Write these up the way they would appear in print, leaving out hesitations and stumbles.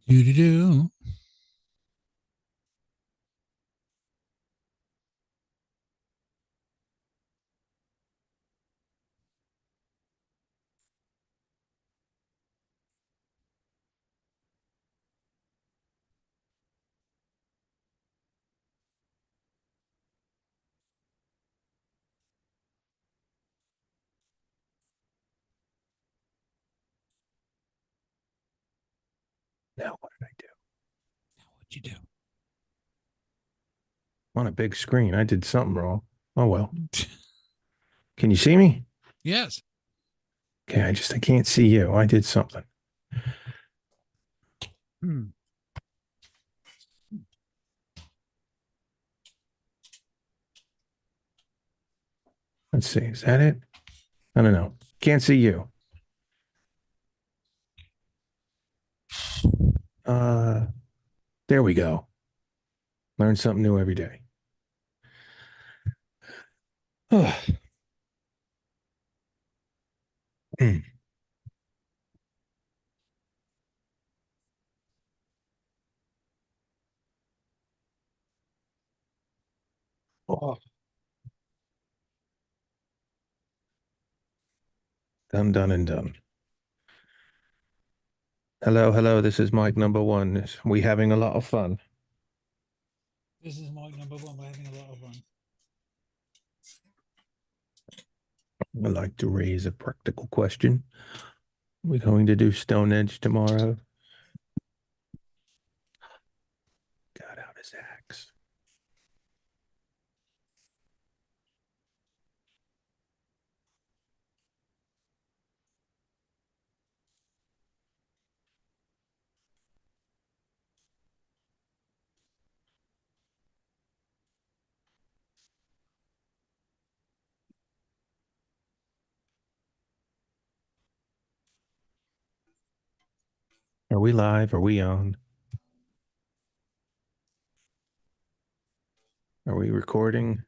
Do do do. Now what did I do? What'd you do? On a big screen. I did something wrong. Oh well. Can you see me? Yes. Okay, I can't see you. I did something. Hmm. Let's see. Is that it? I don't know. Can't see you. Uh there we go. Learn something new every day. Oh, done, done, and done. Hello, hello. This is Mike number one. We having a lot of fun. This is Mike number one. We're having a lot of fun. I'd like to raise a practical question. We're going to do Stonehenge tomorrow. Got out his axe. Are we live? Are we on? Are we recording?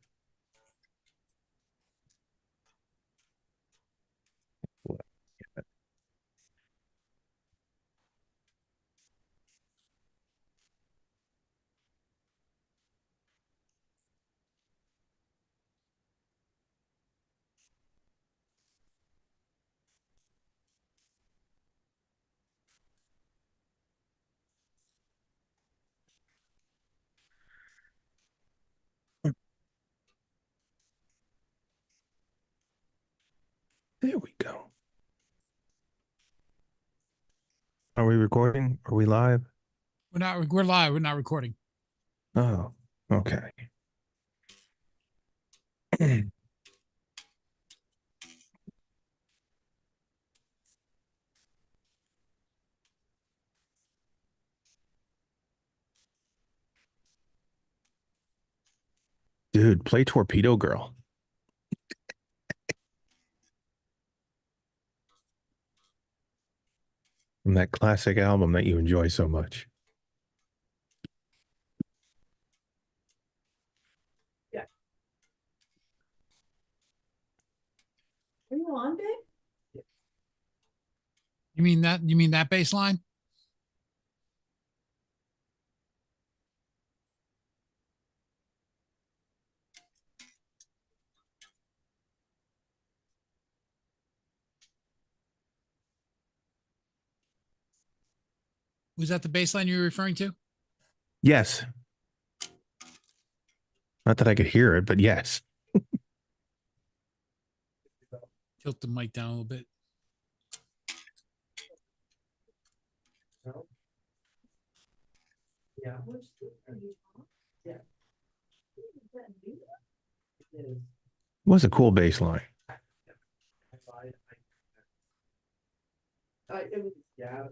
There we go. Are we recording? Are we live? We're not. We're live. We're not recording. Oh, okay. Dude, play Torpedo Girl from that classic album that you enjoy so much. Yeah. Are you on, babe? You mean that? You mean that bass line? Was that the bass line you were referring to? Yes. Not that I could hear it, but yes. Tilt the mic down a little bit. No. Yeah. Yeah. It is. Was a cool bass line. It was, yeah.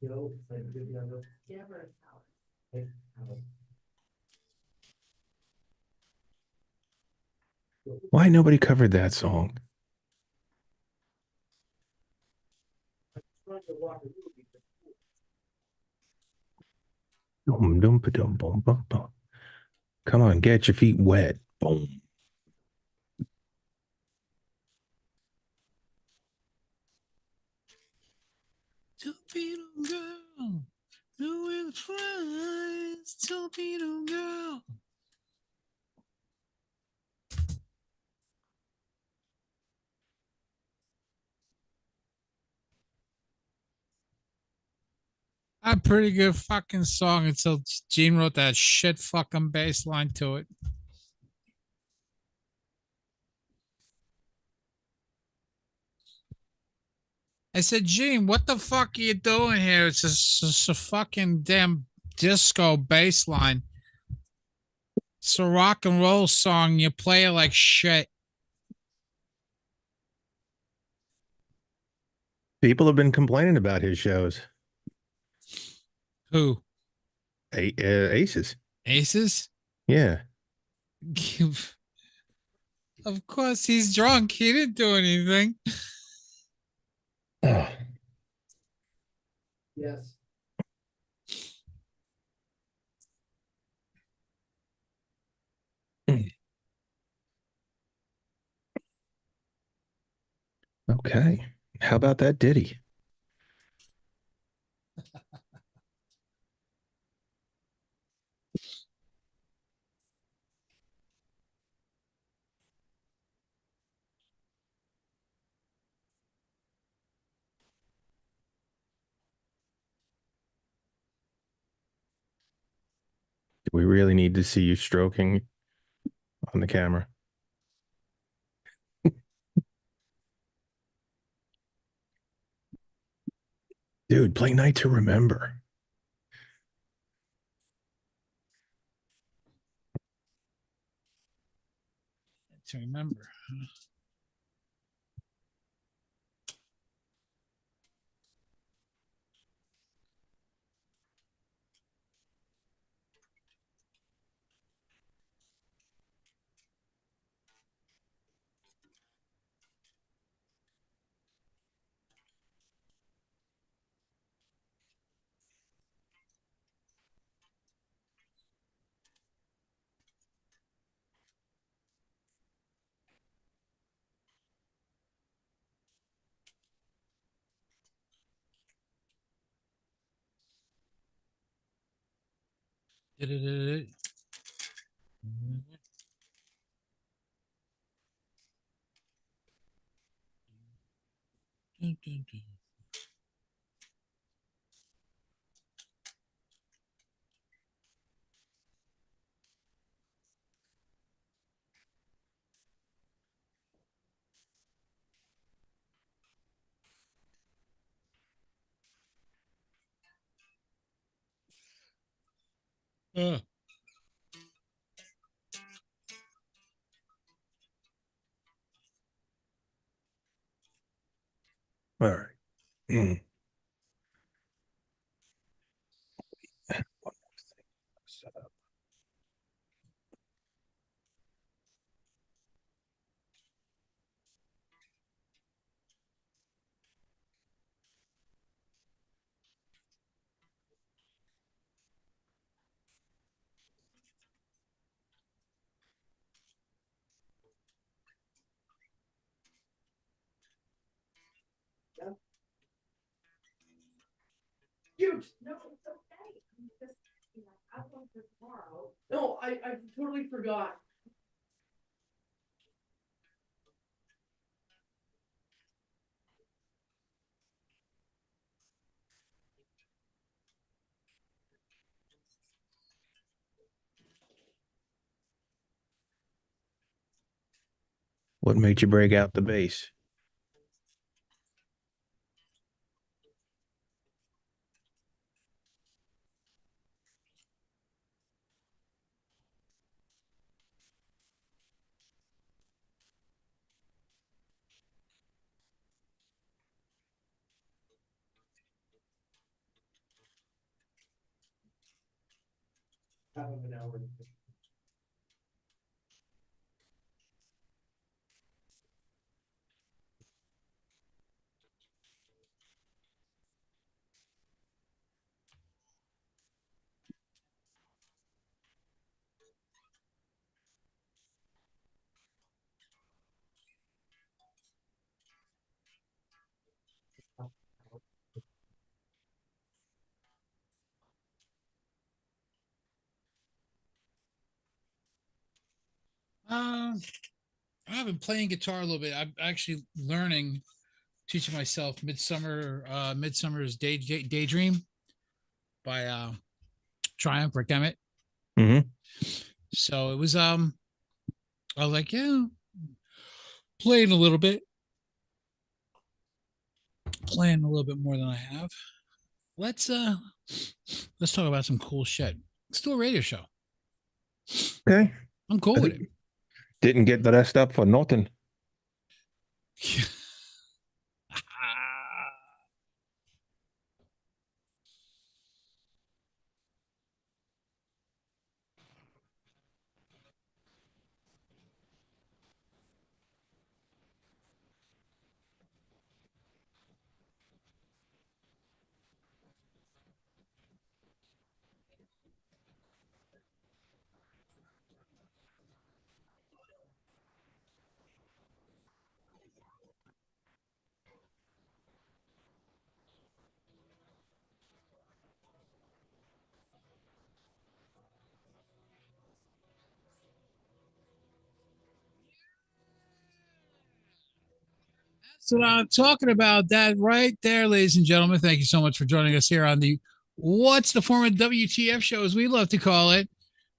You know, it's like, you know, yeah, but like, Why nobody covered that song? trying to walk a little bit. Dum, dum, dum, bum, bum, bum. Come on, get your feet wet. Boom. Torpedo girl. Who will fly this torpedo girl? A pretty good fucking song until Gene wrote that shit fucking bass line to it. I said, Gene, what the fuck are you doing here? It's just a fucking damn disco bass line. It's a rock and roll song. You play it like shit. People have been complaining about his shows. Who? Aces. Aces? Yeah. Of course, he's drunk. He didn't do anything. Oh, Yes. okay. How about that ditty? Do we really need to see you stroking on the camera? Dude, play Night to Remember. To remember. Uh. All right. Mm. One more thing. Set up. Shoot, no, it's okay. I'm just, I want for tomorrow. No, I totally forgot. What made you break out the bass? Half of an hour. I've been playing guitar a little bit. I'm actually learning, teaching myself Midsummer's Daydream by Triumph or Kemet. Mm-hmm. So it was I was like, yeah, playing a little bit more than I have. Let's talk about some cool shit. Let's do a radio show. Okay. I'm cool with it. Didn't get dressed up for nothing. That's what I'm talking about. That right there, ladies and gentlemen. Thank you so much for joining us here on the What's the Form of WTF show, as we love to call it.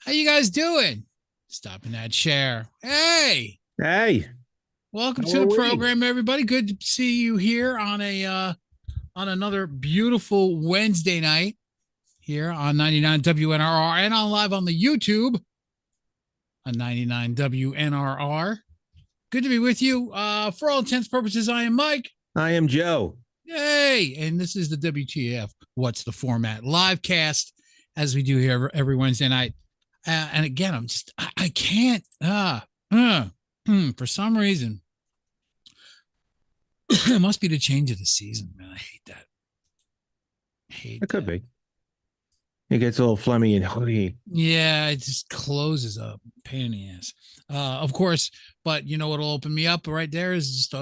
How you guys doing? Stopping that share. Hey, welcome How to the are we? program, everybody. Good to see you here on another beautiful Wednesday night here on 99 WNRR and on live on the YouTube on 99 WNRR. Good to be with you. For all intents and purposes, I am Mike. I am Joe. Yay! And this is the WTF What's the Format live cast, as we do here every Wednesday night. And again, I can't. For some reason, it must be the change of the season, man. I hate that. It could be. It gets a little phlegmy and hoodie. Yeah, it just closes up. Pain in the ass. Of course, but you know what'll open me up right there is just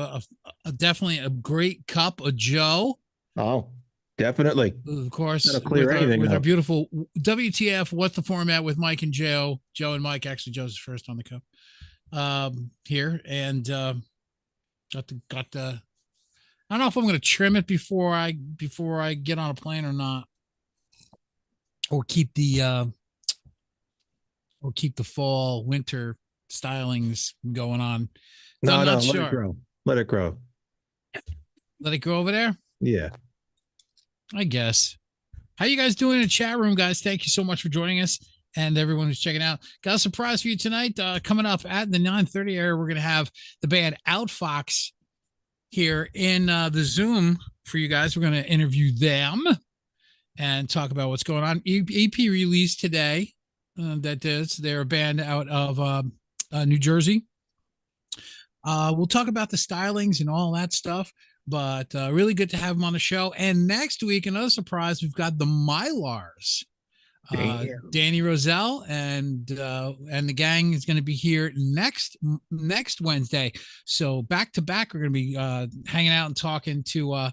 definitely a great cup of Joe. Oh, definitely. Of course, That'll clear with anything our up. beautiful WTF. What's the Format with Mike and Joe? Joe and Mike. Actually, Joe's first on the cup. Here and got the. I don't know if I'm going to trim it before I get on a plane or not, or keep the fall winter stylings going on. No, I'm not let sure. it grow. Let it grow. Let it grow over there. Yeah. I guess. How you guys doing in the chat room, guys? Thank you so much for joining us and everyone who's checking out. Got a surprise for you tonight. Coming up at the 9:30 area, we're going to have the band Outfox here in the Zoom for you guys. We're going to interview them and talk about what's going on. EP release today. They're a band out of New Jersey. We'll talk about the stylings and all that stuff, but really good to have them on the show. And next week, another surprise, we've got the Mylars. Danny Roselle and the gang is going to be here next Wednesday. So back to back, we're going to be hanging out and talking to a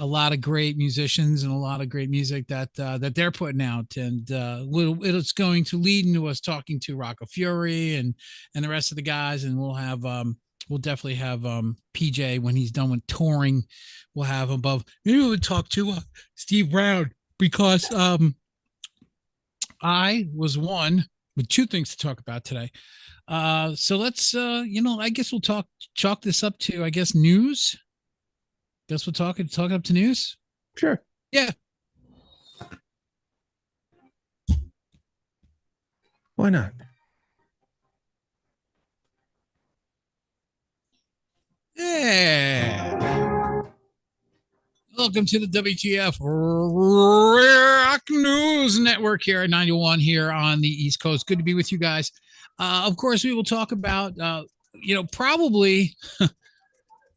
lot of great musicians and a lot of great music that they're putting out, and it's going to lead into us talking to Rocco Fury and the rest of the guys, and we'll definitely have PJ when he's done with touring. We'll have him above. Maybe we'll talk to Steve Brown, because I was one with two things to talk about today. So let's I guess we'll chalk this up to, I guess, news. Guess we'll talk up to news. Sure. Yeah. Why not? Yeah. Welcome to the WTF Rock News Network here at 91 here on the East Coast. Good to be with you guys. Of course, we will talk about, probably,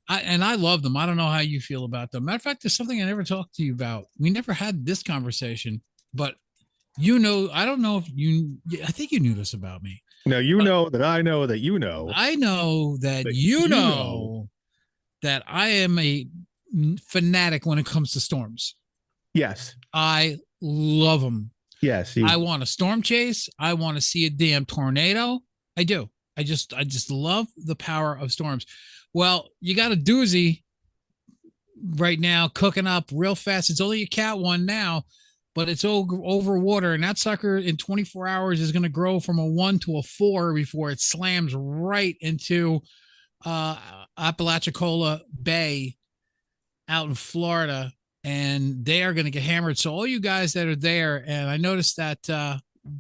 I love them. I don't know how you feel about them. Matter of fact, there's something I never talked to you about. We never had this conversation, but I don't know if I think you knew this about me. No, know that I know that you know. I know that you know that I am a fanatic when it comes to storms. Yes. I love them. Yes. I want a storm chase. I want to see a damn tornado. I do. I just love the power of storms. Well, you got a doozy right now cooking up real fast. It's only a cat one now, but it's over water, and that sucker in 24 hours is going to grow from a 1 to a 4 before it slams right into Apalachicola Bay out in Florida, and they are going to get hammered. So all you guys that are there, and I noticed that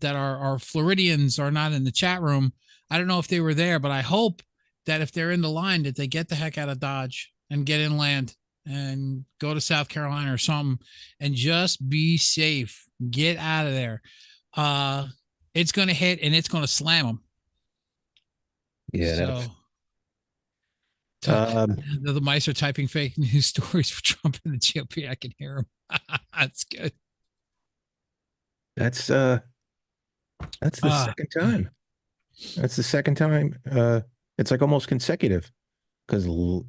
that our Floridians are not in the chat room. I don't know if they were there, but I hope that if they're in the line, that they get the heck out of Dodge and get inland and go to South Carolina or something, and just be safe. Get out of there. It's going to hit and it's going to slam them. Yeah. So the mice are typing fake news stories for Trump and the GOP. I can hear them. That's good. That's the second time. That's the second time. It's like almost consecutive. Because no,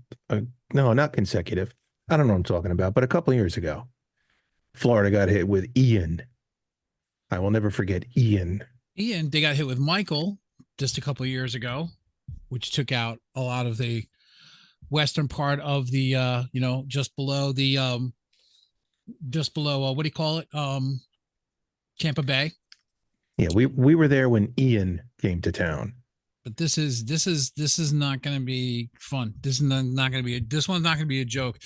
not consecutive. I don't know what I'm talking about. But a couple of years ago, Florida got hit with Ian. I will never forget Ian. Ian, they got hit with Michael just a couple of years ago, which took out a lot of the western part of the just below the what do you call it, Tampa Bay. Yeah, we were there when Ian came to town. But this is not going to be fun. This one's not going to be a joke,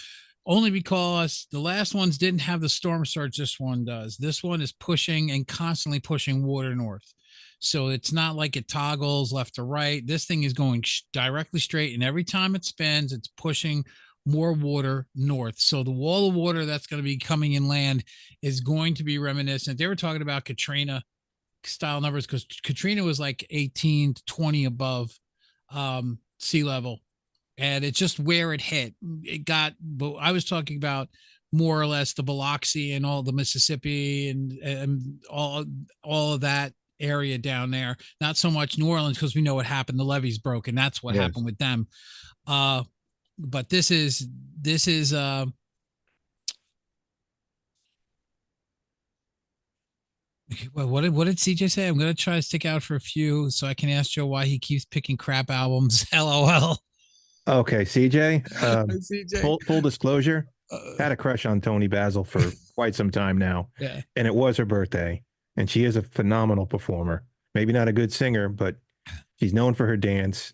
only because the last ones didn't have the storm surge this one does. This one is pushing and constantly pushing water north. So it's not like it toggles left to right. This thing is going directly straight, and every time it spins, it's pushing more water north. So the wall of water that's going to be coming inland is going to be reminiscent. They were talking about Katrina style numbers, because Katrina was like 18 to 20 above sea level, and it's just where it hit. It got, but I was talking about more or less the Biloxi and all the Mississippi and all of that area down there. Not so much New Orleans, because we know what happened. The levees broke, and that's what happened with them. But this is well, what did CJ say? I'm gonna try to stick out for a few so I can ask Joe why he keeps picking crap albums. LOL. Okay, CJ. CJ. Full disclosure, had a crush on Tony Basil for quite some time now. Yeah. And it was her birthday, and she is a phenomenal performer. Maybe not a good singer, but she's known for her dance.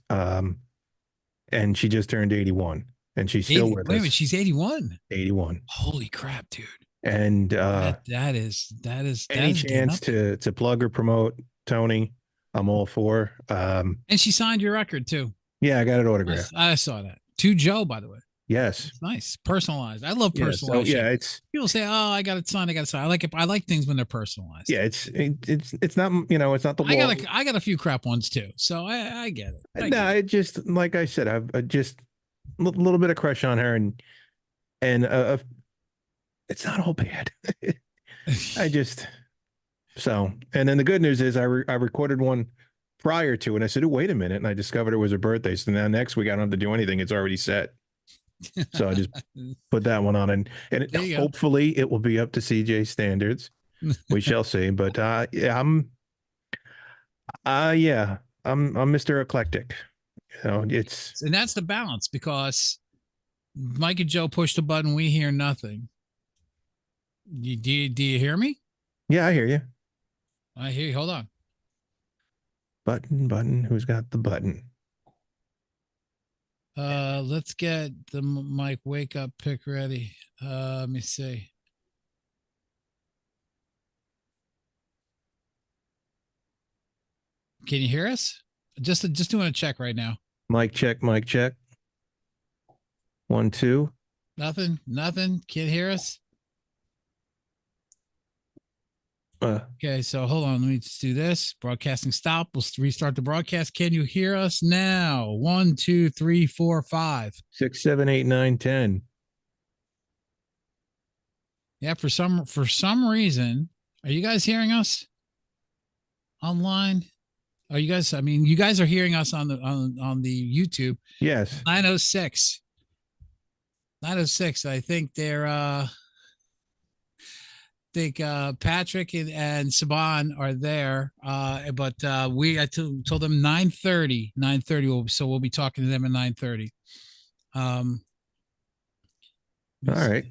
And she just turned 81, and she's still with us. Wait a minute, she's 81. 81. Holy crap, dude. And that is any chance to plug or promote Tony, I'm all for. And she signed your record too. Yeah, I got it autographed. I saw that. To Joe, by the way. Yes. It's nice. Personalized. I love personalized. So, yeah, it's people say, "Oh, I got it signed. I got it signed." I like it. I like things when they're personalized. Yeah, it's not, it's not the wall. I got a few crap ones too. So I get it. It just, like I said, I've just a little bit of crush on her, and it's not all bad. And then the good news is I recorded one prior to, and I said, oh, wait a minute. And I discovered it was her birthday. So now next week I don't have to do anything. It's already set. So I just put that one on, and hopefully it will be up to CJ standards. We shall see. But I'm Mr. Eclectic. And that's the balance, because Mike and Joe push the button, we hear nothing. Do you hear me? Yeah, I hear you. I hear you. Hold on. Button. Who's got the button? Let's get the Mike wake up pick ready. Let me see. Can you hear us? Just doing a check right now. Mic check. 1 2. Nothing. Can't hear us. Okay, so hold on. Let me just do this. Broadcasting stop. We'll restart the broadcast. Can you hear us now? 1 2 3 4 5 6 7 8 9 10. Yeah, for some reason, are you guys hearing us online? Are you guys? I mean, you guys are hearing us on the YouTube. Yes. 906. I think they're think Patrick and Saban are there. But I told them 9:30. 9:30. So we'll be talking to them at 9:30. All right.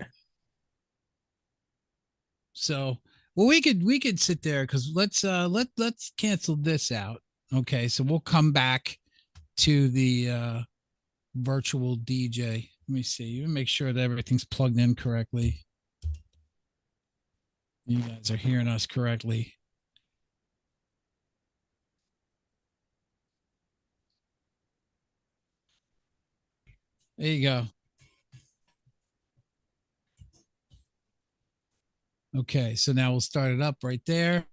So, well, we could sit there because let's cancel this out. Okay, so we'll come back to the virtual DJ. Let me see. You make sure that everything's plugged in correctly. You guys are hearing us correctly. There you go. Okay, so now we'll start it up right there.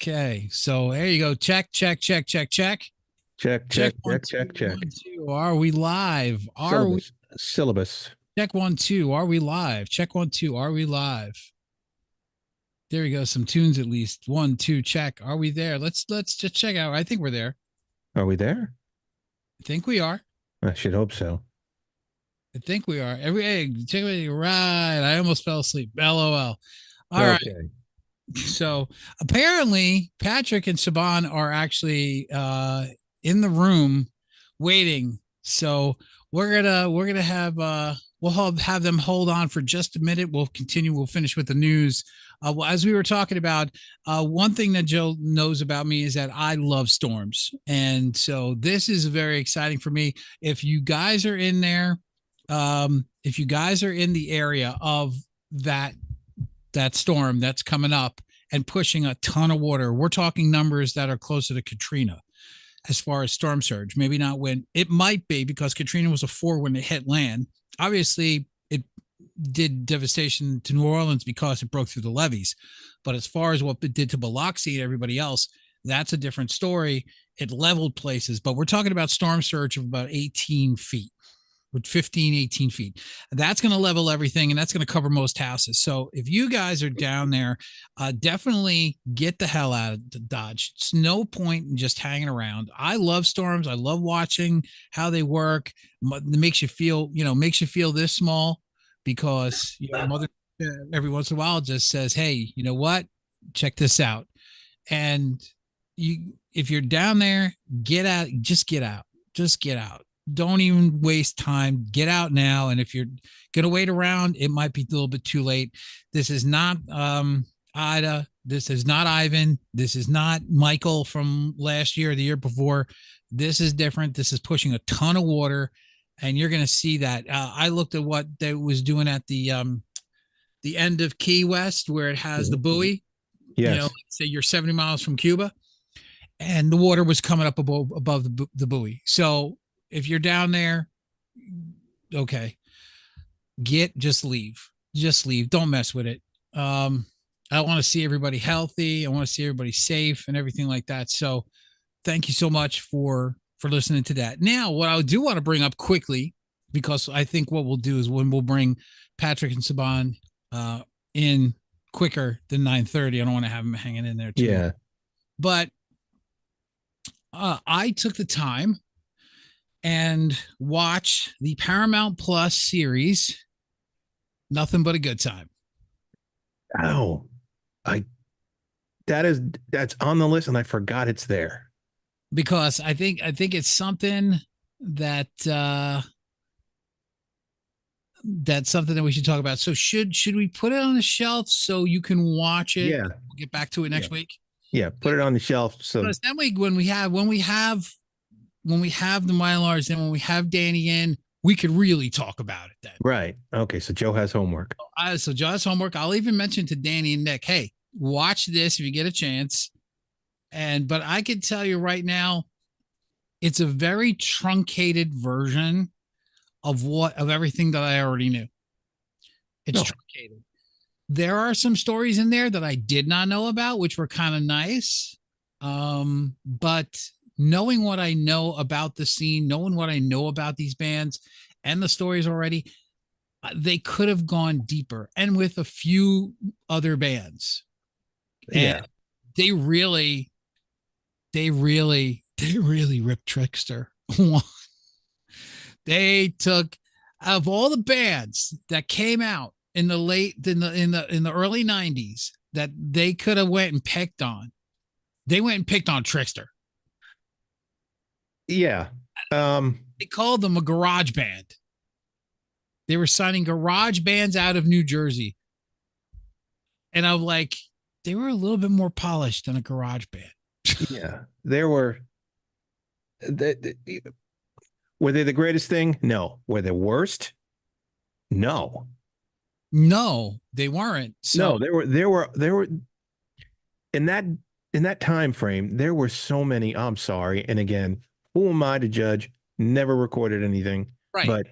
Okay, so there you go. Check, check, check, check, check. Check, check, check, check, check. 1, 2. Are we live? Are we? Syllabus. Check 1, 2. Are we live? Check 1, 2. Are we live? There we go. Some tunes at least. 1, 2. Check. Are we there? Let's just check out. I think we're there. Are we there? I think we are. I should hope so. I think we are. Check it. Right. I almost fell asleep. LOL. All right. So apparently Patrick and Saban are actually in the room waiting. So we're gonna have we'll have them hold on for just a minute. We'll continue. We'll finish with the news. Well, as we were talking about, one thing that Joe knows about me is that I love storms, and so this is very exciting for me. If you guys are in there, if you guys are in the area of that storm that's coming up and pushing a ton of water, we're talking numbers that are closer to Katrina as far as storm surge. Maybe not when it might be, because Katrina was a 4 when it hit land. Obviously, it did devastation to New Orleans because it broke through the levees. But as far as what it did to Biloxi and everybody else, that's a different story. It leveled places, but we're talking about storm surge of about 18 feet. With 15, 18 feet. That's going to level everything, and that's going to cover most houses. So if you guys are down there, definitely get the hell out of Dodge. It's no point in just hanging around. I love storms. I love watching how they work. It makes you feel this small, because Mother every once in a while just says, hey, you know what? Check this out. And if you're down there, get out. Just get out. Just get out. Don't even waste time. Get out now. And if you're going to wait around, it might be a little bit too late. This is not Ida. This is not Ivan. This is not Michael from last year or the year before. This is different. This is pushing a ton of water, and you're going to see that. I looked at what they was doing at the end of Key West, where it has the buoy. Yes. Say you're 70 miles from Cuba, and the water was coming up above the buoy. So if you're down there, okay, just leave. Don't mess with it. I want to see everybody healthy. I want to see everybody safe and everything like that. So thank you so much for listening to that. Now, what I do want to bring up quickly, because I think what we'll do is when we'll bring Patrick and Saban in quicker than 9:30. I don't want to have them hanging in there too long. But I took the time and watch the Paramount Plus series, Nothing But a Good Time. Oh, that's on the list, and I forgot it's there. Because I think it's something that that's something that we should talk about. So should we put it on the shelf so you can watch it? Yeah. We'll get back to it next week. Yeah, put it on the shelf. So then when we have the Mylars and when we have Danny in, we could really talk about it then. Right. Okay. So Joe has homework. So Joe has homework. I'll even mention to Danny and Nick, hey, watch this if you get a chance. But I can tell you right now, it's a very truncated version of everything that I already knew. It's truncated. There are some stories in there that I did not know about, which were kind of nice. But knowing what I know about the scene, knowing what I know about these bands and the stories already, they could have gone deeper, and with a few other bands. Yeah. And they really ripped Trickster. They took, of all the bands that came out in the early 90s that they could have went and picked on, they went and picked on Trickster. Yeah. They called them a garage band. They were signing garage bands out of New Jersey. And I'm like, they were a little bit more polished than a garage band. Yeah. There were. Were they the greatest thing? No. Were they worst? No. No, they weren't. So, No, there were in that time frame, there were so many. I'm sorry. And again, who am I to judge? Never recorded anything. right. But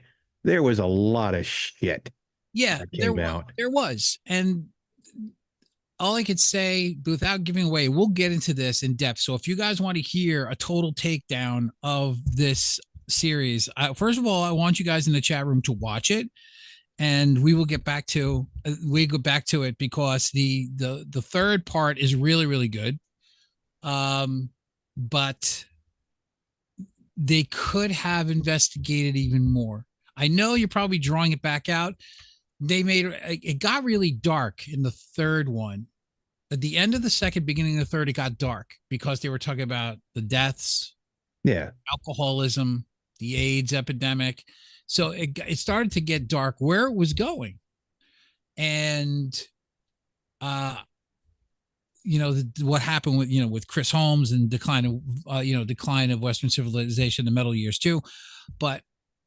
there was a lot of shit Yeah, that came out. there was. And all I could say without giving away, we'll get into this in depth. So if you guys want to hear a total takedown of this series, first of all, I want you guys in the chat room to watch it, and we will get back to it because the third part is really, really good. But they could have investigated even more. I know you're probably drawing it back out. It got really dark in the third one. At the end of the second, beginning of the third, it got dark because they were talking about the deaths, Yeah. alcoholism, the AIDS epidemic. So it started to get dark where it was going. And, what happened with Chris Holmes and decline of Western civilization, the metal years too. But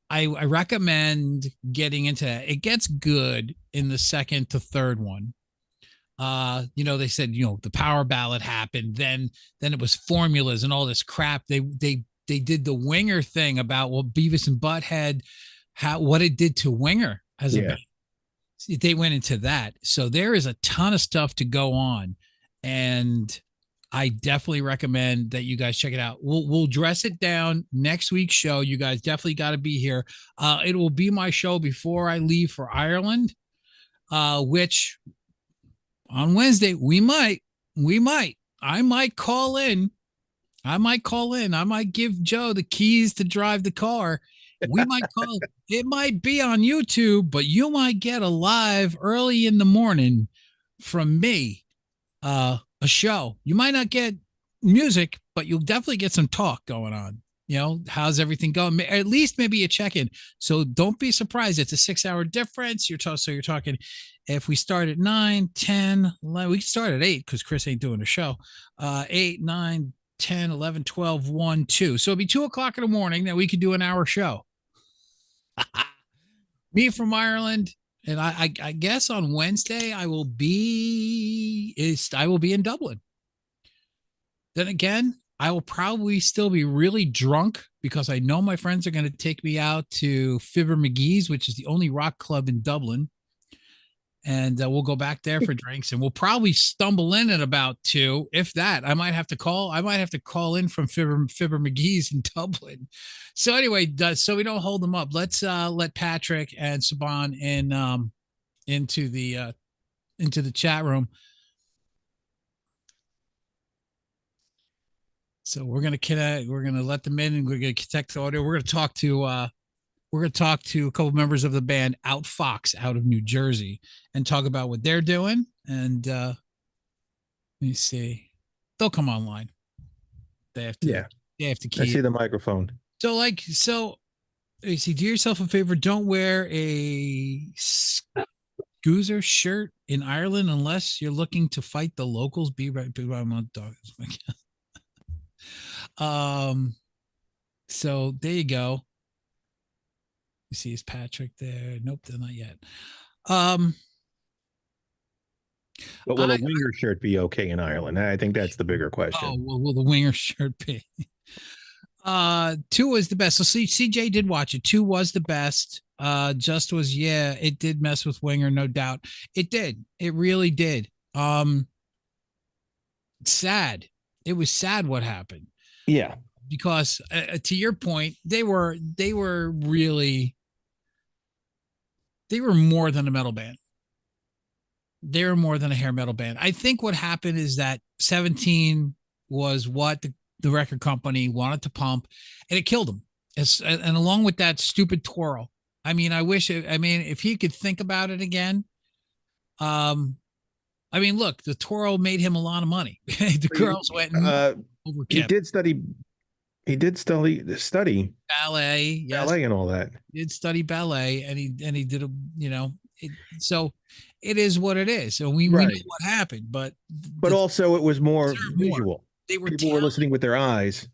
I recommend getting into that. It gets good in the second to third one. They said, the power ballad happened. Then it was formulas and all this crap. They did the Winger thing about Beavis and Butthead, what it did to Winger as a band. They went into that. So there is a ton of stuff to go on. And I definitely recommend that you guys check it out. We'll dress it down next week's show. You guys definitely got to be here. It will be my show before I leave for Ireland, which on Wednesday I might call in. I might give Joe the keys to drive the car. We might call. It might be on YouTube, but you might get a live early in the morning from me. A show. You might not get music, but you'll definitely get some talk going on. How's everything going? At least maybe a check-in. So don't be surprised. It's a 6-hour difference. So you're talking, if we start at 9, 10, 11, we can start at 8 because Chris ain't doing a show. 8, 9, 10, 11, 12, 1, 2. So it'll be 2 o'clock in the morning that we could do an hour show. Me from Ireland. And I guess on Wednesday I will be in Dublin. Then again, I will probably still be really drunk because I know my friends are going to take me out to Fibber McGee's, which is the only rock club in Dublin. And we'll go back there for drinks, and we'll probably stumble in at about 2, if that. I might have to call in from Fibber McGee's in Dublin. So anyway, so we don't hold them up. Let's let Patrick and Saban into the chat room. So we're gonna connect. We're gonna let them in, and we're gonna connect the audio. We're gonna talk to a couple members of the band Outfox out of New Jersey and talk about what they're doing. And let me see. They'll come online. They have to. They have to keep. I see the microphone. So you see, do yourself a favor. Don't wear a Scoozer shirt in Ireland unless you're looking to fight the locals. Be right. So there you go. You see, is Patrick there? Nope, they're not yet. But will a Winger shirt be okay in Ireland? I think that's the bigger question. Oh, well, will the Winger shirt be? 2 was the best. So CJ did watch it. 2 was the best. Just was, it did mess with Winger, no doubt. It did. It really did. Sad. It was sad what happened. Yeah. Because to your point, they were more than a metal band. They were more than a hair metal band. I think what happened is that 17 was what the record company wanted to pump, and it killed them. and along with that stupid twirl. I mean, I mean, if he could think about it again, I mean, look, the twirl made him a lot of money. The girls went over He Kip. did study. He did study Ballet, yes, ballet and all that. he did study ballet, and he did a, so it is what it is. So we know Right. what happened, but But also, it was more deserve more. visual. They were People were listening with their eyes.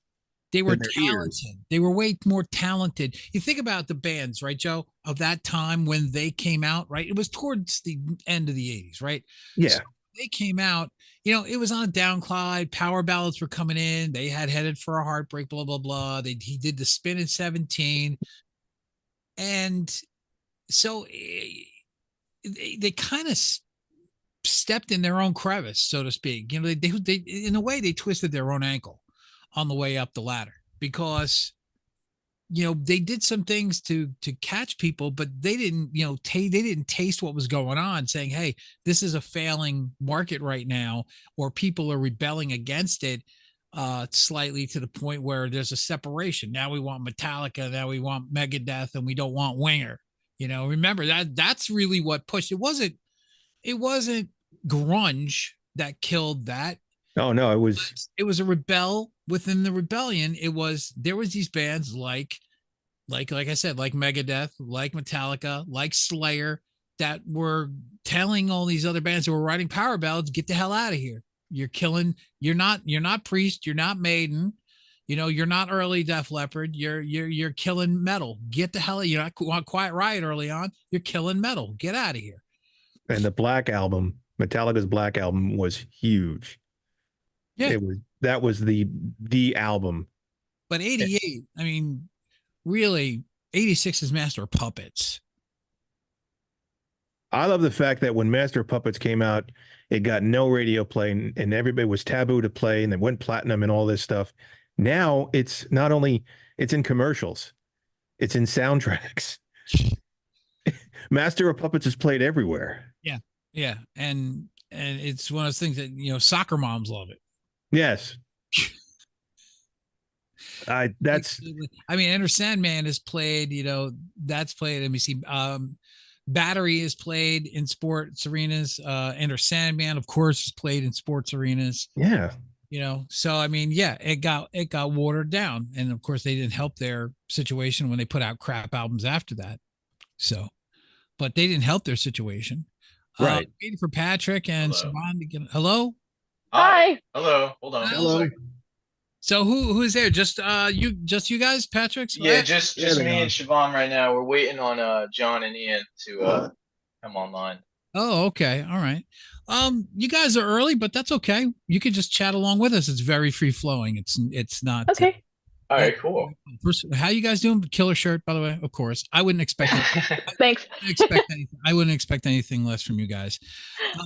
They were than their ears. talented. They were way more talented. You think about the bands, right, Joe, of that time when they came out, right? It was towards the end of the 80s, right? Yeah. So they came out, it was on a downcline. Power ballads were coming in. They had Headed for a Heartbreak, blah, blah, blah. He did the Spin in 17. And so they kind of stepped in their own crevice, so to speak. They in a way, they twisted their own ankle on the way up the ladder because they did some things to catch people, but they didn't they didn't taste what was going on, saying, hey, this is a failing market right now, or people are rebelling against it slightly to the point where there's a separation. Now we want Metallica, now we want Megadeth, and we don't want Winger. Remember that's really what pushed. It wasn't grunge that killed that. Oh no, It was a rebel within the rebellion. There was these bands like I said, like Megadeth, like Metallica, like Slayer, that were telling all these other bands who were writing power ballads, get the hell out of here. You're not Priest, you're not Maiden, you're not early Def Leppard, you're killing metal. Get the hell, you're not Quiet Riot early on, you're killing metal. Get out of here. and the Black Album, Metallica's Black Album was huge. Yeah. That was the album. But 88, I mean, really, 86 is Master of Puppets. I love the fact that when Master of Puppets came out, it got no radio play, and everybody was taboo to play, and it went platinum and all this stuff. Now it's not only it's in commercials, it's in soundtracks. Master of Puppets is played everywhere. Yeah, and it's one of those things that soccer moms love it. Yes. I mean, Enter Sandman is played, that's played. Let me see. Battery is played in sports arenas. Enter Sandman, of course, is played in sports arenas. Yeah. So I mean, yeah, it got watered down, and of course they didn't help their situation when they put out crap albums after that. So, but they didn't help their situation. Right. Waiting for Patrick and Saban to get. Hello. Hi. Hello. Hold on. Hello. So who's there? Just you guys, Patrick? Yeah, just Yeah, me and Siobhan right now. We're waiting on John and Ian to come online. Oh, okay. All right. You guys are early, but that's okay. You can just chat along with us. It's very free flowing. It's not Okay. All right, cool. First, how you guys doing? Killer shirt, by the way. Of course, I wouldn't expect. Thanks. I wouldn't expect anything less from you guys.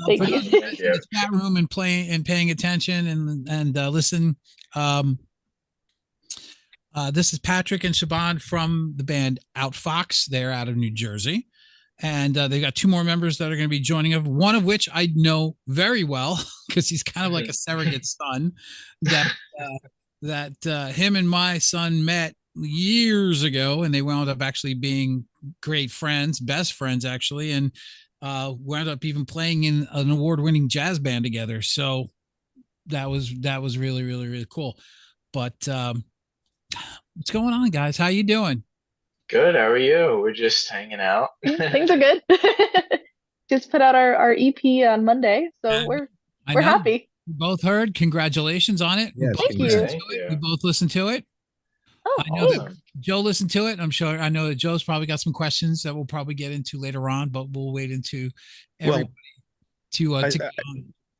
Thank For you. those in the chat room and paying attention and listen. This is Patrick and Siobhan from the band Outfox. They're out of New Jersey, and they got two more members that are going to be joining us. One of which I know very well because he's kind of like a surrogate son. That him and my son met years ago, and they wound up actually being great friends, best friends actually, and wound up even playing in an award-winning jazz band together. So that was really, really, really cool. But what's going on, guys? How you doing? Good. How are you? We're just hanging out. Things are good. Just put out our EP on Monday, so we're happy. We both heard. Congratulations on it. Yes, Thank you. Thank you. We both listened to it. Oh, I know awesome. that Joe listened to it. I know that Joe's probably got some questions that we'll probably get into later on, but we'll wait into everybody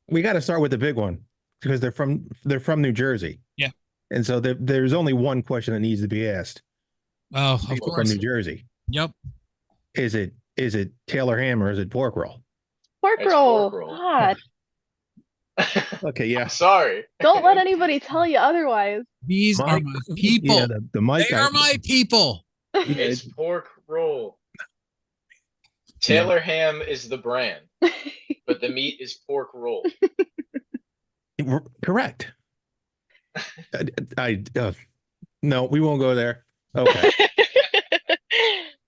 we got to start with the big one because they're from New Jersey. Yeah. And so there's only one question that needs to be asked. Oh, of People course. from New Jersey. Yep. Is it Taylor ham or is it pork roll? Pork It's roll. pork roll. God, Okay, yeah. Sorry. don't let anybody tell you otherwise. These are Mike. my people. Yeah, the mic. They are my people. It's pork roll. Taylor ham is the brand, but the meat is pork roll. Correct. No, we won't go there. Okay.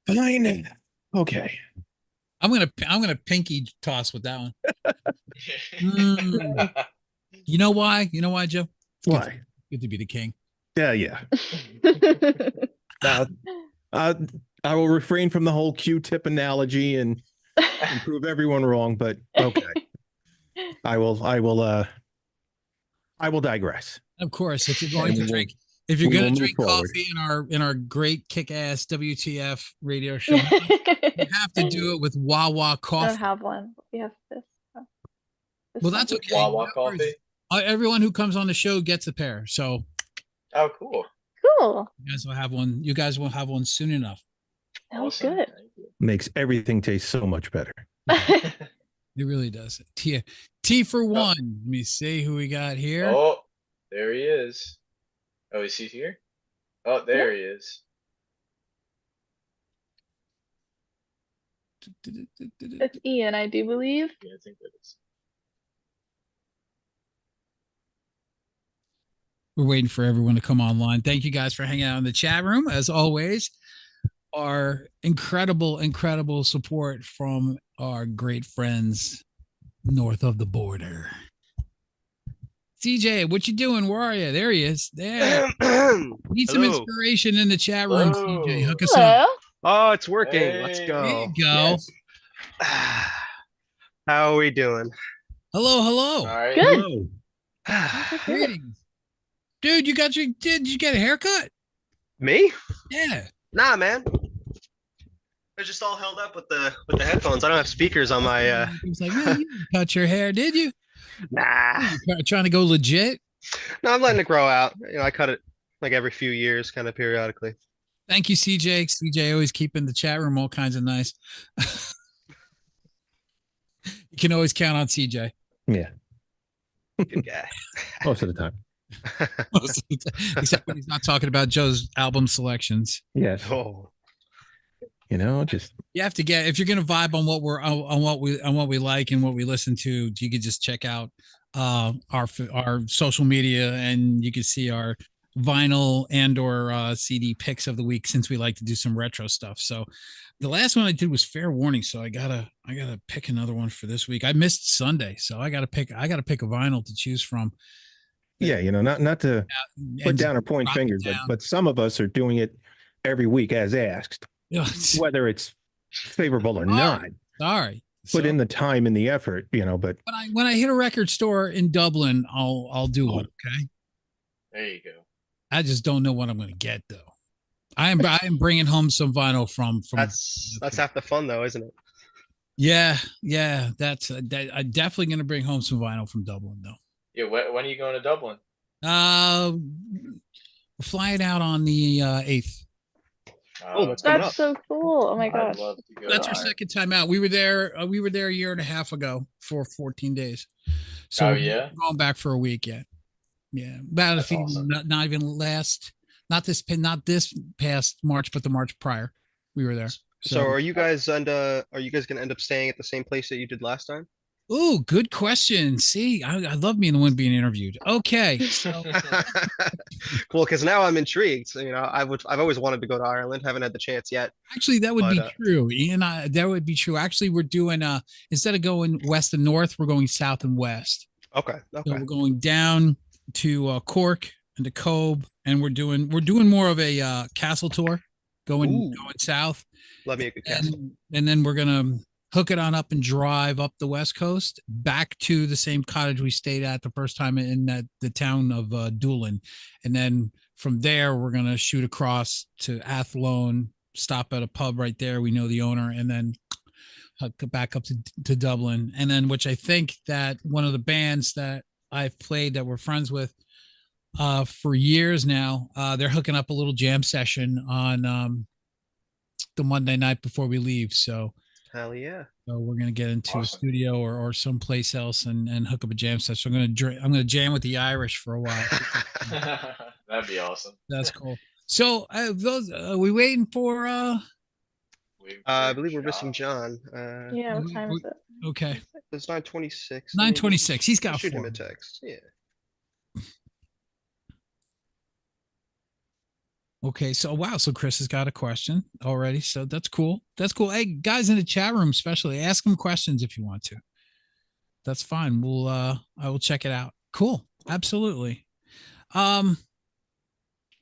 Fine. Okay. I'm gonna pinky toss with that one. Mm. You know why? You know why, Joe? It's Why? good to be the king. Yeah, yeah. Uh, uh, I will refrain from the whole Q-tip analogy and prove everyone wrong, but okay. I will digress. Of course, if you're going And to we will- drink, if you're we going will to move drink forward. coffee in our great kick-ass WTF radio show, you have to do it with Wawa I don't coffee. have one. We have this. Well, that's With okay. Wawa No worries. coffee. Everyone who comes on the show gets a pair, so Oh, cool. Cool. you guys will have one. You guys will have one soon enough. Oh, Awesome. good. Thank you. Makes everything taste so much better. It really does. T for one. Let me see who we got here. Oh, there he is. Oh, is he here? Oh, there he is. It's Ian, I do believe. Yeah, I think that is. We're waiting for everyone to come online. Thank you guys for hanging out in the chat room. As always, our incredible support from our great friends north of the border. CJ, what you doing? Where are you? There he is. There. Need some Hello. inspiration in the chat room, Hello. CJ. Hook us up. Hello. Oh, it's working. Let's Hey. There go. you go. Yes. How are we doing? Hello. All right. Good. Hello. Greetings. Dude, did you get a haircut? Me? Yeah. Nah, man. They're just all held up with the headphones. I don't have speakers on my He was like, man, you didn't cut your hair, did you? Nah. You trying to go legit? No, I'm letting it grow out. You know, I cut it like every few years, kind of periodically. Thank you, CJ. CJ always keeping the chat room all kinds of nice. You can always count on CJ. Yeah, Good guy. most of the time. Except when he's not talking about Joe's album selections. Yes. Oh. You know, just You have to get, if you're gonna vibe on what we like and what we listen to, you could just check out our social media, and you can see our vinyl and or CD picks of the week, since we like to do some retro stuff. So the last one I did was Fair Warning, so I gotta pick another one for this week. I missed Sunday, so I gotta pick a vinyl to choose from. yeah, you know, not to put And down or point drop it fingers, down. but some of us are doing it every week as asked, Yeah, whether it's favorable or Sorry. not. sorry. Put So in the time and the effort, you know, but when I hit a record store in Dublin, I'll do one. Okay. There you go. I just don't know what I'm going to get though. I am bringing home some vinyl from. That's half the fun, though, isn't it? Yeah. That's I'm definitely going to bring home some vinyl from Dublin though. Yeah. When are you going to Dublin? We're flying out on the 8th. Oh, that's coming That's up. so cool. Oh my I'd gosh. love to go. That's our second time out. We were there a year and a half ago for 14 days. So Oh, yeah? we're going back for a week yet. Yeah, about That's awesome. not even not this past March, but the March prior, we were there. So are you guys gonna end up staying at the same place that you did last time? Oh, good question. See, I love being the one being interviewed. Okay, so Cool, because now I'm intrigued. You know, I've always wanted to go to Ireland. Haven't had the chance yet. actually, that would be But, true. Ian, that would be true. Actually, we're doing instead of going west and north, we're going south and west. Okay. So Okay. we're going down to Cork and to Cobh, and we're doing more of a castle tour, going Ooh. south, Love me a good castle. and then we're gonna hook it on up and drive up the west coast back to the same cottage we stayed at the first time in the town of Doolin, and then from there we're gonna shoot across to Athlone, stop at a pub right there. We know the owner, and then hook back up to Dublin, and then which I think that one of the bands that I've played that we're friends with for years now, they're hooking up a little jam session on the Monday night before we leave. So Hell yeah. we're gonna get into a Awesome. studio or someplace else and hook up a jam session. So I'm gonna jam with the Irish for a while. That'd be awesome. That's cool. So those are we waiting for? I believe we're missing John. Yeah, what time is it? Okay, It's 9:26. 9:26. He's got Shoot him 4 a text. Yeah. Okay, so wow, so Chris has got a question already. So that's cool. That's cool. Hey, guys in the chat room, especially, ask him questions if you want to. That's fine. I will check it out. Cool. Absolutely.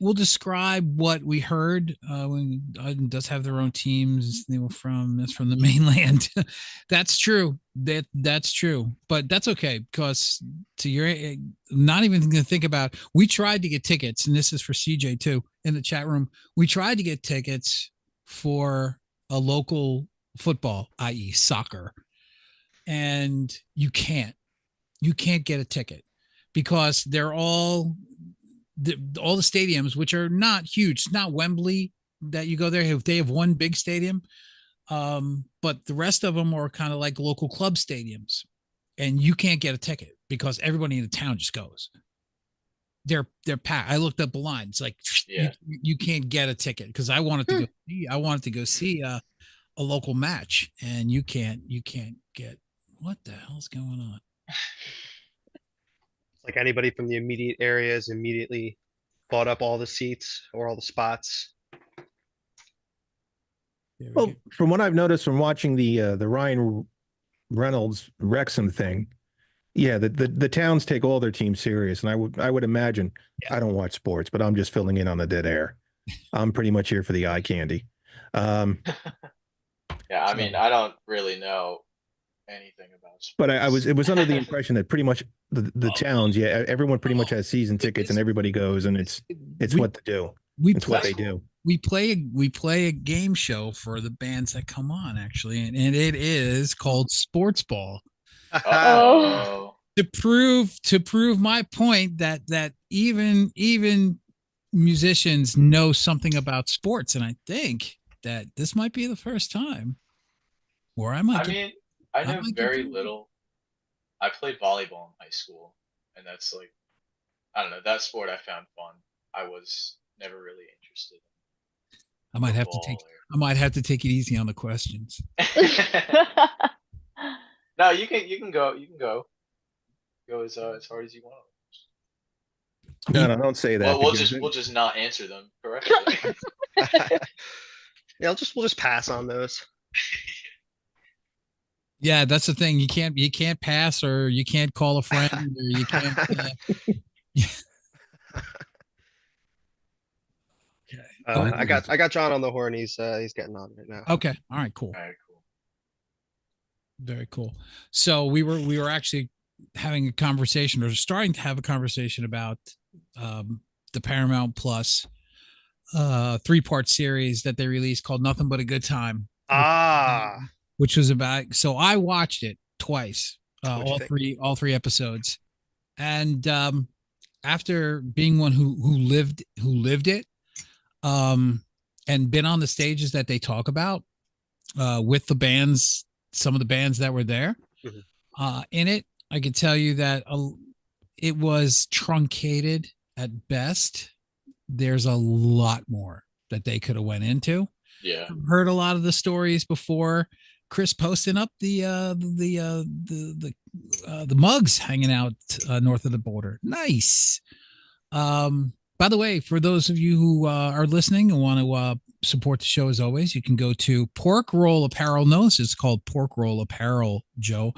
We'll describe what we heard. When Iden does have their own teams. They were that's from the mainland. That's true. That's true. But that's okay because to your not even going to think about. We tried to get tickets, and this is for CJ too in the chat room. We tried to get tickets for a local football, i.e., soccer, and you can't get a ticket because they're all the stadiums, which are not huge. It's not Wembley that you go there. They have one big stadium, but the rest of them are kind of like local club stadiums, and you can't get a ticket because everybody in the town just goes. They're packed. I looked up the line. It's like you can't get a ticket because I wanted to go see. I wanted to go see a local match, and you can't get. What the hell's going on? Like anybody from the immediate areas immediately bought up all the seats or all the spots. Well, from what I've noticed from watching the Ryan Reynolds Wrexham thing, yeah, the towns take all their teams serious, and I would imagine. I don't watch sports, but I'm just filling in on the dead air. I'm pretty much here for the eye candy. Yeah, I mean, I don't really know anything about sports. But it was under the impression that pretty much the towns, everyone pretty much has season tickets and everybody goes, and it's what to do. It's what they do. We play a game show for the bands that come on, actually, and it is called Sports Ball. Oh. To prove my point that even musicians know something about sports, and I think that this might be the first time where I might. I know very little. I played volleyball in high school, and that's like, I don't know, that sport I found fun. I was never really interested. I might have to take it easy on the questions. No, you can go as hard as you want. No, don't say that. Well, we'll just not answer them correctly. Yeah, we'll just pass on those. Yeah, that's the thing. You can't pass, or you can't call a friend, or you can't. I got John on the horn. He's getting on right now. Okay. All right. Cool. Very cool. So we were actually having a conversation, or starting to have a conversation about the Paramount Plus 3-part series that they released called Nothing But a Good Time. Which was about, so I watched it twice, all three episodes. And after being one who lived it, and been on the stages that they talk about with the bands, some of the bands that were there in it, I could tell you that it was truncated at best. There's a lot more that they could have went into. Yeah, I've heard a lot of the stories before. Chris posting up the mugs hanging out north of the border. Nice. By the way, for those of you who are listening and want to support the show, as always, you can go to Pork Roll Apparel. Notice it's called Pork Roll Apparel, Joe.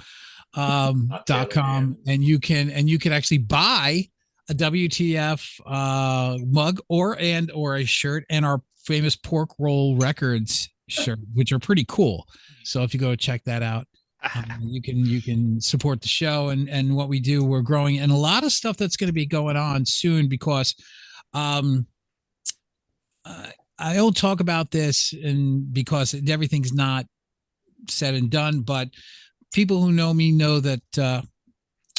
.com, and you can actually buy a WTF mug or a shirt, and our famous Pork Roll Records shirt, which are pretty cool. So if you go check that out, you can support the show and what we do. We're growing, and a lot of stuff that's going to be going on soon, because I don't talk about this, and because everything's not said and done, but people who know me know that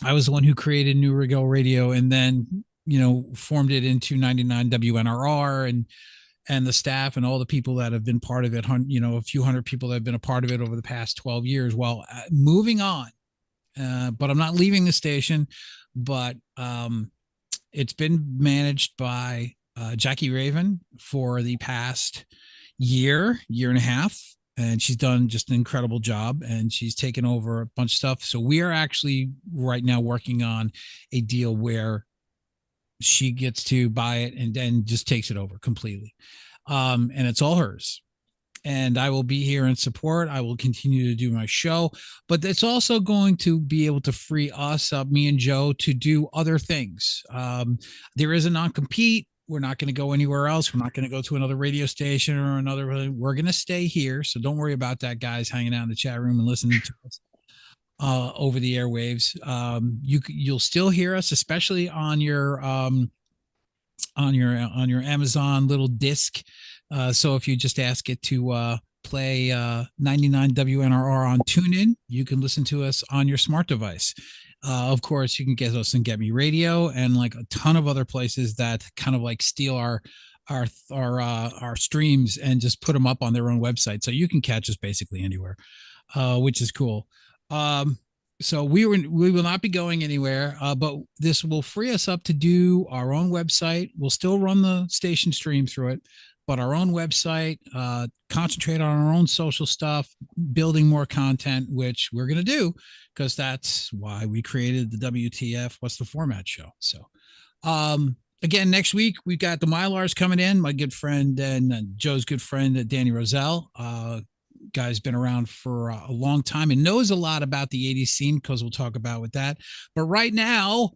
I was the one who created New Rigel Radio, and then formed it into 99 WNRR, and the staff and all the people that have been part of it, a few hundred people that have been a part of it over the past 12 years. Well, moving on, but I'm not leaving the station, but it's been managed by Jackie Raven for the past year and a half, and she's done just an incredible job, and she's taken over a bunch of stuff. So we are actually right now working on a deal where she gets to buy it and then just takes it over completely. And it's all hers. And I will be here in support. I will continue to do my show, but it's also going to be able to free us up, me and Joe, to do other things. There is a non-compete. We're not going to go anywhere else. We're not going to go to another radio station or another. We're going to stay here. So don't worry about that, guys, hanging out in the chat room and listening to us over the airwaves. You'll still hear us, especially on your Amazon little disc. So if you just ask it to play 99 WNRR on TuneIn, you can listen to us on your smart device. Of course, you can get us on Get Me Radio and like a ton of other places that kind of like steal our streams and just put them up on their own website. So you can catch us basically anywhere, which is cool. So we will not be going anywhere, but this will free us up to do our own website. We'll still run the station stream through it, but our own website, concentrate on our own social stuff, building more content, which we're going to do because that's why we created the WTF What's the Format show. So again, next week, we've got the Mylars coming in. My good friend and Joe's good friend, Danny Roselle. Guy's been around for a long time and knows a lot about the 80s scene because we'll talk about with that. But right now,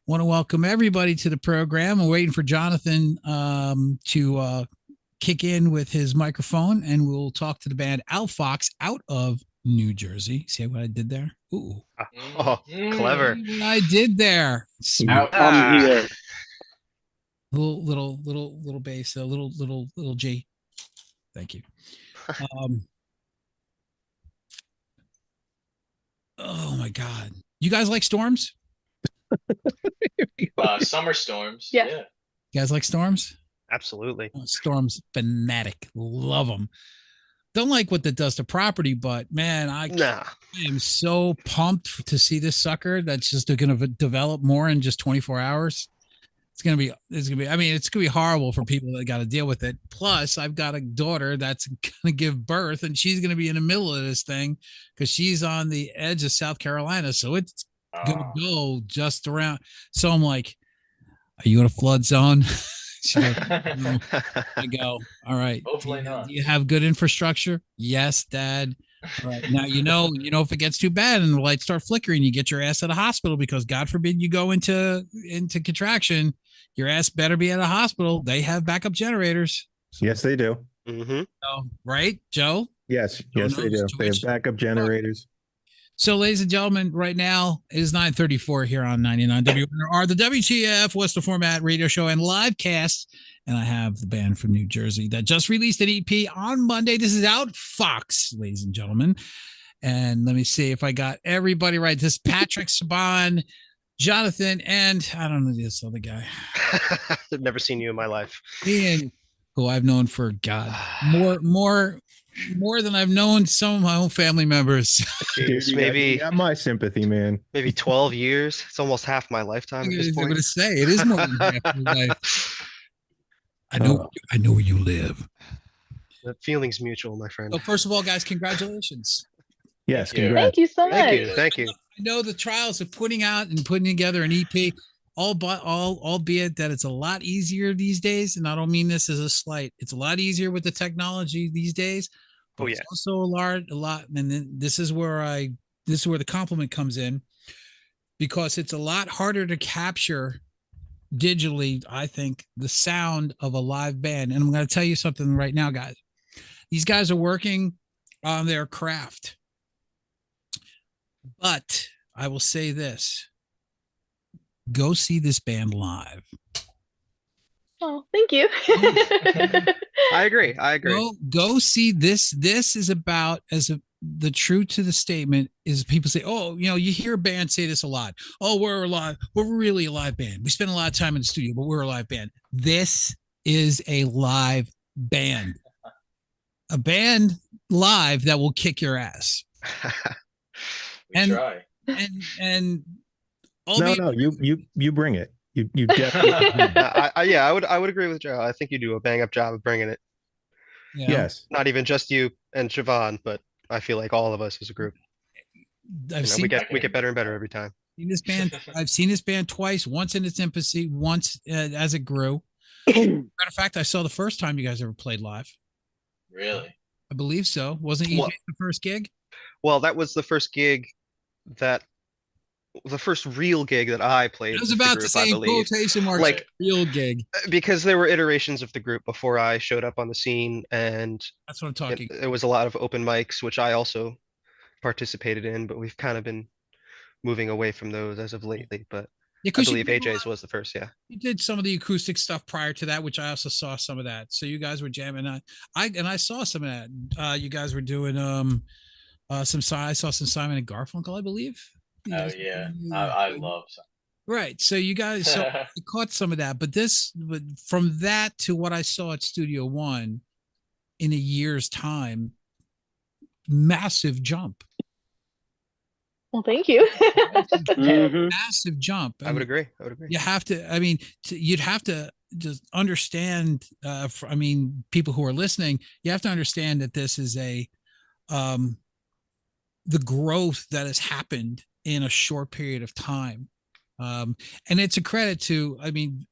want to welcome everybody to the program. I'm waiting for Jonathan to kick in with his microphone, and we'll talk to the band Outfox out of New Jersey. See what I did there? Ooh. Oh, clever. See what I did there. I'm here. Little bass, a little G. Thank you. Oh my God. You guys like storms? Summer storms. Yeah. Yeah. You guys like storms? Absolutely. Storms fanatic. Love them. Don't like what that does to property, but man, I am so pumped to see this sucker that's just going to develop more in just 24 hours. It's going to be, I mean, it's going to be horrible for people that got to deal with it. Plus, I've got a daughter that's going to give birth and she's going to be in the middle of this thing because she's on the edge of South Carolina. So it's going to go just around. So I'm like, are you in a flood zone? She goes, no. I go, all right. Hopefully not. Do you have good infrastructure? Yes, Dad. All right. Now, if it gets too bad and the lights start flickering, you get your ass at a hospital because God forbid you go into contraction. Your ass better be at a hospital. They have backup generators. Yes, they do. Mm-hmm. So, right, Joe? Yes, yes, they do. They have backup generators. So, ladies and gentlemen, right now it is 9:34 here on 99 WNR, the WTF What's the Format radio show and live cast. And I have the band from New Jersey that just released an EP on Monday. This is Outfox, ladies and gentlemen. And let me see if I got everybody right. This is Patrick Saban, Jonathan, and I don't know this other guy. I've never seen you in my life. Ian, who I've known for God, more than I've known some of my own family members. Jeez, You maybe got my sympathy, man. maybe 12 years. It's almost half my lifetime at this I'm point. going to say it is more than half your life. I know where you live. The feeling's mutual, my friend. So first of all, guys, congratulations. Yes, Thank you. congrats. Thank you so much. Thank you. Thank you. I know the trials of putting out and putting together an EP, albeit that it's a lot easier these days. And I don't mean this as a slight. It's a lot easier with the technology these days. But Oh, yeah. it's also a lot. And then this is where the compliment comes in, because it's a lot harder to capture digitally, I think, the sound of a live band. And I'm going to tell you something right now, guys. These guys are working on their craft. But I will say this: go see this band live. Oh, thank you. I agree. Go see this. This is about the truth to the statement is people say, oh, you hear bands say this a lot. Oh, we're really a live band. We spend a lot of time in the studio, but we're a live band. This is a live band. A band live that will kick your ass. We try. And No, you bring it. You definitely. I would agree with Joe. I think you do a bang up job of bringing it. Yes. Not even just you and Siobhan, but I feel like all of us as a group. I've seen we get better and better every time. Seen this band. I've seen this band twice. Once in its infancy, once as it grew. Matter of fact, I saw the first time you guys ever played live. Really? I believe so. Wasn't EJ Well- the first gig? Well, that was the first gig that the first real gig that I played I was with the about to group, say I in believe. quotation marks, Like- real gig. Because there were iterations of the group before I showed up on the scene, and That's what I'm it, talking. there was a lot of open mics, which I also participated in, but we've kind of been moving away from those as of lately. But Yeah, I 'cause you believe did a AJ's lot- was the first, yeah. you did some of the acoustic stuff prior to that, which I also saw some of that. So you guys were jamming. I saw some of that. You guys were doing some. I saw some Simon and Garfunkel, I believe. You Oh guys- yeah, I love. Right. So you guys so I caught some of that, but from that to what I saw at Studio One in a year's time, massive jump. Well, thank you. Mhm. Massive jump. I would agree. I would agree. You have to, I mean, you'd have to just understand, I mean, people who are listening, you have to understand that this is the growth that has happened in a short period of time. And it's a credit to, I mean,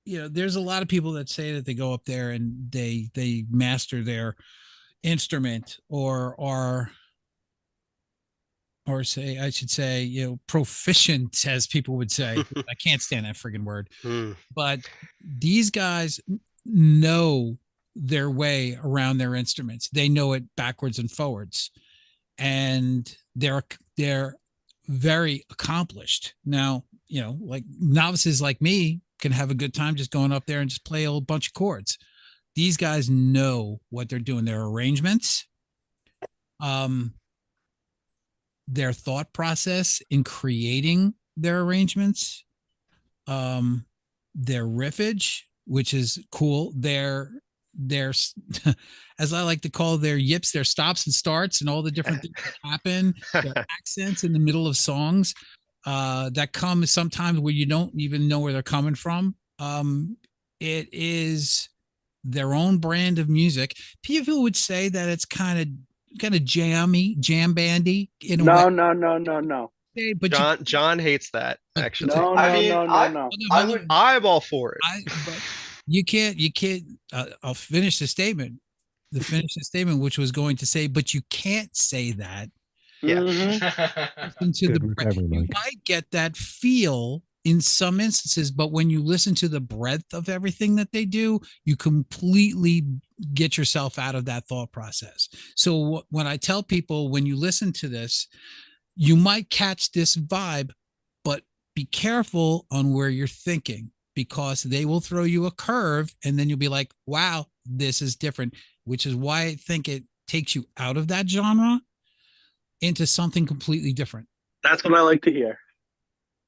there's a lot of people that say that they go up there and they master their instrument or say, I should say, proficient, as people would say. I can't stand that friggin' word. Hmm. But these guys know their way around their instruments. They know it backwards and forwards, and they're very accomplished. Now, like novices like me can have a good time just going up there and just play a whole bunch of chords. These guys know what they're doing. Their arrangements, their thought process in creating their arrangements, their riffage, which is cool. Their as I like to call their yips, their stops and starts, and all the different things that happen, their accents in the middle of songs that come sometimes where you don't even know where they're coming from. It is their own brand of music. People would say that it's kind of jam bandy in a way. No. But John hates that, actually. No, I no, mean, no, no, I- no. I would. I'm all for it. But you can't I'll finish the statement, which was going to say, but you can't say that. Yeah. Mhm. Listen to Good the recovery, you Mike. might get that feel in some instances, but when you listen to the breadth of everything that they do, you completely get yourself out of that thought process. So when I tell people, when you listen to this, you might catch this vibe, but be careful on where you're thinking, because they will throw you a curve and then you'll be like, wow, this is different, which is why I think it takes you out of that genre into something completely different. That's what I like to hear.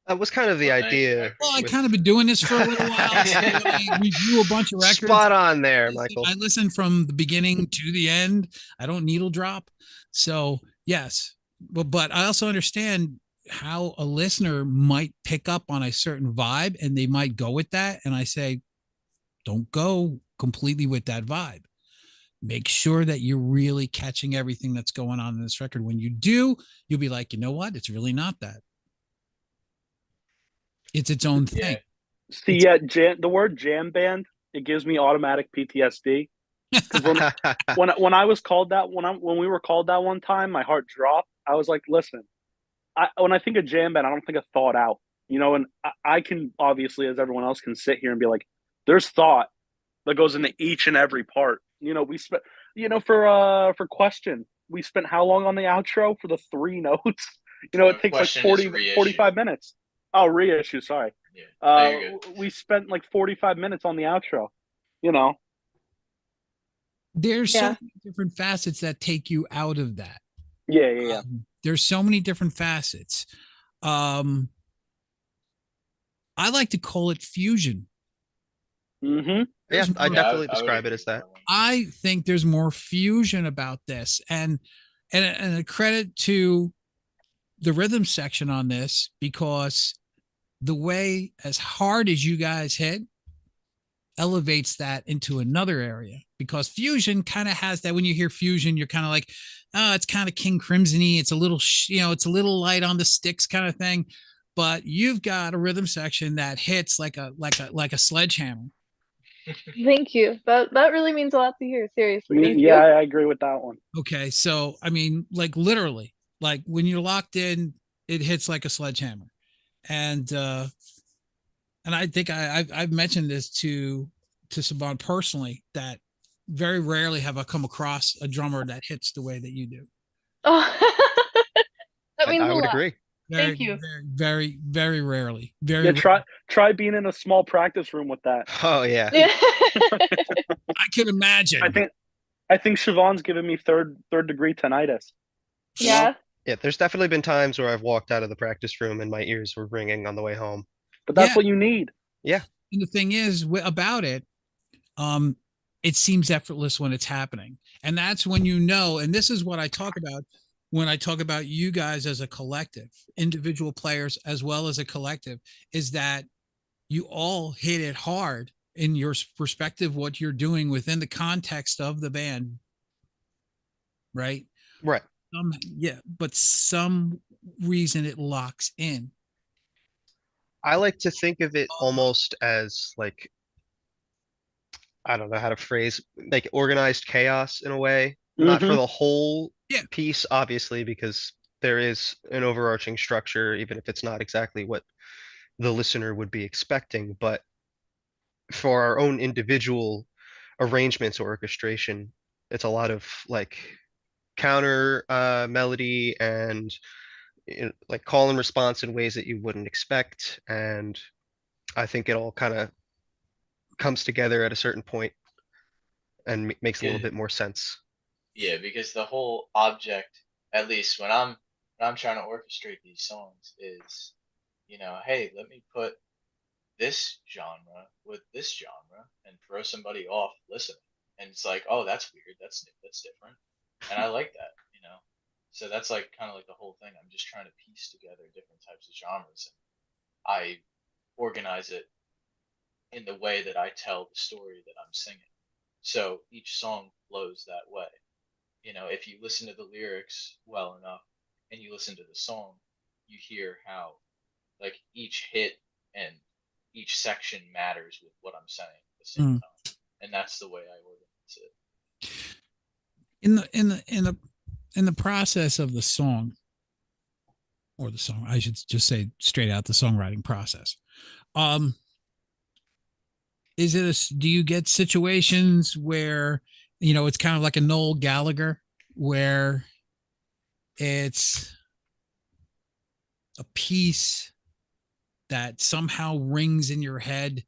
That was kind of the Well, thank you. idea. Well, I with- kind of been doing this for a little while. So when I review a bunch of records. Spot on there, Michael. I listen from the beginning to the end. I don't needle drop. So yes, but I also understand how a listener might pick up on a certain vibe and they might go with that. And I say, don't go completely with that vibe. Make sure that you're really catching everything that's going on in this record. When you do, you'll be like, you know what? It's really not that. It's its own Yeah. thing. See, the word jam band, it gives me automatic PTSD. When I was called that, when we were called that one time, my heart dropped. I was like, listen, when I think of jam band, I don't think of thought out, and I can obviously, as everyone else, can sit here and be like, there's thought that goes into each and every part. We spent, for question, we spent how long on the outro for the 3 notes? It takes like Question is 40, reissue. 45 minutes. Oh, reissue, sorry. Yeah. No, you're good. We spent like 45 minutes on the outro. There's so Yeah. many different facets that take you out of that. Yeah. There's so many different facets. I like to call it fusion. Mm-hmm. Yeah, There's I more- definitely would describe it agree as that. with one. I think there's more fusion about this, and a credit to the rhythm section on this, because the way as hard as you guys hit elevates that into another area, because fusion kind of has that. When you hear fusion, you're kind of like, oh, it's kind of King Crimson-y. It's a little, it's a little light on the sticks kind of thing. but you've got a rhythm section that hits like a sledgehammer. Thank you. That really means a lot to hear. Seriously. Thank Yeah, you. I agree with that one. Okay, so I mean, like literally, like when you're locked in, it hits like a sledgehammer, and I think I've mentioned this to Saban personally, that very rarely have I come across a drummer that hits the way that you do. Oh, that means I a would lot. agree. Very, Thank you. very rarely. Very Yeah, rarely. try being in a small practice room with that. Oh yeah. Yeah. I can imagine. I think Siobhan's giving me third degree tinnitus. You know? Yeah. Yeah, there's definitely been times where I've walked out of the practice room and my ears were ringing on the way home. But that's Yeah. what you need. Yeah. And the thing is about it, it seems effortless when it's happening. And that's when you know, and this is what I talk about when I talk about you guys as a collective, individual players as well as a collective, is that you all hit it hard in your perspective, what you're doing within the context of the band. Right. Right. Yeah. But some reason it locks in. I like to think of it almost as like, I don't know how to phrase, like organized chaos in a way. Not for Mhm. the whole Yeah. piece, obviously, because there is an overarching structure, even if it's not exactly what the listener would be expecting. But for our own individual arrangements or orchestration, it's a lot of like counter melody and like call and response in ways that you wouldn't expect. And I think it all kind of comes together at a certain point and makes a little Yeah. bit more sense. Yeah, because the whole object, at least when I'm trying to orchestrate these songs, is, hey, let me put this genre with this genre and throw somebody off listening. And it's like, oh, that's weird. That's different. And I like that. So that's like kind of like the whole thing. I'm just trying to piece together different types of genres, and I organize it in the way that I tell the story that I'm singing. So each song flows that way. If you listen to the lyrics well enough and you listen to the song, you hear how like each hit and each section matters with what I'm saying at the same time. And that's the way I organize it. In the process of the song, or the song, I should just say straight out, the songwriting process. Do you get situations where, it's kind of like a Noel Gallagher, where it's a piece that somehow rings in your head,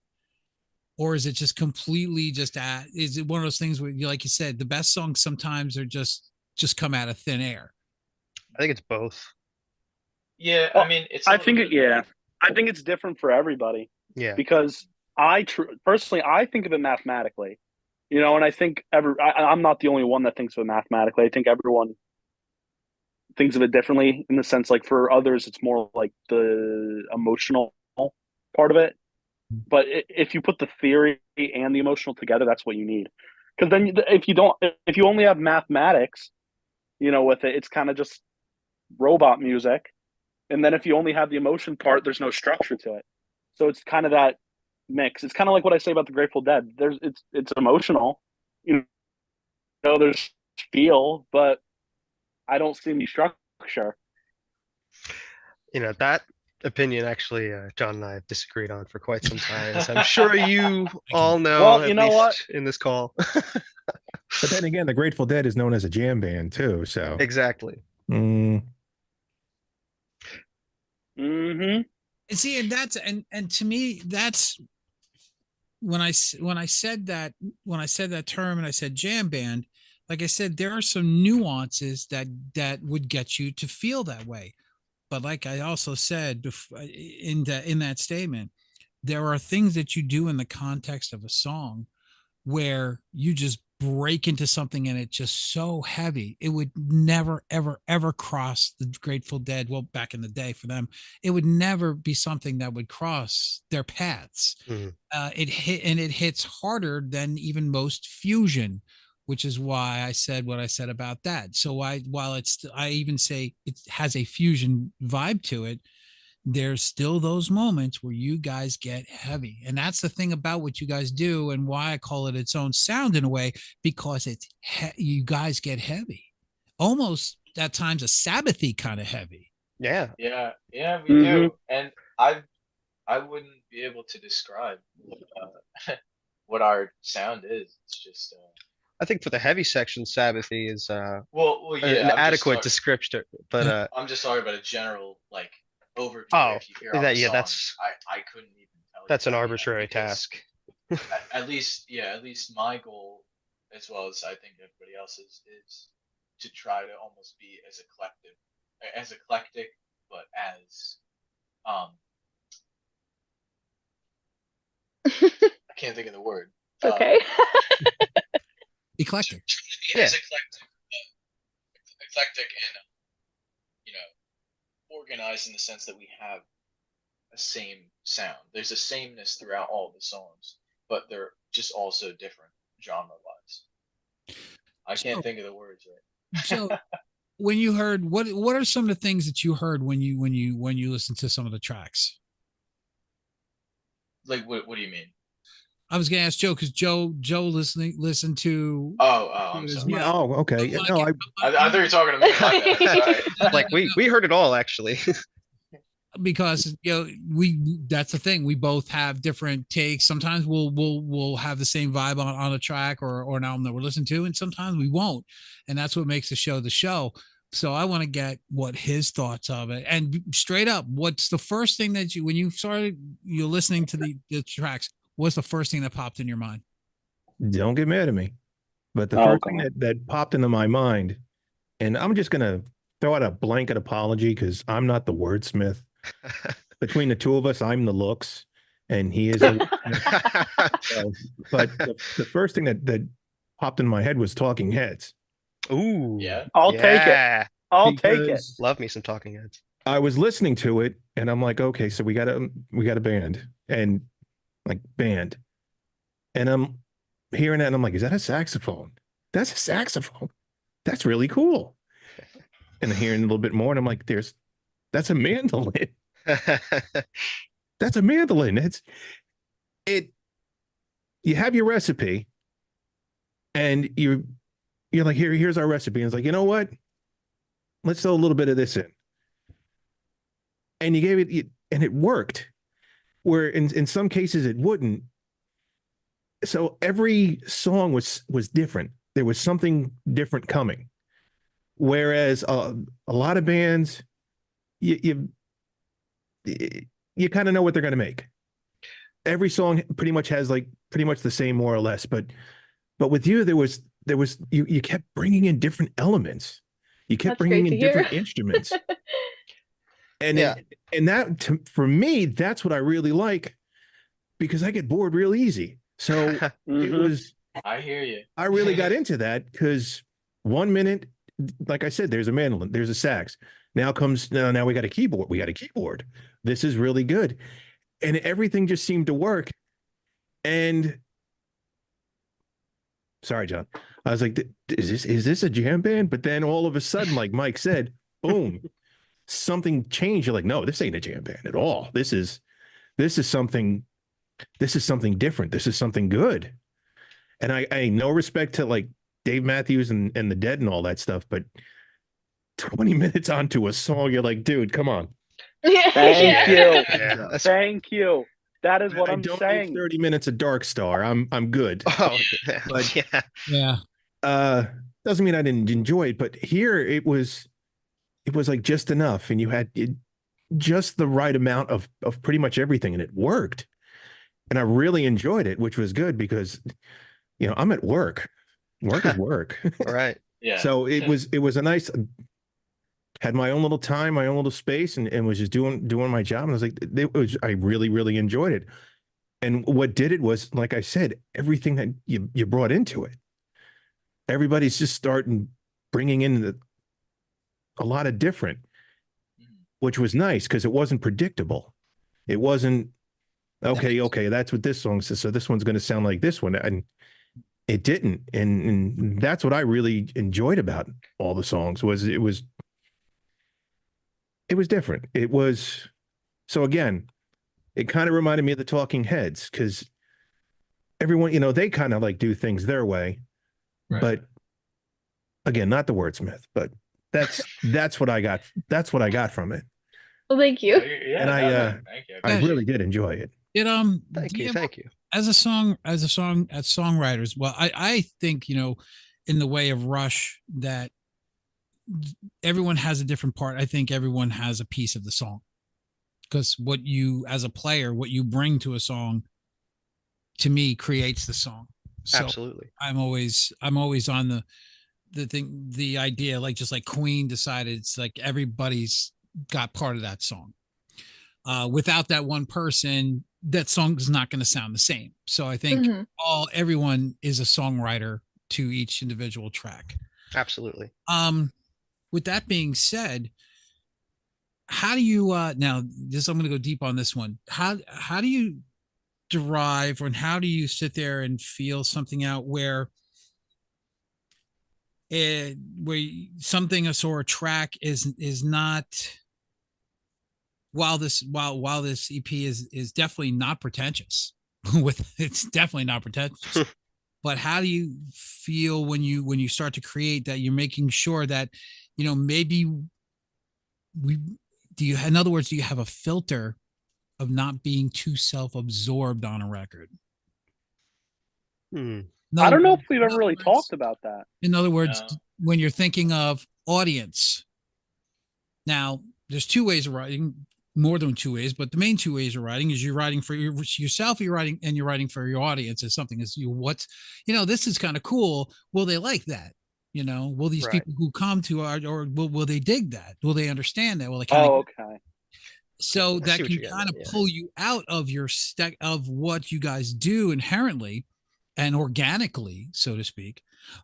or is it just completely is it one of those things where, like you said, the best songs sometimes are just come out of thin air? I think it's both. Yeah, Well, I mean, it's. I think I think it's different for everybody. Yeah. Because personally, I think of it mathematically, and I think I'm not the only one that thinks of it mathematically. I think everyone thinks of it differently, in the sense, like, for others, it's more like the emotional part of it. But if you put the theory and the emotional together, that's what you need. Because then if you only have mathematics, with it, it's kind of just robot music. And then if you only have the emotion part, there's no structure to it. So it's kind of that mix. It's kind of like what I say about the Grateful Dead. It's emotional, there's feel, but I don't see any structure. That opinion actually, John and I have disagreed on for quite some time, as I'm sure you all know, Well, at you know least what? in this call. But then again, the Grateful Dead is known as a jam band too. So Exactly. Mm-hmm. And see, and to me, that's when I said that term, and I said jam band, like I said, there are some nuances that would get you to feel that way. But like I also said in that statement, there are things that you do in the context of a song where you just break into something and it's just so heavy. It would never, ever, ever cross the Grateful Dead. Well, back in the day for them, it would never be something that would cross their paths. Mhm. It hits harder than even most fusion, which is why I said what I said about that. So while I even say it has a fusion vibe to it, there's still those moments where you guys get heavy. And that's the thing about what you guys do and why I call it its own sound in a way, because it's you guys get heavy. Almost at times a Sabbathy kind of heavy. Yeah. Yeah, yeah, we do. And I wouldn't be able to describe what our sound is. It's just I think for the heavy section, Sabbathy is well, an yeah, adequate description. But I'm just talking about a general like overview. Oh, If you hear all the yeah, songs, that's I couldn't even tell you that's an that yet, arbitrary because task. at least my goal, as well as I think everybody else's, is to try to almost be as eclectic, but as I can't think of the word. Okay. Eclectic. Trying to be Yeah. as eclectic and organized in the sense that we have a same sound. There's a sameness throughout all the songs, but they're just also different genre-wise. I can't think of the words right. So when you heard what are some of the things that you heard when you listened to some of the tracks? Like what do you mean? I was gonna ask Joe because Joe listened to I'm as sorry. well. Yeah. Oh, okay. I wanna No, get- I I thought you were talking to me. My bad. Sorry. Like we heard it all actually. because that's the thing, we both have different takes. Sometimes we'll have the same vibe on a track or an album that we're listening to, and sometimes we won't, and that's what makes the show. So I want to get what his thoughts of it. And straight up, what's the first thing that when you started you're listening to the tracks, what's the first thing that popped in your mind? don't get mad at me, but the Oh, first come thing on. that popped into my mind, and I'm just gonna throw out a blanket apology because I'm not the wordsmith. Between the two of us, I'm the looks, and he is. But the first thing that popped in my head was Talking Heads. Ooh. Yeah. I'll take it. yeah. I'll take it. Because Love me some Talking Heads. I was listening to it, and I'm like, okay, so we got a band, and like band, and I'm hearing that, and I'm like, is that a saxophone? That's a saxophone. That's really cool. And hearing a little bit more, and I'm like, that's a mandolin. That's a mandolin. You have your recipe, and you're like, here's our recipe. And it's like, you know what? Let's throw a little bit of this in. And you gave it, and it worked. Where in some cases it wouldn't. So every song was different. There was something different coming. Whereas a lot of bands, you kind of know what they're going to make. Every song pretty much has pretty much the same, more or less. But with you, there was you kept bringing in different elements. You kept That's bringing great in to hear. different instruments. And Yeah. for me, that's what I really like, because I get bored real easy. So it Mhm. was, I hear you. I really got into that because 1 minute, like I said, there's a mandolin, there's a sax. Now we got a keyboard. We got a keyboard. This is really good. And everything just seemed to work. And sorry, John. I was like, is this a jam band? But then all of a sudden, like Mike said, boom, something changed. You're like, no, this ain't a jam band at all. This is something different. This is something good. And I no respect to like Dave Matthews and the Dead and all that stuff, but 20 minutes onto a song, you're like, dude, come on. Thank you. Yeah, that's- Thank you. That is what I I'm don't saying. need 30 minutes of Dark Star. I'm good. Oh, yeah. But- yeah. Yeah. Doesn't mean I didn't enjoy it, but here it was like just enough, and you had just the right amount of pretty much everything, and it worked. And I really enjoyed it, which was good because I'm at work. Work is work. All right. Yeah. So it was a nice, had my own little time, my own little space, and was just doing my job. And I was like, I really, really enjoyed it. And what did it was, like I said, everything that you brought into it. Everybody's just starting bringing in a lot of different, which was nice because it wasn't predictable. It wasn't, okay, that's what this song says, so this one's going to sound like this one. And it didn't. And that's what I really enjoyed about all the songs was it was different. It was So again, it kind of reminded me of the Talking Heads because everyone, they kind of like do things their way. Right. But again, not the wordsmith, but that's what I got. That's what I got from it. Well, thank you. Yeah, And thank you. I appreciate really it. did enjoy it. Thank do you, you- thank you. as songwriters, well, I think, in the way of Rush, that everyone has a different part. I think everyone has a piece of the song, because what you, as a player, what you bring to a song, to me, creates the song. So Absolutely. I'm always on the idea, like, just like Queen decided, it's like everybody's got part of that song. Without that one person, that song is not going to sound the same. So I think Mhm. everyone is a songwriter to each individual track. Absolutely. With that being said, how do you now this, I'm going to go deep on this one. How do you derive, and how do you sit there and feel something out where something, a sort of track is not, while this EP is definitely not pretentious, it's definitely not pretentious. But how do you feel when you start to create, that you're making sure that, maybe in other words, do you have a filter of not being too self-absorbed on a record? Hmm. I don't know if we've ever really talked about that. In other words, No. when you're thinking of audience, now there's two ways of writing, more than two ways, but the main two ways of writing is you're writing for yourself, you're writing for your audience. As something is, this is kind of cool. Will they like that? Will these Right. people who come to or will they dig that? Will they understand that? Will they kind of, Okay. so I that see what can you're getting kind at, of yeah. pull you out of your stack of what you guys do inherently and organically, so to speak.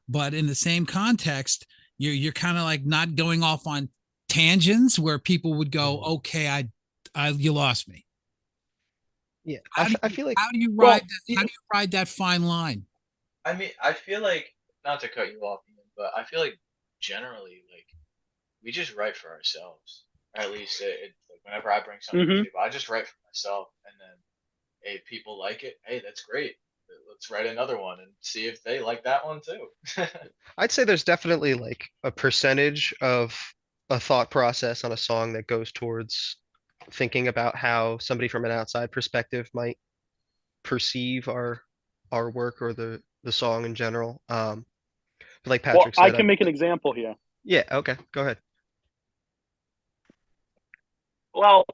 But in the same context, you're kind of like not going off on tangents where people would go, okay, you lost me. Yeah. How I feel like how do you Well, ride how do you ride that fine line? I mean, I feel like, not to cut you off, Ian, but I feel like generally, like, we just write for ourselves. Or at least like, whenever I bring something to the Mhm. table, I just write for myself, and then, hey, people like it. Hey, that's great. Let's write another one and see if they like that one too. I'd say there's definitely like a percentage of a thought process on a song that goes towards thinking about how somebody from an outside perspective might perceive our work or the song in general. But like Well, Patrick I said, can make an example here. yeah, okay, go ahead. Well,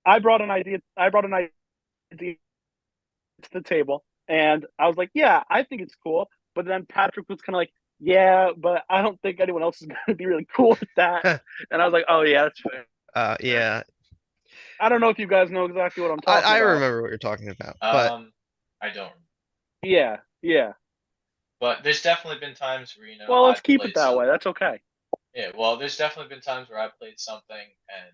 I brought an idea. To the table, and I was like, "Yeah, I think it's cool." But then Patrick was kind of like, "Yeah, but I don't think anyone else is going to be really cool with that." And I was like, "Oh yeah, that's fair." Yeah, I don't know if you guys know exactly what I'm talking I about. remember what you're talking about, but I don't. Yeah, yeah. But there's definitely been times where, Well, let's I've keep played it that way. something. That's okay. Yeah, well, there's definitely been times where I played something and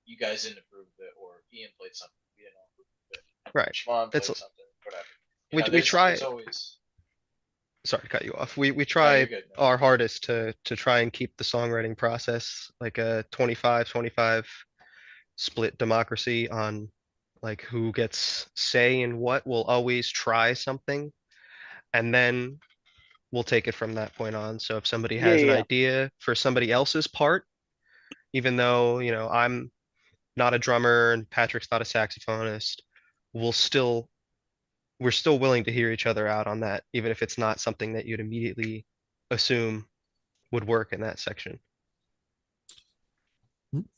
you guys didn't approve of it, or Ian played something we didn't approve of it. right. Siobhan played It's something, whatever. we try. There's always. Sorry to cut you off. We No, try you're good. No. our hardest to try and keep the songwriting process like a 25-25 split democracy on like who gets say in what. We'll always try something and then we'll take it from that point on. So if somebody Yeah, has an yeah. idea for somebody else's part, even though, I'm not a drummer and Patrick's not a saxophonist, we'll still we're still willing to hear each other out on that, even if it's not something that you'd immediately assume would work in that section.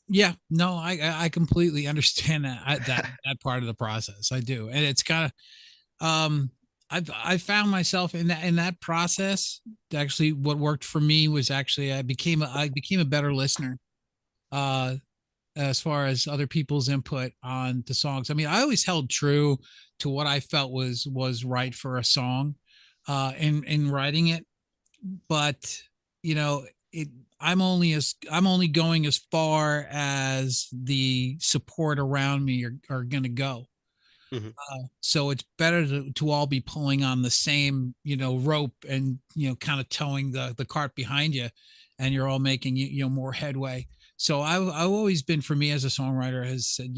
Yeah, no, I completely understand that part of the process. I do, and it's kind of I found myself in that process. Actually, what worked for me was actually I became a better listener. As far as other people's input on the songs, I mean, I always held true to what I felt was right for a song, in writing it. But it I'm only going as far as the support around me are going to go. Mhm. So it's better to all be pulling on the same rope, and kind of towing the cart behind you, and you're all making more headway. So I've always been, for me as a songwriter, has said,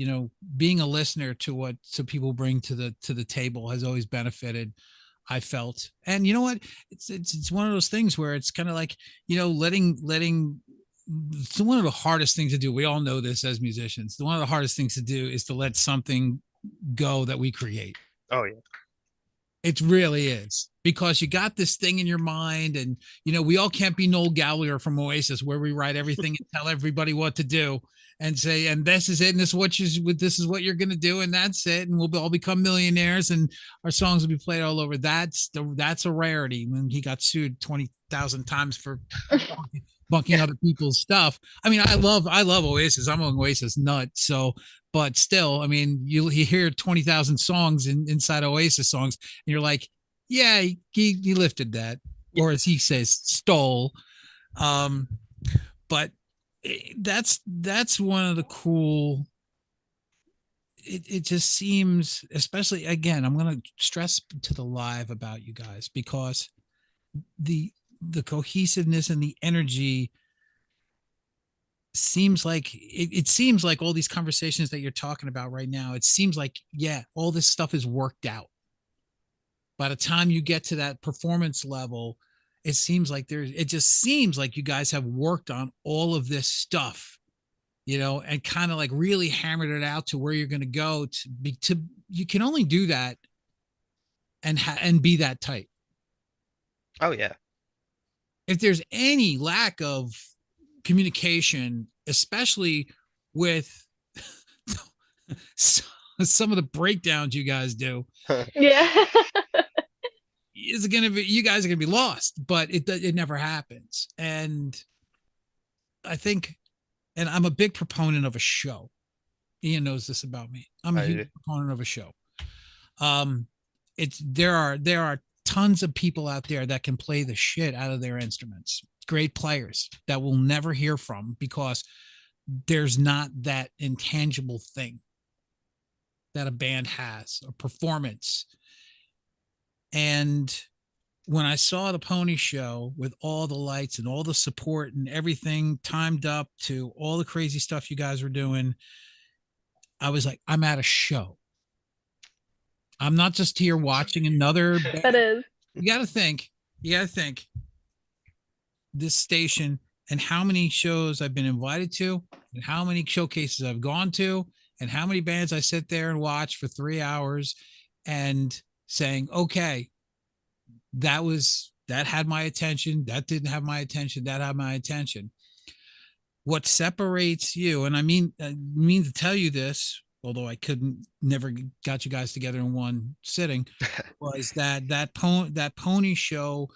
being a listener to what people bring to the table has always benefited. I felt, and you know what, it's one of those things where it's kind of like, letting. It's one of the hardest things to do. We all know this as musicians. One of the hardest things to do is to let something go that we create. Oh yeah. It really is, because you got this thing in your mind, and we all can't be Noel Gallagher from Oasis, where we write everything and tell everybody what to do and say, and this is it, and this is what you're gonna do, and that's it, and we'll all become millionaires, and our songs will be played all over. That's a rarity. When he got sued 20,000 times for bunking other people's stuff. I mean, I love Oasis. I'm an Oasis nut. So, but still, I mean, you hear 20,000 songs inside Oasis songs, and you're like, yeah, he lifted that, or as he says, stole. But that's one of the cool. It just seems, especially again, I'm going to stress to the live about you guys, because the cohesiveness and the energy seems like it seems like all these conversations that you're talking about right now, it seems like, yeah, all this stuff is worked out. By the time you get to that performance level, it just seems like you guys have worked on all of this stuff, and kind of like really hammered it out to where you're going to go to you can only do that and be that tight. Oh yeah. If there's any lack of communication, especially with some of the breakdowns you guys do, Yeah. you guys are gonna be lost. But it never happens. And I think, and I'm a big proponent of a show. Ian knows this about me. I'm a huge proponent of a show. There are tons of people out there that can play the shit out of their instruments. Great players that we'll never hear from, because there's not that intangible thing that a band has, a performance. And when I saw the Pony Show with all the lights and all the support and everything timed up to all the crazy stuff you guys were doing, I was like, I'm at a show. I'm not just here watching another band. That is. You got to think this station and how many shows I've been invited to, and how many showcases I've gone to, and how many bands I sit there and watch for 3 hours and saying, okay, that had my attention. That didn't have my attention. That had my attention. What separates you, and I mean to tell you this, although I never got you guys together in one sitting, was that Pony Show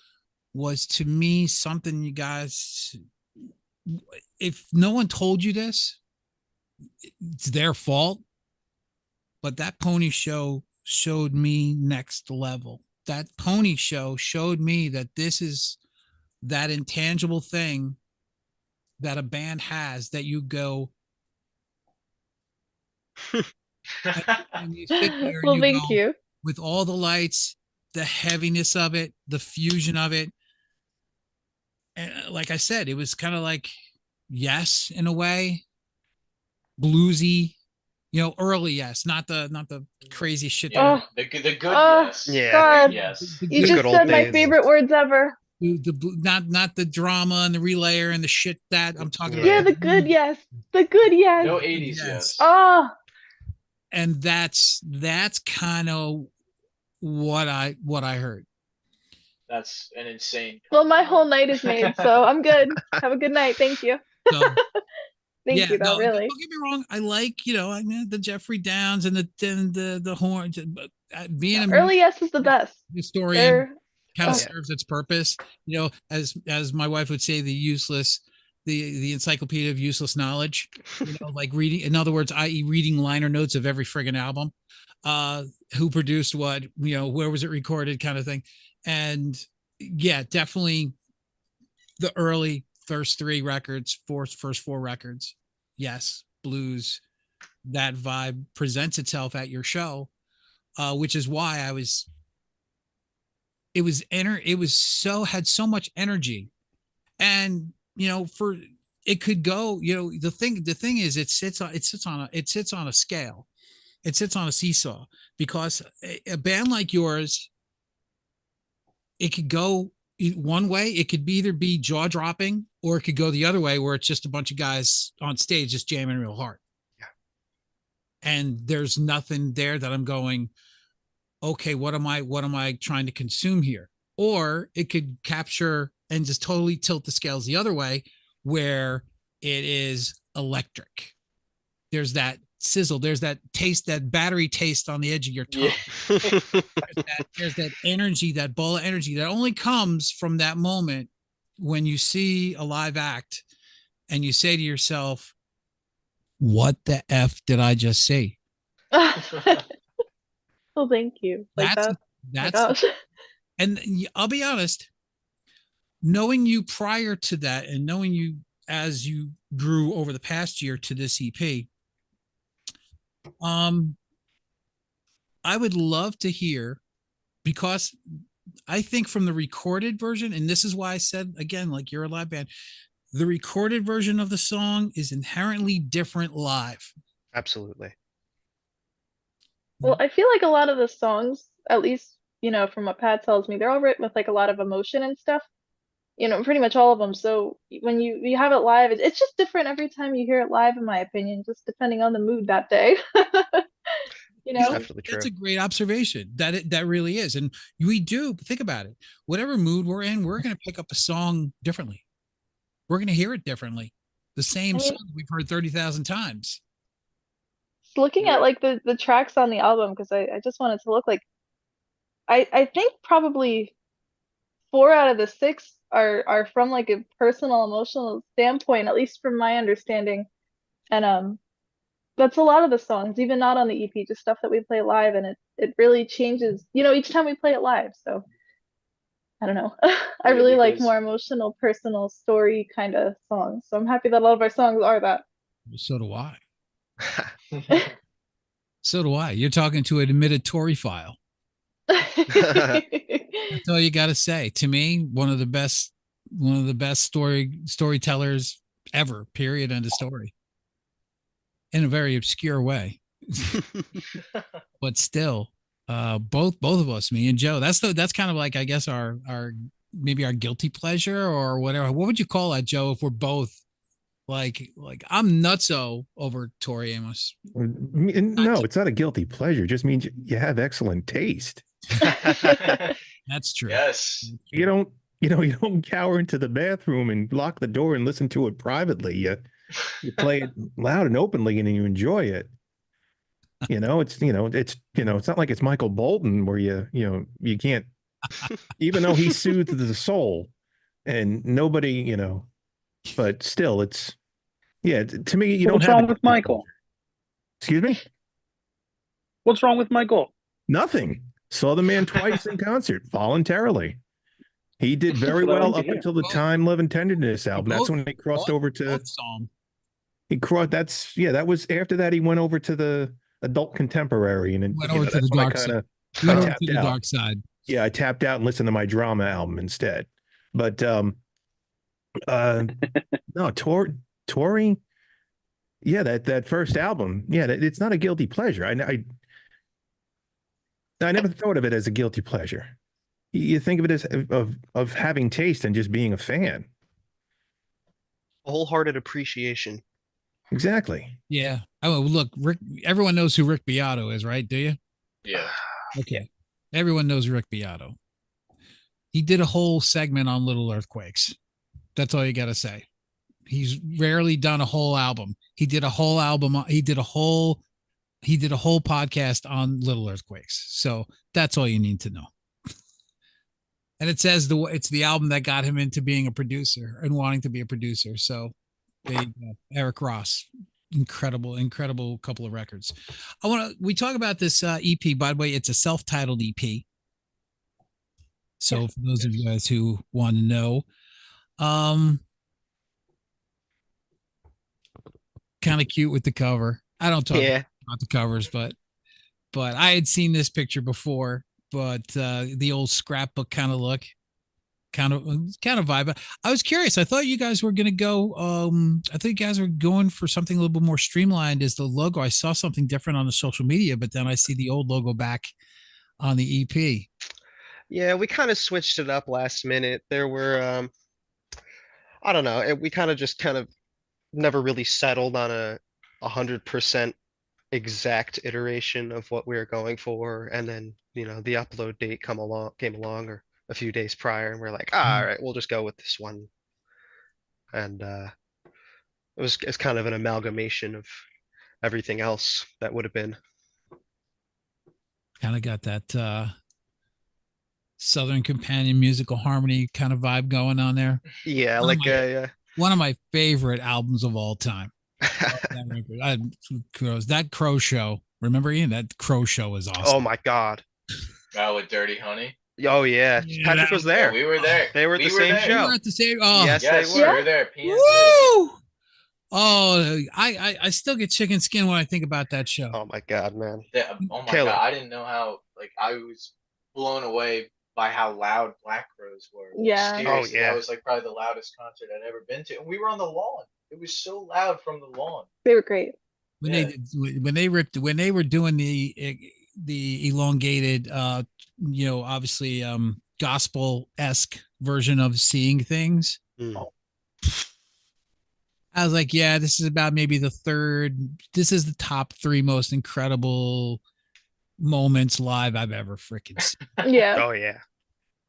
was, to me, something you guys, if no one told you this, it's their fault. But that Pony Show showed me next level. That Pony Show showed me that this is that intangible thing that a band has, that you go, and you sit there Well, and thank go, you. with all the lights, the heaviness of it, the fusion of it. And like I said, it was kind of like, yes, in a way, bluesy, early yes, not the crazy shit. Oh. The good Oh, yes. Yeah. God. Yes. You The just good old said my days. favorite words ever. Not the drama and the relayer and the shit that I'm talking Yeah. about. Yeah, the good yes. The good yes. No 80s Yes. yes. Oh, And that's kind of what I heard. That's an insane. well, my whole night is made, so I'm good. Have a good night. Thank you. So Thank you, though, really. don't get me wrong. I like, I mean, the Jeffrey Downs and the horns, but being a Early yes is the best. historian They're kind of oh. serves its purpose. As my wife would say, the encyclopedia of useless knowledge, like reading, in other words, i.e. reading liner notes of every friggin' album, who produced what, where was it recorded, kind of thing. And yeah, definitely the early first three records, first four records. Yes. Blues, that vibe presents itself at your show, which is why had so much energy. And, for it could go, the thing is it sits on a scale. It sits on a seesaw because a band like yours, it could go one way. It could either be jaw dropping or it could go the other way where it's just a bunch of guys on stage just jamming real hard. Yeah. And there's nothing there that I'm going, okay, what am I trying to consume here? Or it could capture and just totally tilt the scales the other way where it is electric. There's that sizzle, there's that taste, that battery taste on the edge of your tongue. Yeah. There's that energy, that ball of energy that only comes from that moment when you see a live act and you say to yourself, what the F did I just see? Well, thank you. Like That's that. that's My gosh. and I'll be honest, knowing you prior to that and knowing you as you grew over the past year to this EP, I would love to hear, because I think from the recorded version, and this is why I said again, like you're a live band, the recorded version of the song is inherently different live. Absolutely. Well, I feel like a lot of the songs, at least, from what Pat tells me, they're all written with like a lot of emotion and stuff. Pretty much all of them. So when you have it live, it's just different every time you hear it live, in my opinion, just depending on the mood that day. Absolutely true. That's a great observation. That really is. And we do think about it. Whatever mood we're in, we're going to pick up a song differently. We're going to hear it differently. The same song we've heard 30,000 times. Looking at like the tracks on the album, because I just wanted to look like, I think probably 4 out of the 6 are from like a personal emotional standpoint, at least from my understanding. And that's a lot of the songs, even not on the EP, just stuff that we play live, and it really changes, each time we play it live. So I don't know. I Yeah, really like because- more emotional, personal story kind of songs. So I'm happy that a lot of our songs are that. So do I. So do I. You're talking to an admitted Tory file. That's all you got to say. To me, one of the best storytellers ever. Period. End of story. In a very obscure way, but still, both of us, me and Joe. That's kind of like, I guess, our maybe our guilty pleasure or whatever. What would you call that, Joe? If we're both like I'm nutso over Tori Amos. No, it's not a guilty pleasure. It just means you have excellent taste. That's true. Yes. You don't cower into the bathroom and lock the door and listen to it privately. You play it loud and openly and you enjoy it. It's not like it's Michael Bolton where you can't, even though he soothes the soul and nobody, but still to me, you don't What's have wrong with Michael? Excuse me? What's wrong with Michael? Nothing. Saw the man twice in concert voluntarily. He did very That's what I well like up to hear. until the Time, Love, and Tenderness album. That's when he crossed over to song. that was after that he went over to the adult contemporary and then Went over to the dark side. I Went over tapped to the out. dark side. Yeah, I tapped out and listened to my drama album instead. But no, Tory, yeah, that first album, yeah, it's not a guilty pleasure. I never thought of it as a guilty pleasure. You think of it as of having taste and just being a fan. Wholehearted appreciation. Exactly. Yeah. Oh, look, Rick. Everyone knows who Rick Beato is, right? Do you? Yeah. Okay. Everyone knows Rick Beato. He did a whole segment on Little Earthquakes. That's all you got to say. He's rarely done a whole album. He did a whole album. He did a whole podcast on Little Earthquakes. So that's all you need to know. And it says it's the album that got him into being a producer and wanting to be a producer. So Eric Ross, incredible couple of records. We talk about this EP, by the way, it's a self-titled EP. So for those of you guys who want to know, kind of cute with the cover. I don't talk about the covers, but I had seen this picture before, but the old scrapbook kind of look. kind of vibe. I was curious. I thought you guys were gonna go. I think you guys were going for something a little bit more streamlined as the logo. I saw something different on the social media, but then I see the old logo back on the EP. Yeah, we kind of switched it up last minute. There were, I don't know, we kind of never really settled on a 100% exact iteration of what we were going for. And then, the upload date came along or a few days prior, and we're like, all right, we'll just go with this one. And it's kind of an amalgamation of everything else that would have been. Kind of got that Southern Companion musical harmony kind of vibe going on there. Yeah, One of my favorite albums of all time. That Crow Show. Remember, Ian? That Crow Show is awesome. Oh my God. With Dirty Honey. Oh yeah, Patrick was there. Yeah, we were there. They were at the same show. We were at the same. Oh, Yes, Yes, they we were. were there. PNC. Woo! Oh, I still get chicken skin when I think about that show. Oh my God, man. Yeah, oh my Taylor. God, I didn't know how. Like, I was blown away by how loud Black Crowes were. Like, Yeah. seriously, Oh, yeah. that was like probably the loudest concert I'd ever been to, and we were on the lawn. It was so loud from the lawn. They were great. When Yeah. when they were doing the elongated, obviously gospel-esque version of Seeing Things. Mm. I was like, yeah, this is about maybe this is the top 3 most incredible moments live I've ever freaking seen. Yeah. Oh yeah.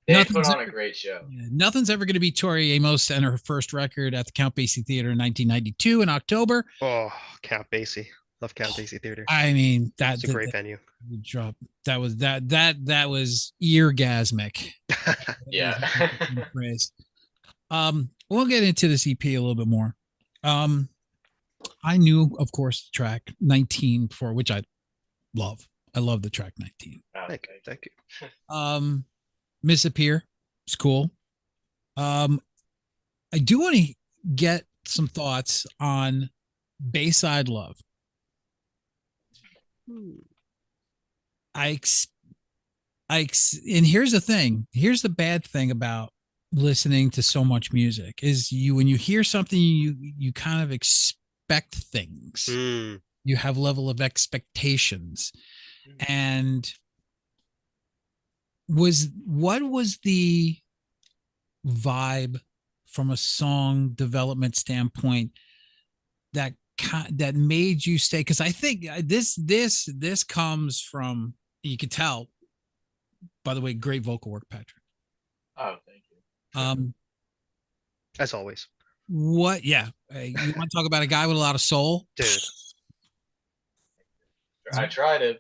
They Nothing's put on a ever- great show. Yeah, nothing's ever going to beat Tori Amos and her first record at the Count Basie Theater in 1992 in October. Oh, Count Basie. Love Count Basie Theater. I mean, that's It's a great venue. drop. That was eargasmic. Yeah. Phrase. We'll get into this EP a little bit more. I knew, of course, the track 19 before, which I love. I love the track 19. Oh, Thank you. Miss Appear. It's cool. I do want to get some thoughts on Bayside Love. And here's the thing. Here's the bad thing about listening to so much music is when you hear something, you kind of expect things. Mm. You have level of expectations. And what was the vibe from a song development standpoint that made you stay? Because I think this comes from, you could tell, by the way, great vocal work, Patrick. Oh, thank you. As always. You want to talk about a guy with a lot of soul? Dude. I try to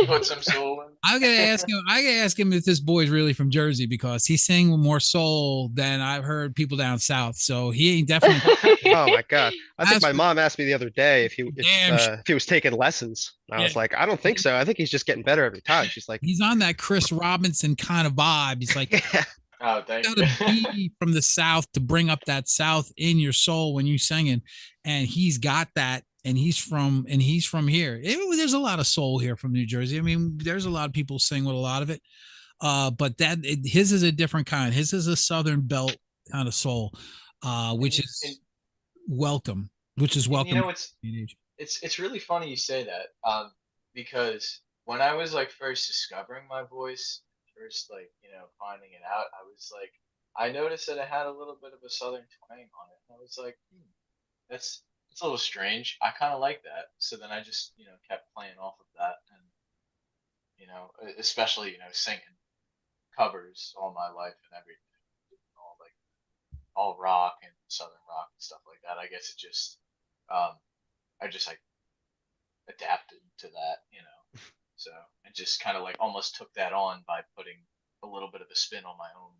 put some soul in. I gotta ask him if this boy's really from Jersey, because he's singing with more soul than I've heard people down south. So he ain't definitely. Oh my God. I think my Ask- mom asked me the other day if he was taking lessons. And I was Yeah. like, I don't think so. I think he's just getting better every time. She's like, He's on that Chris Robinson kind of vibe. He's like, Oh, thank you you. gotta be from the South to bring up that South in your soul when you singing, and he's got that. And he's from here. There's a lot of soul here from New Jersey. I mean, there's a lot of people sing with a lot of it. But his is a different kind. His is a Southern belt kind of soul, which is welcome. You know, it's really funny you say that, because when I was like first discovering my voice, finding it out, I was like, I noticed that it had a little bit of a Southern twang on it. And I was like, it's a little strange. I kind of like that. So then I just, kept playing off of that, and, especially, singing covers all my life and everything, all rock and Southern rock and stuff like that. I guess it just, I just like adapted to that, so I just kind of like almost took that on by putting a little bit of a spin on my own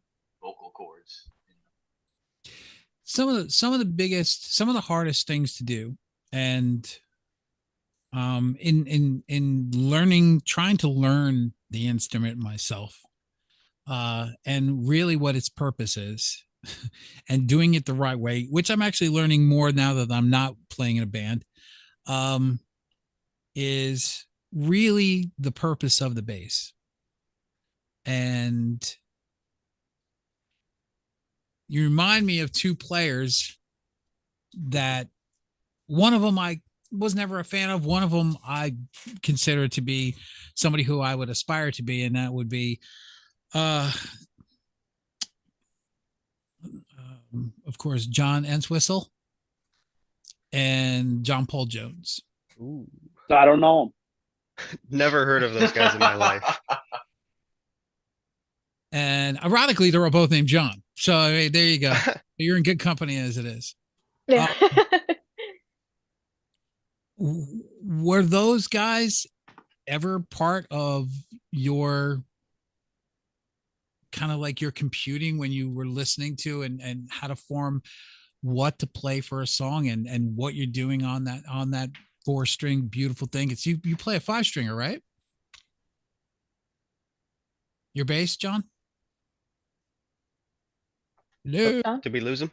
vocal cords. Some of the hardest things to do, and in learning, trying to learn the instrument myself, and really what its purpose is, and doing it the right way, which I'm actually learning more now that I'm not playing in a band, is really the purpose of the bass. And You remind me of two players that one of them I was never a fan of. One of them I consider to be somebody who I would aspire to be, and that would be, of course, John Entwistle and John Paul Jones. Ooh, I don't know him. never heard of those guys in my life. And ironically, they were both named John. So I mean, there you go. You're in good company as it is. Yeah. Were those guys ever part of your kind of like your computing when you were listening to and how to form what to play for a song and what you're doing on that 4-string beautiful thing? It's you play a 5-stringer, right? Your bass, John? Hello? Huh? Did we lose him?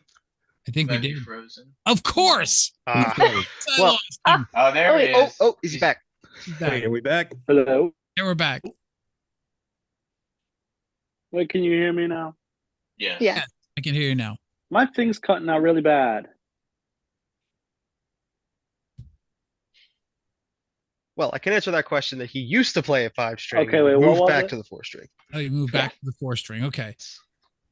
I think we Might be did. frozen. Of course. Ah, I Well- lost him. Oh, there Oh, he wait, is. he's back. He's back. Wait, are we back? Hello. Yeah, we're back. Wait, can you hear me now? Yes. Yeah. I can hear you now. My thing's cutting out really bad. Well, I can answer that question that he used to play a 5-string. Okay, wait, what moved was back it? to the 4-string. Oh, you moved back to the 4-string. Okay.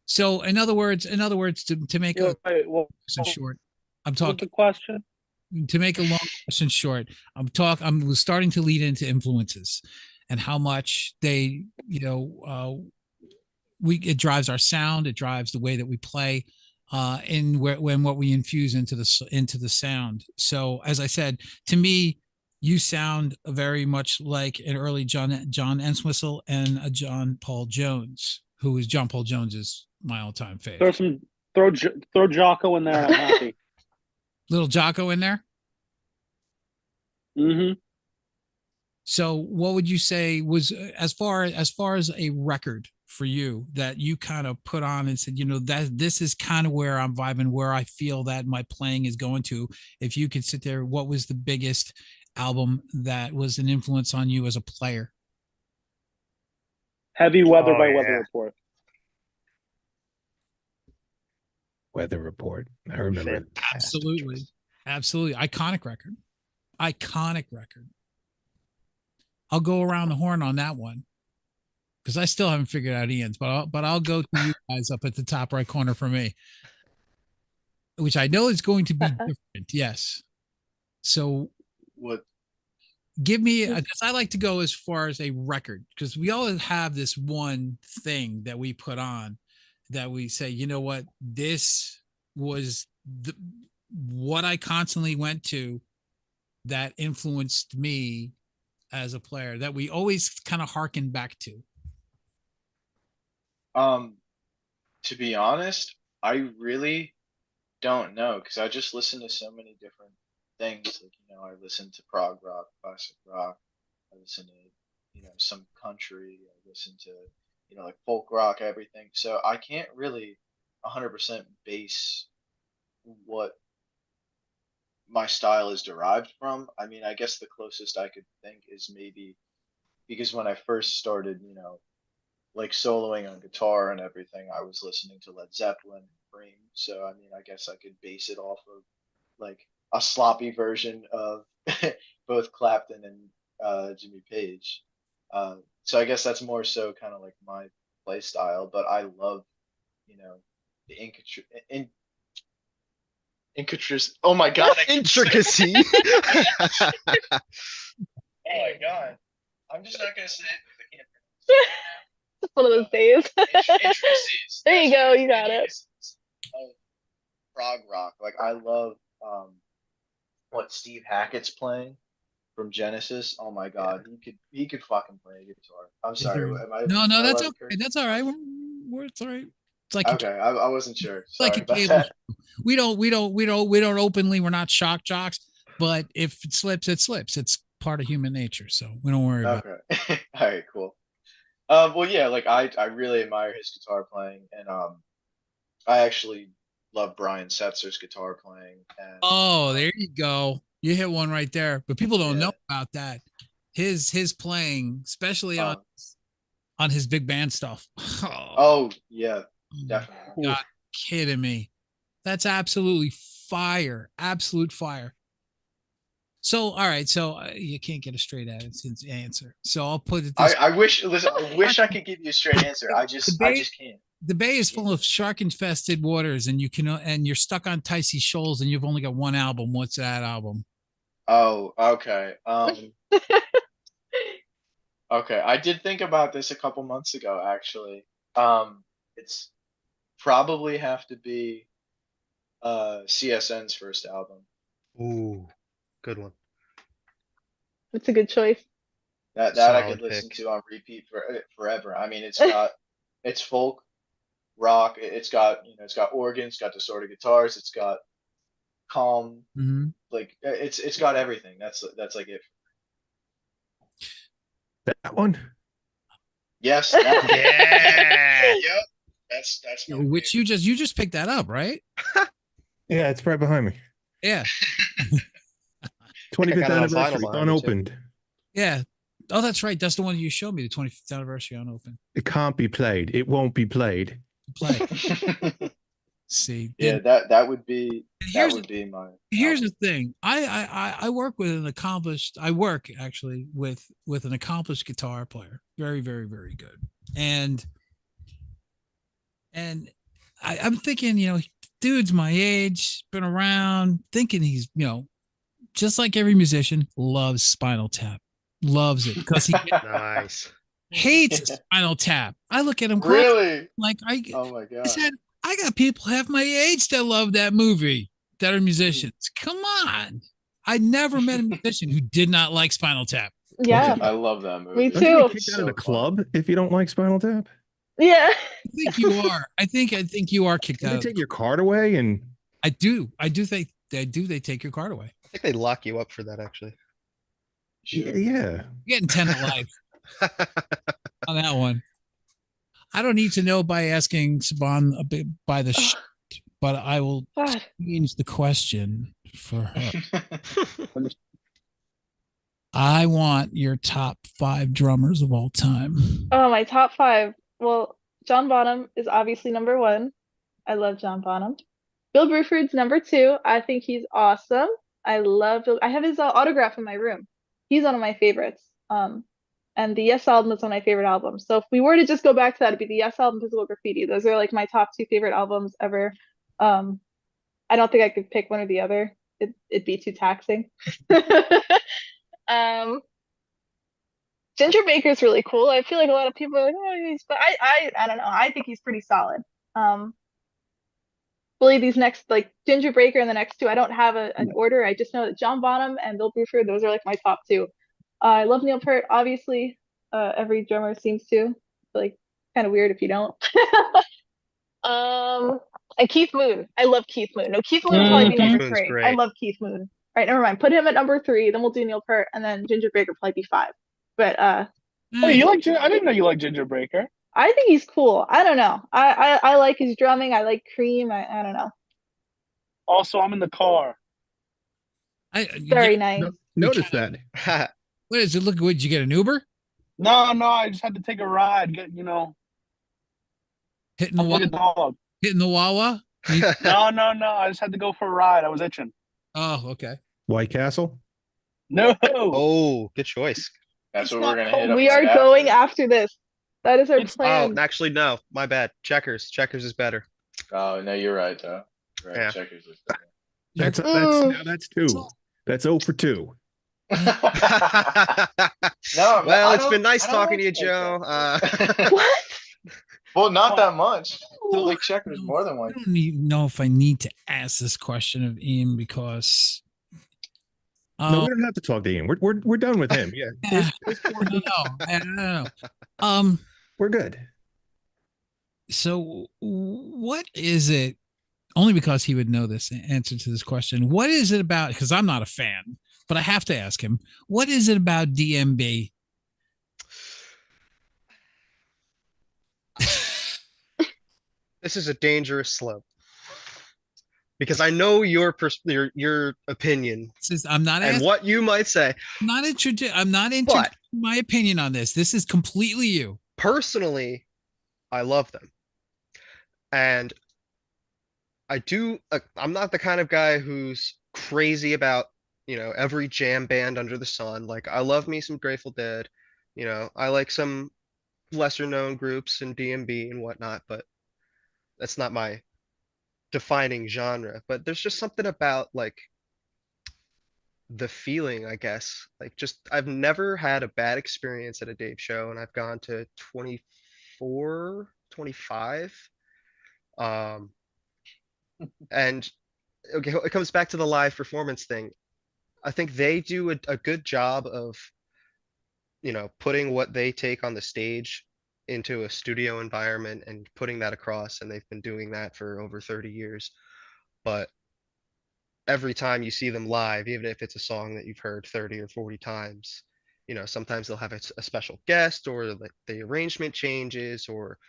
So in other words, to make a Wait, what question short, I'm was talking the question? to make a long question short. I'm starting to lead into influences and how much they, it drives our sound. It drives the way that we play, when what we infuse into the sound. So as I said, to me, you sound very much like an early John Entwistle and a John Paul Jones, who is John Paul Jones is my all-time favorite. Throw Jocko in there. I'm happy. Little Jocko in there. Mm-hmm. So what would you say was as far as a record for you that you kind of put on and said, that this is kind of where I'm vibing, where I feel that my playing is going to? If you could sit there, what was the biggest album that was an influence on you as a player? Heavy Weather Oh, by yeah. Weather Report. Oh, Weather Report. I remember. Fantastic Absolutely. choice. Absolutely. Iconic record. I'll go around the horn on that one because I still haven't figured out Ian's, but I'll go to you guys up at the top right corner for me, which I know is going to be different. Yes. So What? give me, because I like to go as far as a record, because we all have this one thing that we put on that we say, you know what, this was what I constantly went to that influenced me as a player, that we always kind of harken back to. To be honest, I really don't know because I just listen to so many different things. Like, I listen to prog rock, classic rock. I listen to, some country. I listen to, like folk rock, everything. So I can't really 100% base what my style is derived from. I mean, I guess the closest I could think is maybe because when I first started, like soloing on guitar and everything, I was listening to Led Zeppelin and Cream. So I mean, I guess I could base it off of like a sloppy version of both Clapton and Jimmy Page. So I guess that's more so kind of like my play style. But I love, the intricacies. Oh my god! I keep saying- Intricacy. Oh my god! I'm just not gonna say it because I can't. It's one of those days. Intricacies. There you go, you got it. Of prog rock. Like I love what Steve Hackett's playing from Genesis. Oh my god, he could fucking play a guitar. I'm sorry. Am I, No, am I that's allowed to okay. curse? That's all right. It's all right. It's like Okay, I wasn't sure. like Sorry a about cable that. show. We don't openly. We're not shock jocks. But if it slips, it slips. It's part of human nature. So we don't worry about it. Okay. All right, cool. Well, yeah, like I really admire his guitar playing, and I actually love Brian Setzer's guitar playing. And Oh, there you go. You hit one right there. But people don't Yeah. know about that. His playing, especially on um, his big band stuff. oh yeah, Oh, definitely. God. kidding me? That's absolutely fire. Absolute fire. So, all right. So you can't get a straight answer. So I'll put it this. I wish. Listen, I wish I could give you a straight answer. I just can't. The bay is full of shark-infested waters, and you're stuck on Ticey Shoals, and you've only got one album. What's that album? Oh, okay. Okay. I did think about this a couple months ago, actually. It's probably have to be CSN's first album. Ooh, good one. It's a good choice. That I Solid could listen pick. to on repeat forever. I mean, it's folk, rock. It's got organs, it's got distorted guitars, it's got calm, Mhm. like it's got everything. That's like it. That one? Yes. That, Yeah. yep. That's my Which you just picked that up, right? Yeah, it's right behind me. Yeah. 25th got it on vinyl anniversary, behind me, too. unopened. Yeah. Oh, that's right. That's the one you showed me, the 25th anniversary unopened. It can't be played. It won't be played. Play. favorite. See. Yeah, And that would be here's my. here's album. the thing. I work with an accomplished. I work actually with an accomplished guitar player. Very, very, very good. And I'm thinking, dude's my age, been around, thinking he's, just like every musician, loves Spinal Tap, loves it because he Nice. hates Spinal Tap. I look at him Really? like Oh my I god. said, I got people half my age that love that movie that are musicians. Come on. I never met a musician who did not like Spinal Tap. Yeah. I love that movie. Me Don't you too. get kicked out of the club if you don't like Spinal Tap? Yeah. I think you are. I think you are kicked Can out. they take your card away? And I do think they do. They take your card away. I think they lock you up for that, actually. yeah, You're getting 10 to life on that one. I don't need to know by asking Saban a bit by the shit, but I will God. change the question for her. I want your top 5 drummers of all time. Oh, my top 5. Well, John Bonham is obviously number 1. I love John Bonham. Bill Bruford's number 2. I think he's awesome. I love Bill. I have his autograph in my room. He's one of my favorites. And the Yes album is one of my favorite albums. So if we were to just go back to that, it'd be the Yes album, Physical Graffiti. Those are like my top 2 favorite albums ever. I don't think I could pick one or the other. It'd be too taxing. Ginger Baker's really cool. I feel like a lot of people are like, oh, but I don't know. I think he's pretty solid. Really, these next, like Ginger Baker and the next 2, I don't have an order. I just know that John Bonham and Bill Bruford, those are like my top 2. I love Neil Peart, obviously. Every drummer seems to. Like, kind of weird if you don't. And Keith Moon. I love Keith Moon. No, Keith Moon will probably be Keith number Moon's 3. great. I love Keith Moon. Right, never mind. Put him at number 3. Then we'll do Neil Peart, and then Ginger Baker will probably be 5. But Oh, you like? I didn't know you like Ginger Baker. I think he's cool. I don't know. I like his drumming. I like Cream. I don't know. Also, I'm in the car. Very nice. notice that. What is it? Look, did you get an Uber? No, I just had to take a ride. Hitting Hitting the like a Wawa? dog. Hitting the Wawa? No. I just had to go for a ride. I was itching. Oh, okay. White Castle? No. Oh, good choice. That's It's what not we're gonna cold. hit up We are right going after. after this. That is our It's- Oh, plan. actually, no. My bad. Checkers. Checkers is better. Oh no, you're right though. Right, Yeah. Checkers is That's Mm. that's 2. That's 0 for 2. No, Well, I it's don't- been nice I don't talking to you, like Joe. Checkers. What? Well, not that much. I No, like Checkers more than I one. don't even know if I need to ask this question of Ian because No, we don't have to talk to Ian. We're done with him. Yeah, I don't know. we're good. So what is it? Only because he would know this answer to this question. What is it about? Because I'm not a fan, but I have to ask him. What is it about DMB? This is a dangerous slope. Because I know your opinion I'm not and asking. what you might say. I'm not introducing my opinion on this. This is completely you. Personally, I love them. And I'm not the kind of guy who's crazy about, every jam band under the sun. Like, I love me some Grateful Dead. I like some lesser known groups and DMB and whatnot, but that's not my defining genre. But there's just something about like the feeling, I guess. Like, just I've never had a bad experience at a Dave show, and I've gone to 24, 25. Um, and okay, it comes back to the live performance thing. I think they do a good job of, putting what they take on the stage into a studio environment and putting that across, and they've been doing that for over 30 years. But every time you see them live, even if it's a song that you've heard 30 or 40 times, sometimes they'll have a special guest, or the arrangement changes, or,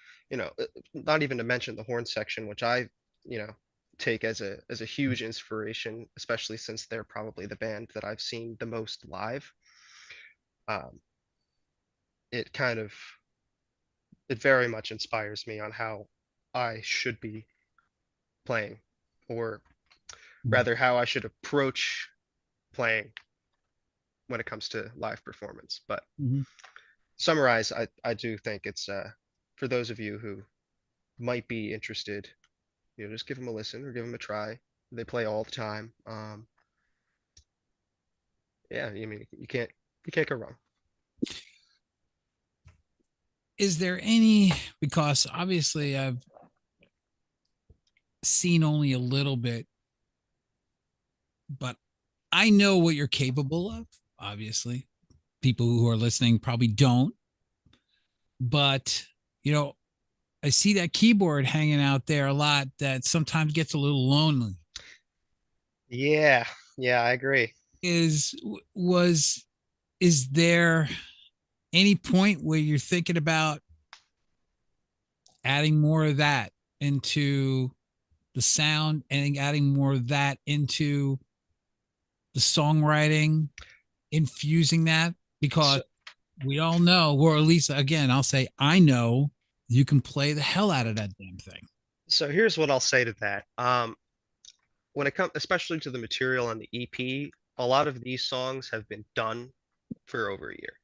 not even to mention the horn section, which I, you know, take as a huge inspiration, especially since they're probably the band that I've seen the most live. Um, it kind of it very much inspires me on how I should be playing, or rather how I should approach playing when it comes to live performance. But Mhm. summarize, I do think it's for those of you who might be interested, just give them a listen or give them a try. They play all the time. Yeah, I mean, you can't go wrong. Is there any, because obviously I've seen only a little bit, but I know what you're capable of. Obviously, people who are listening probably don't, but I see that keyboard hanging out there a lot that sometimes gets a little lonely. Yeah, yeah, I agree. Is there any point where you're thinking about adding more of that into the sound and adding more of that into the songwriting, infusing that? Because we all know, or at least again, I'll say, I know you can play the hell out of that damn thing. So here's what I'll say to that. When it comes, especially to the material on the EP, a lot of these songs have been done for over a year.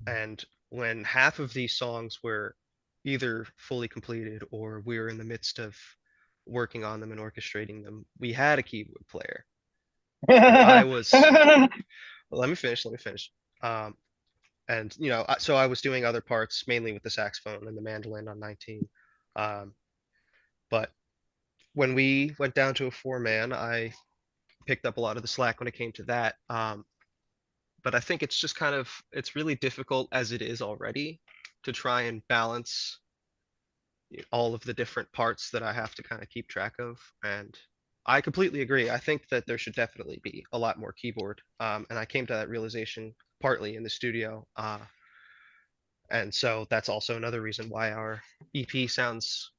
And when half of these songs were either fully completed or we were in the midst of working on them and orchestrating them, we had a keyboard player. I was, let me finish. And so I was doing other parts mainly with the saxophone and the mandolin on 19. But when we went down to a 4-man, I picked up a lot of the slack when it came to that. But I think it's just it's really difficult as it is already to try and balance all of the different parts that I have to kind of keep track of. And I completely agree. I think that there should definitely be a lot more keyboard. And I came to that realization partly in the studio. And so that's also another reason why our EP sounds,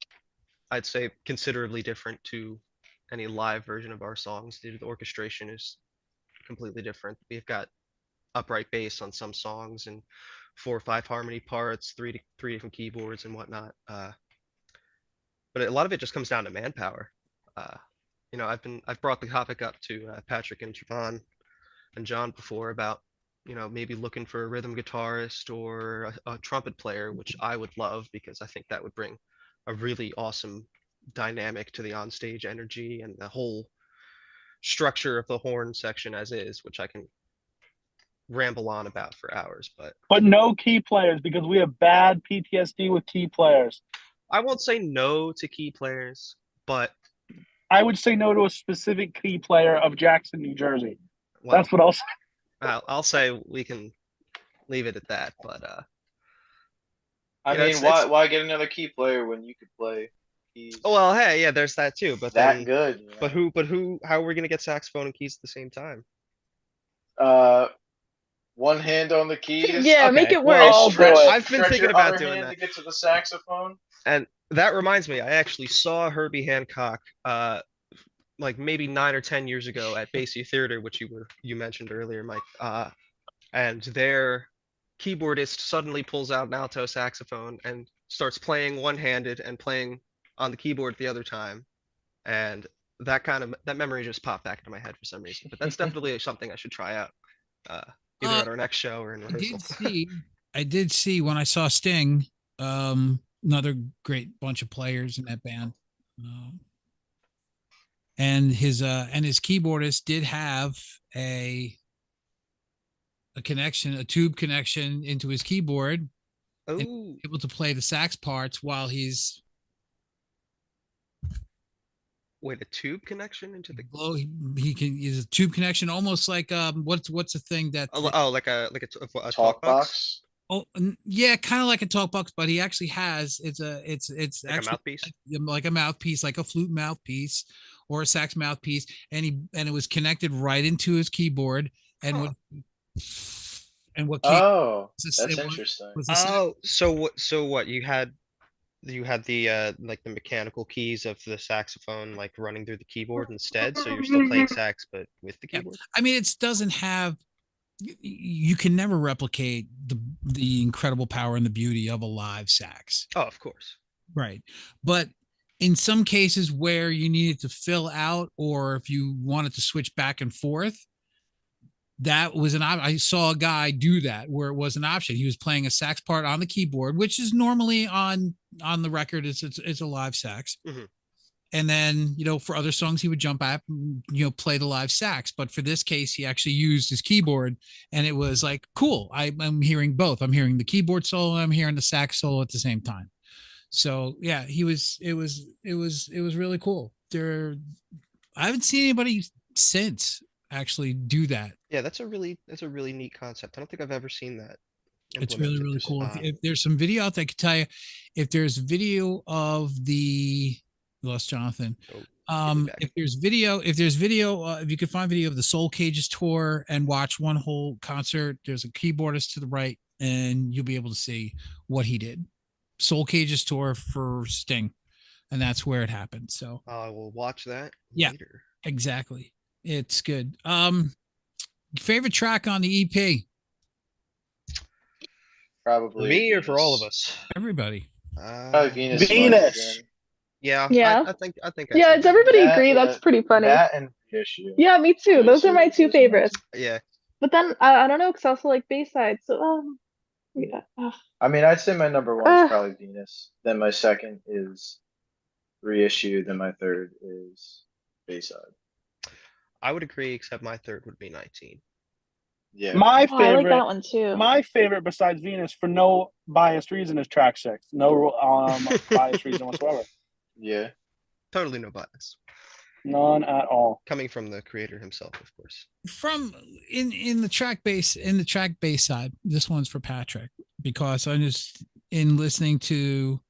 I'd say, considerably different to any live version of our songs. The orchestration is completely different. We've got upright bass on some songs and 4 or 5 harmony parts, three different keyboards and whatnot. But a lot of it just comes down to manpower. I've brought the topic up to Patrick and Javon and John before about maybe looking for a rhythm guitarist or a trumpet player, which I would love because I think that would bring a really awesome dynamic to the onstage energy and the whole structure of the horn section as is, which I can ramble on about for hours. But no key players, because we have bad PTSD with key players. I won't say no to key players, but I would say no to a specific key player of Jackson, New Jersey. well, That's what I'll say. I'll say we can leave it at that. But I mean, why get another key player when you could play keys well, hey, yeah, there's that too. But that then, good? but who? How are we gonna get saxophone and keys at the same time? One hand on the keys. Yeah, make Okay, it well, worse. I've been thinking your about other doing hand that. to get to the saxophone. And that reminds me, I actually saw Herbie Hancock, like maybe 9 or 10 years ago at Basie Theater, which you mentioned earlier, Mike. And their keyboardist suddenly pulls out an alto saxophone and starts playing one-handed and playing on the keyboard the other time. And that memory just popped back into my head for some reason. But that's definitely something I should try out. Either Uh, at our next show or in I rehearsal. did see when I saw Sting, another great bunch of players in that band. Um, and his keyboardist did have a connection, a tube connection into his keyboard, and Oh, able to play the sax parts while he's wait, a tube connection into the blow. He can use a tube connection, almost like what's the thing that a Talk talk box, box. yeah, kind of like a talk box, but he actually has it's like a actually mouthpiece. like a mouthpiece, like a flute mouthpiece or a sax mouthpiece, and it was connected right into his keyboard, and Huh. what came Oh, that's it interesting. was the sax. Oh, so what you had the like the mechanical keys of the saxophone like running through the keyboard instead, so you're still playing sax but with the Yeah, keyboard. I mean it doesn't have you can never replicate the incredible power and the beauty of a live sax. Oh, of course. Right. But in some cases where you needed to fill out or if you wanted to switch back and forth, that was I saw a guy do that where it was an option. He was playing a sax part on the keyboard, which is normally on the record it's a live sax. Mhm. And then, for other songs he would jump up, play the live sax, but for this case he actually used his keyboard, and it was like cool. I'm hearing both. I'm hearing the keyboard solo and I'm hearing the sax solo at the same time. So yeah, it was really cool. I haven't seen anybody since actually do that. Yeah, that's a really neat concept. I don't think I've ever seen that It's really, implemented. really cool. Uh, If there's some video out there, I could tell you if there's video of the lost Jonathan. oh, give me back. If you could find video of the Soul Cages tour and watch one whole concert, there's a keyboardist to the right, and you'll be able to see what he did. Soul Cages tour for Sting, and that's where it happened. So I will watch that Yeah. later. exactly, it's good. Favorite track on the EP? Probably For me or for all of Venus. us? Everybody. Probably Venus. Venus! Sparks, Yeah, Yeah. I think Yeah, I'd does say everybody That- agree? That's yeah, pretty funny. That and Reissue. Yeah, me too. Those are my two Those are favorites. yeah. But then I don't know, because I also like Bayside. So yeah. I mean, I'd say my number one Ah. is probably Venus. Then my second is Reissue. Then my third is Bayside. I would agree, except my third would be 19. My Yeah. Oh, I like favorite, that one too. my favorite besides Venus for no biased reason is track 6. No biased reason whatsoever. Yeah. Totally no bias. None at all. Coming from the creator himself, of course. From in the track bass side, this one's for Patrick, because I just in listening to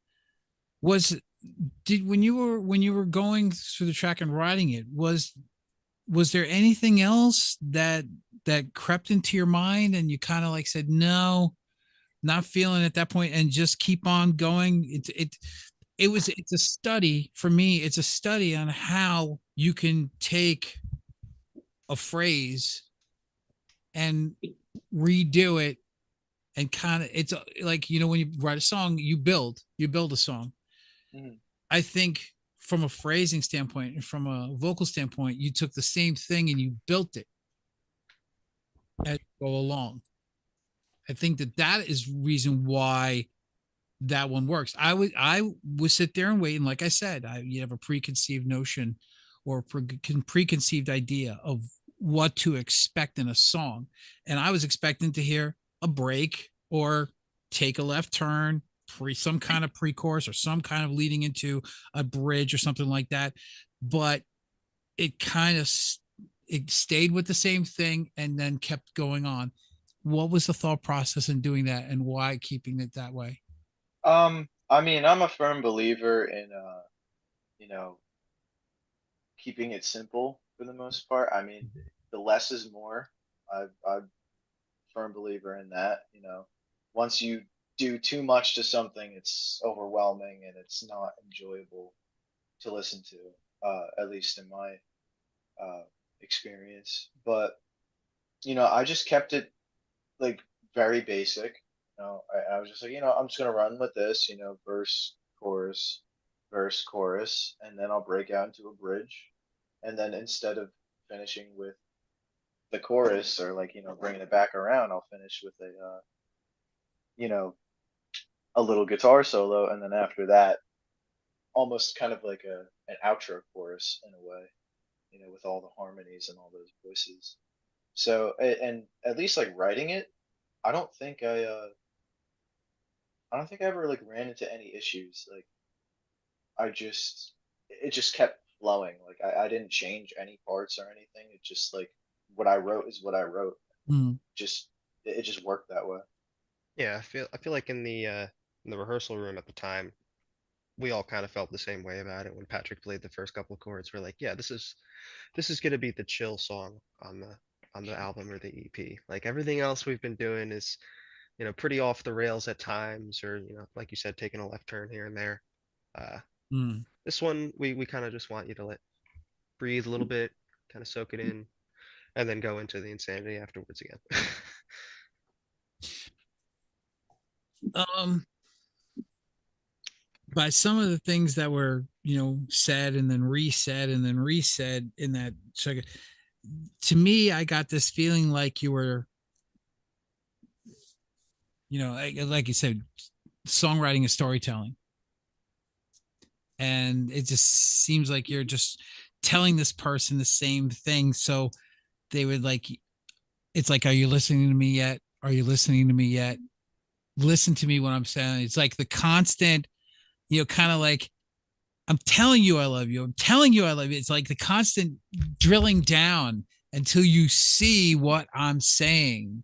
when you were going through the track and writing it, was there anything else that crept into your mind and you kind of like said no, not feeling at that point, and just keep on going? It's a study for me. It's a study on how you can take a phrase and redo it, and kind of it's like when you write a song, you build a song. Mhm. I think from a phrasing standpoint and from a vocal standpoint, you took the same thing and you built it as you go along. I think that is reason why that one works. I would sit there and wait, and like I said, you have a preconceived notion or preconceived idea of what to expect in a song, and I was expecting to hear a break or take a left turn, some kind of pre-chorus or some kind of leading into a bridge or something like that, but it kind of it stayed with the same thing and then kept going on. What was the thought process in doing that, and why keeping it that way? I mean, I'm a firm believer in you know, keeping it simple for the most part. I mean, the less is more. I'm a firm believer in that. Once you do too much to something, it's overwhelming and it's not enjoyable to listen to, at least in my experience. But I just kept it like very basic. I was just like, I'm just gonna run with this, verse, chorus, verse, chorus, and then I'll break out into a bridge. And then instead of finishing with the chorus or like, bringing it back around, I'll finish with you know, a little guitar solo. And then after that, almost kind of like an outro chorus in a way, with all the harmonies and all those voices. So, and at least like writing it, I don't think I don't think I ever like ran into any issues. Like it just kept flowing. Like I didn't change any parts or anything. It just like what I wrote is what I wrote. Mm. Just it just worked that way. Yeah, I feel like in the rehearsal room at the time, we all kind of felt the same way about it when Patrick played the first couple of chords. We're like, yeah, this is gonna be the chill song on the album or the EP. Like everything else we've been doing is, pretty off the rails at times, or like you said, taking a left turn here and there. Uh, Mm. this one we kind of just want you to let breathe a little bit, kind of soak it in, and then go into the insanity afterwards again. By some of the things that were, said and then resaid and then resaid in that, so to me, I got this feeling like you were, like you said, songwriting is storytelling. And it just seems like you're just telling this person the same thing. So they would like, it's like, are you listening to me yet? Are you listening to me yet? Listen to me when I'm saying. It's like the constant, kind of like, I'm telling you I love you. I'm telling you I love you. It's like the constant drilling down until you see what I'm saying.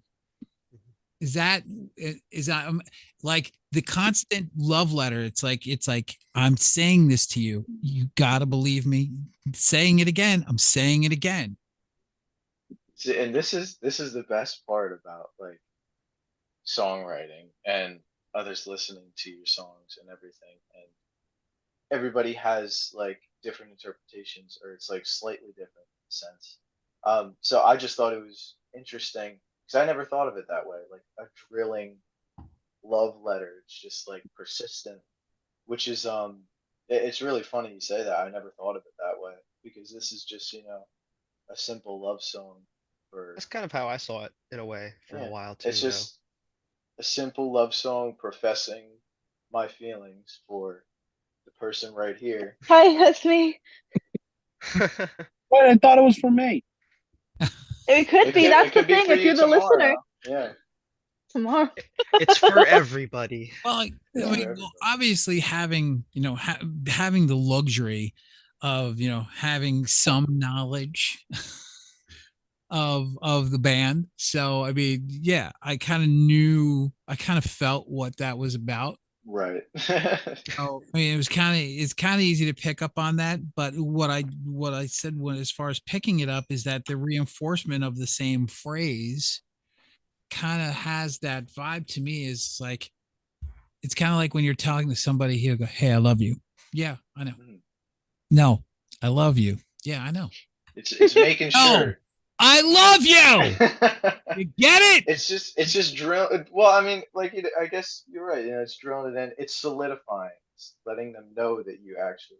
Is that like the constant love letter? It's like I'm saying this to you. You gotta believe me. I'm saying it again. I'm saying it again. And this is the best part about like songwriting and others listening to your songs and everything. And everybody has like different interpretations, or it's like slightly different in a sense. So I just thought it was interesting because I never thought of it that way, like a drilling love letter. It's just like persistent, which is it's really funny you say that. I never thought of it that way because this is just a simple love song for That's kind of how I saw it in a way for a yeah. while too, It's though. just a simple love song professing my feelings for the person right here. Hi, that's me. Wait, I thought it was for me. It could be. That's It could the be thing. for If you you're the tomorrow. listener Yeah. tomorrow. It's for everybody. Well, I Yeah, mean, everybody. obviously having, having the luxury of, having some knowledge of the band. So, I mean, yeah, I kind of felt what that was about. Right. Oh, I mean, it's kind of easy to pick up on that. But what I said when, as far as picking it up, is that the reinforcement of the same phrase kind of has that vibe to me. Is like, it's kind of like when you're talking to somebody, he'll go, "Hey, I love you." Yeah, I know. Mhm. No, I love you. Yeah, I know. It's making No, sure. I love you. You get it? It's just drill. Well, I mean, like I guess you're right. It's drilling it in. It's solidifying. It's letting them know that you actually.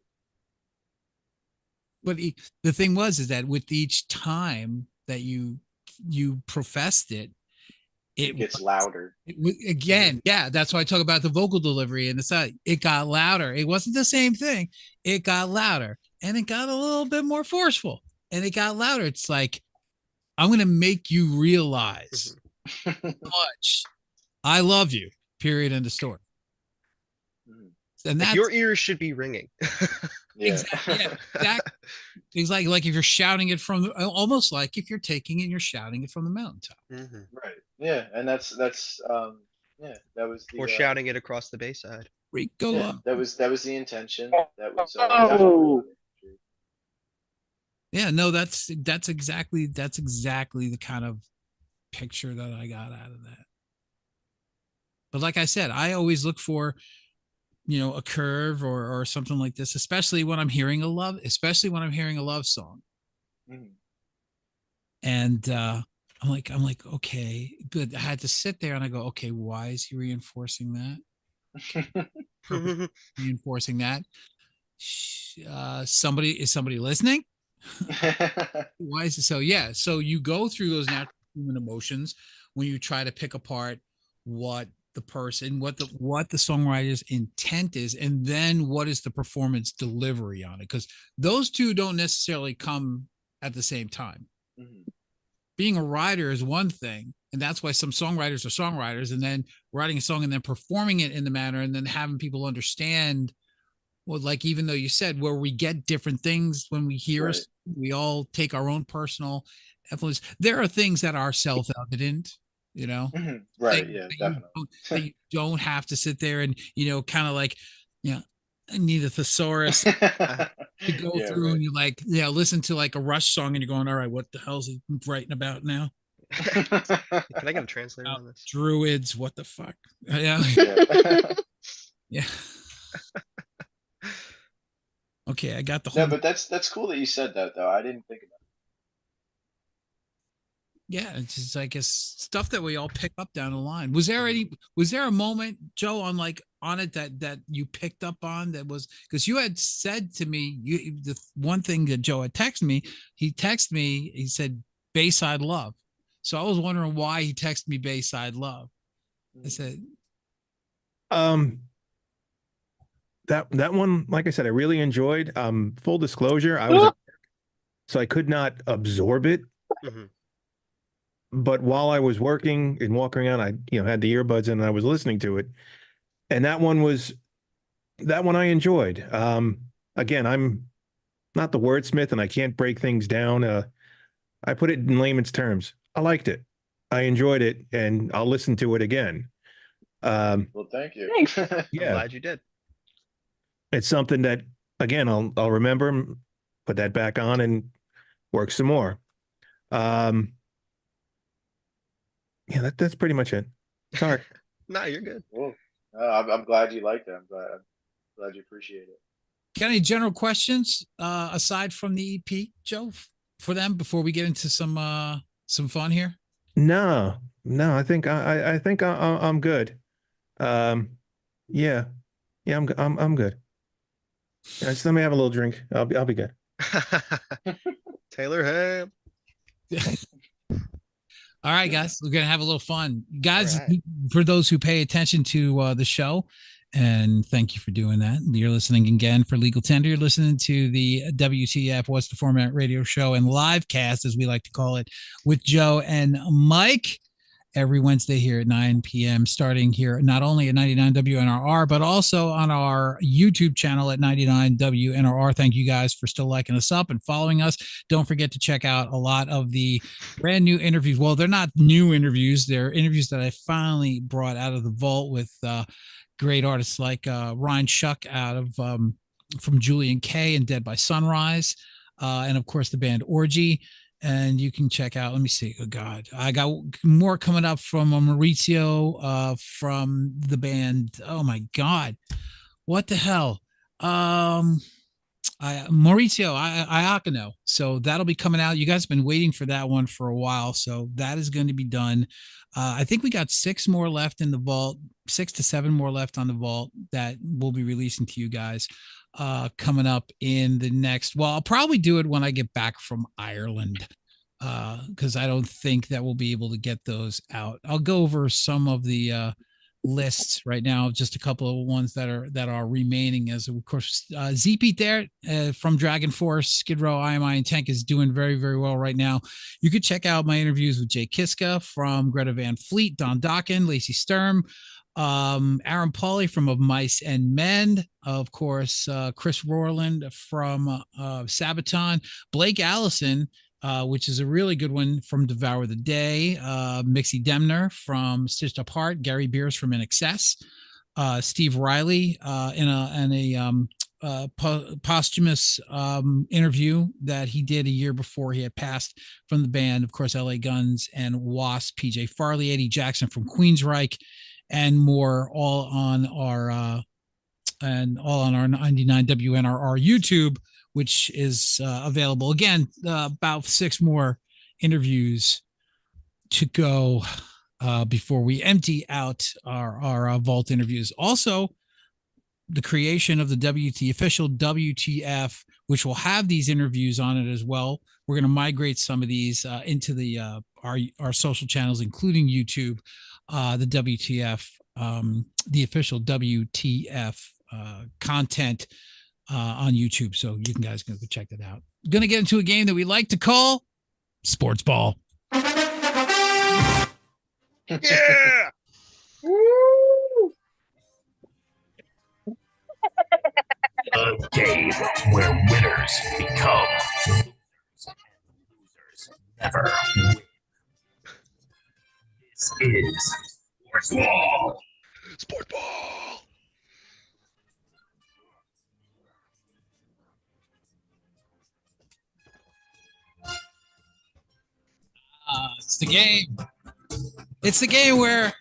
But the thing was, is that with each time that you professed it, It gets louder. again, yeah, that's why I talk about the vocal delivery and it got louder. It wasn't the same thing. It got louder and it got a little bit more forceful and it got louder. It's like, I'm going to make you realize how much I love you, period, end of story. Mhm. And Like that's your ears should be ringing. Yeah. exactly. It's like if you're shouting it from almost like if you're taking it and you're shouting it from the mountaintop. Mhm. Right. Yeah, and that's yeah, that was Or the shouting it across the Bayside. Rico, yeah, that was the intention. That was Oh. definitely yeah, no, that's exactly the kind of picture that I got out of that. But like I said, I always look for, a curve or something like this, especially when I'm hearing a love song. Mhm. And I'm like, okay, but I had to sit there and I go, okay, why is he reinforcing that? Purpose reinforcing that. Is somebody listening? Why is it so? Yeah. So you go through those natural human emotions when you try to pick apart what the person, what the songwriter's intent is, and then what is the performance delivery on it. Because those two don't necessarily come at the same time. Mhm. Being a writer is one thing, and that's why some songwriters are songwriters, and then writing a song and then performing it in the manner and then having people understand. Well, like even though you said where we get different things when we hear Right. us, we all take our own personal influence. There are things that are self-evident, you know, Mhm. Right. things Yeah. that you don't have to sit there and, kind of like, you know, need a thesaurus to go Yeah. through Right. and you like, listen to like a Rush song and you're going, all right, what the hell's he writing about now? Can I get a translator About on this? druids, what the fuck? Yeah. Yeah. Yeah. Okay, I got the No, whole. but that's cool that you said that though. I didn't think about Yeah, it's just I guess stuff that we all pick up down the line. Was there Mhm. was there a moment, Joe, on it that you picked up on that was because you had said to me, the one thing that Joe had texted me, he said Bayside Love. So I was wondering why he texted me Bayside Love. I Mhm. said, Um, that one, like I said, I really enjoyed. Full disclosure, I was so I could not absorb it. Mhm. But while I was working and walking around, I had the earbuds in and I was listening to it, and that one I enjoyed. Again, I'm not the wordsmith and I can't break things down. I put it in layman's terms. I liked it. I enjoyed it, and I'll listen to it again. Well, thank you. Thanks. I'm Yeah, glad you did. it's something that again I'll remember, put that back on, and work some more. Um, yeah, that's pretty much it. Sorry. No, you're good. Well, I'm glad you liked it. I'm glad you appreciate it. got any general questions aside from the EP, Joe, for them before we get into some fun here? No, no, I think I'm good. Um, yeah, yeah, I'm good. Yeah, just let me have a little drink. I'll be good. Taylor Ham. All right, guys, we're gonna have a little fun, guys. All right. For those who pay attention to the show, and thank you for doing that. You're listening again for Legal Tender. You're listening to the WTF What's the Format radio show and live cast, as we like to call it, with Joe and Mike every Wednesday here at 9 p.m. starting here not only at 99 WNRR, but also on our YouTube channel at 99 WNRR. Thank you guys for still liking us up and following us. Don't forget to check out a lot of the brand new interviews. Well, they're not new interviews. They're interviews that I finally brought out of the vault with great artists like Ryan Shuck out of from Julian K and Dead by Sunrise. And of course the band Orgy. And you can check out, let me see. Oh God, I got more coming up from Maurizio from the band. Oh my God. What the hell? Maurizio Iacono. So that'll be coming out. You guys have been waiting for that one for a while. So that is going to be done. I think we got 6 more left in the vault, 6 to 7 more left on the vault that we'll be releasing to you guys coming up in the next. Well, I'll probably do it when I get back from Ireland because I don't think that we'll be able to get those out. I'll go over some of the lists right now, just a couple of ones that are remaining. As of course, ZP there from Dragon Force, Skid Row, IMI, and Tank is doing very, very well right now. You could check out my interviews with Jay Kiska from Greta Van Fleet, Don Dokken, Lacey Sturm, Aaron Pauly from Of Mice and Men, of course, Chris Rowland from Sabaton, Blake Allison, which is a really good one from Devour the Day, Mixie Demner from Stitched Up Heart, Gary Beers from In Excess, Steve Riley in a posthumous interview that he did a year before he had passed from the band, of course, LA Guns and Wasp, PJ Farley, Eddie Jackson from Queensryche, and more, all on our 99 WNRR YouTube, which is available. Again, about 6 more interviews to go before we empty out our vault interviews. Also, the creation of the official WTF, which will have these interviews on it as well. We're going to migrate some of these into the our social channels, including YouTube. The WTF, the official WTF content on YouTube, so you can guys go check that out. Going to get into a game that we like to call Sports Ball. Yeah. A game where winners become losers and losers never win. This is Sports Ball. Sport ball. It's the game. It's the game where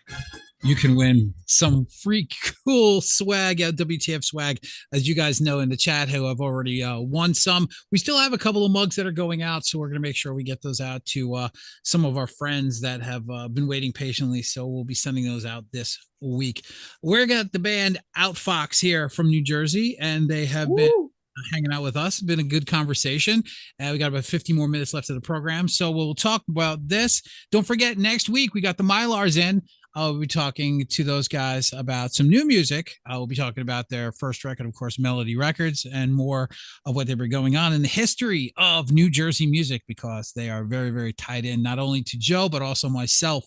you can win some free cool swag, WTF swag, as you guys know in the chat who have already won some. We still have a couple of mugs that are going out, so we're going to make sure we get those out to some of our friends that have been waiting patiently. So we'll be sending those out this week. We're got the band Outfox here from New Jersey, and they have been hanging out with us. It's been a good conversation. We got about 50 more minutes left of the program, so we'll talk about this. Don't forget, next week we got the Mylars in. I'll be talking to those guys about some new music. I will be talking about their first record, of course, Melody Records, and more of what they've been going on in the history of New Jersey music, because they are very, very tied in, not only to Joe, but also myself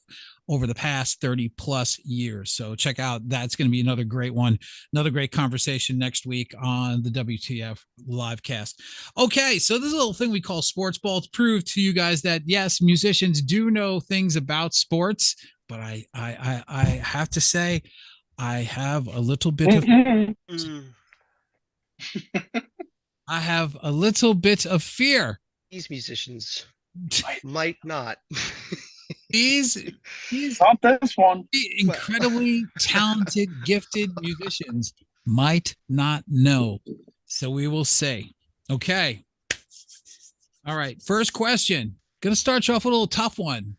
over the past 30 plus years. So check out, that's going to be another great one, another great conversation next week on the WTF live cast. Okay, so this is a little thing we call Sports Ball to prove to you guys that yes, musicians do know things about sports, but I have to say, I have a little bit of I have a little bit of fear. These musicians might not. These Not this one. incredibly talented, gifted musicians might not know. So we will say, okay. All right. First question. Going to start you off with a little tough one.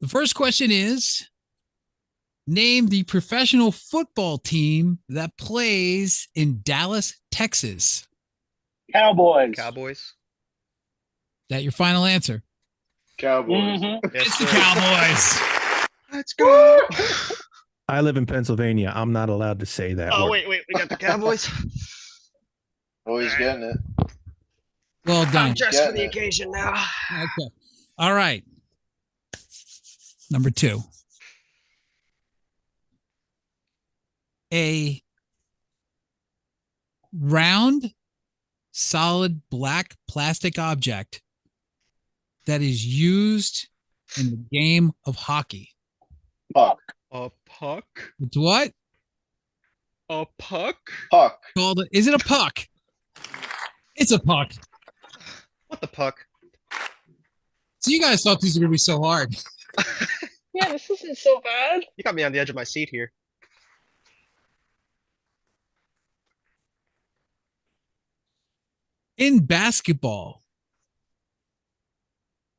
The first question is, name the professional football team that plays in Dallas, Texas. Cowboys. Cowboys. That your final answer? Cowboys. Mhm. Yes, It's the sir. Cowboys. Let's go. I live in Pennsylvania. I'm not allowed to say that Oh, word. wait. We got the Cowboys. Always getting it. Well done. I'm dressed for the Getting it. occasion now. Okay. All right. Number 2. A round, solid black plastic object that is used in the game of hockey. Puck. A puck? It's what? A puck? Puck. Called it? Is it a puck? It's a puck. What the puck? So you guys thought these were going to be so hard. Yeah, this isn't so bad. You got me on the edge of my seat here. In basketball,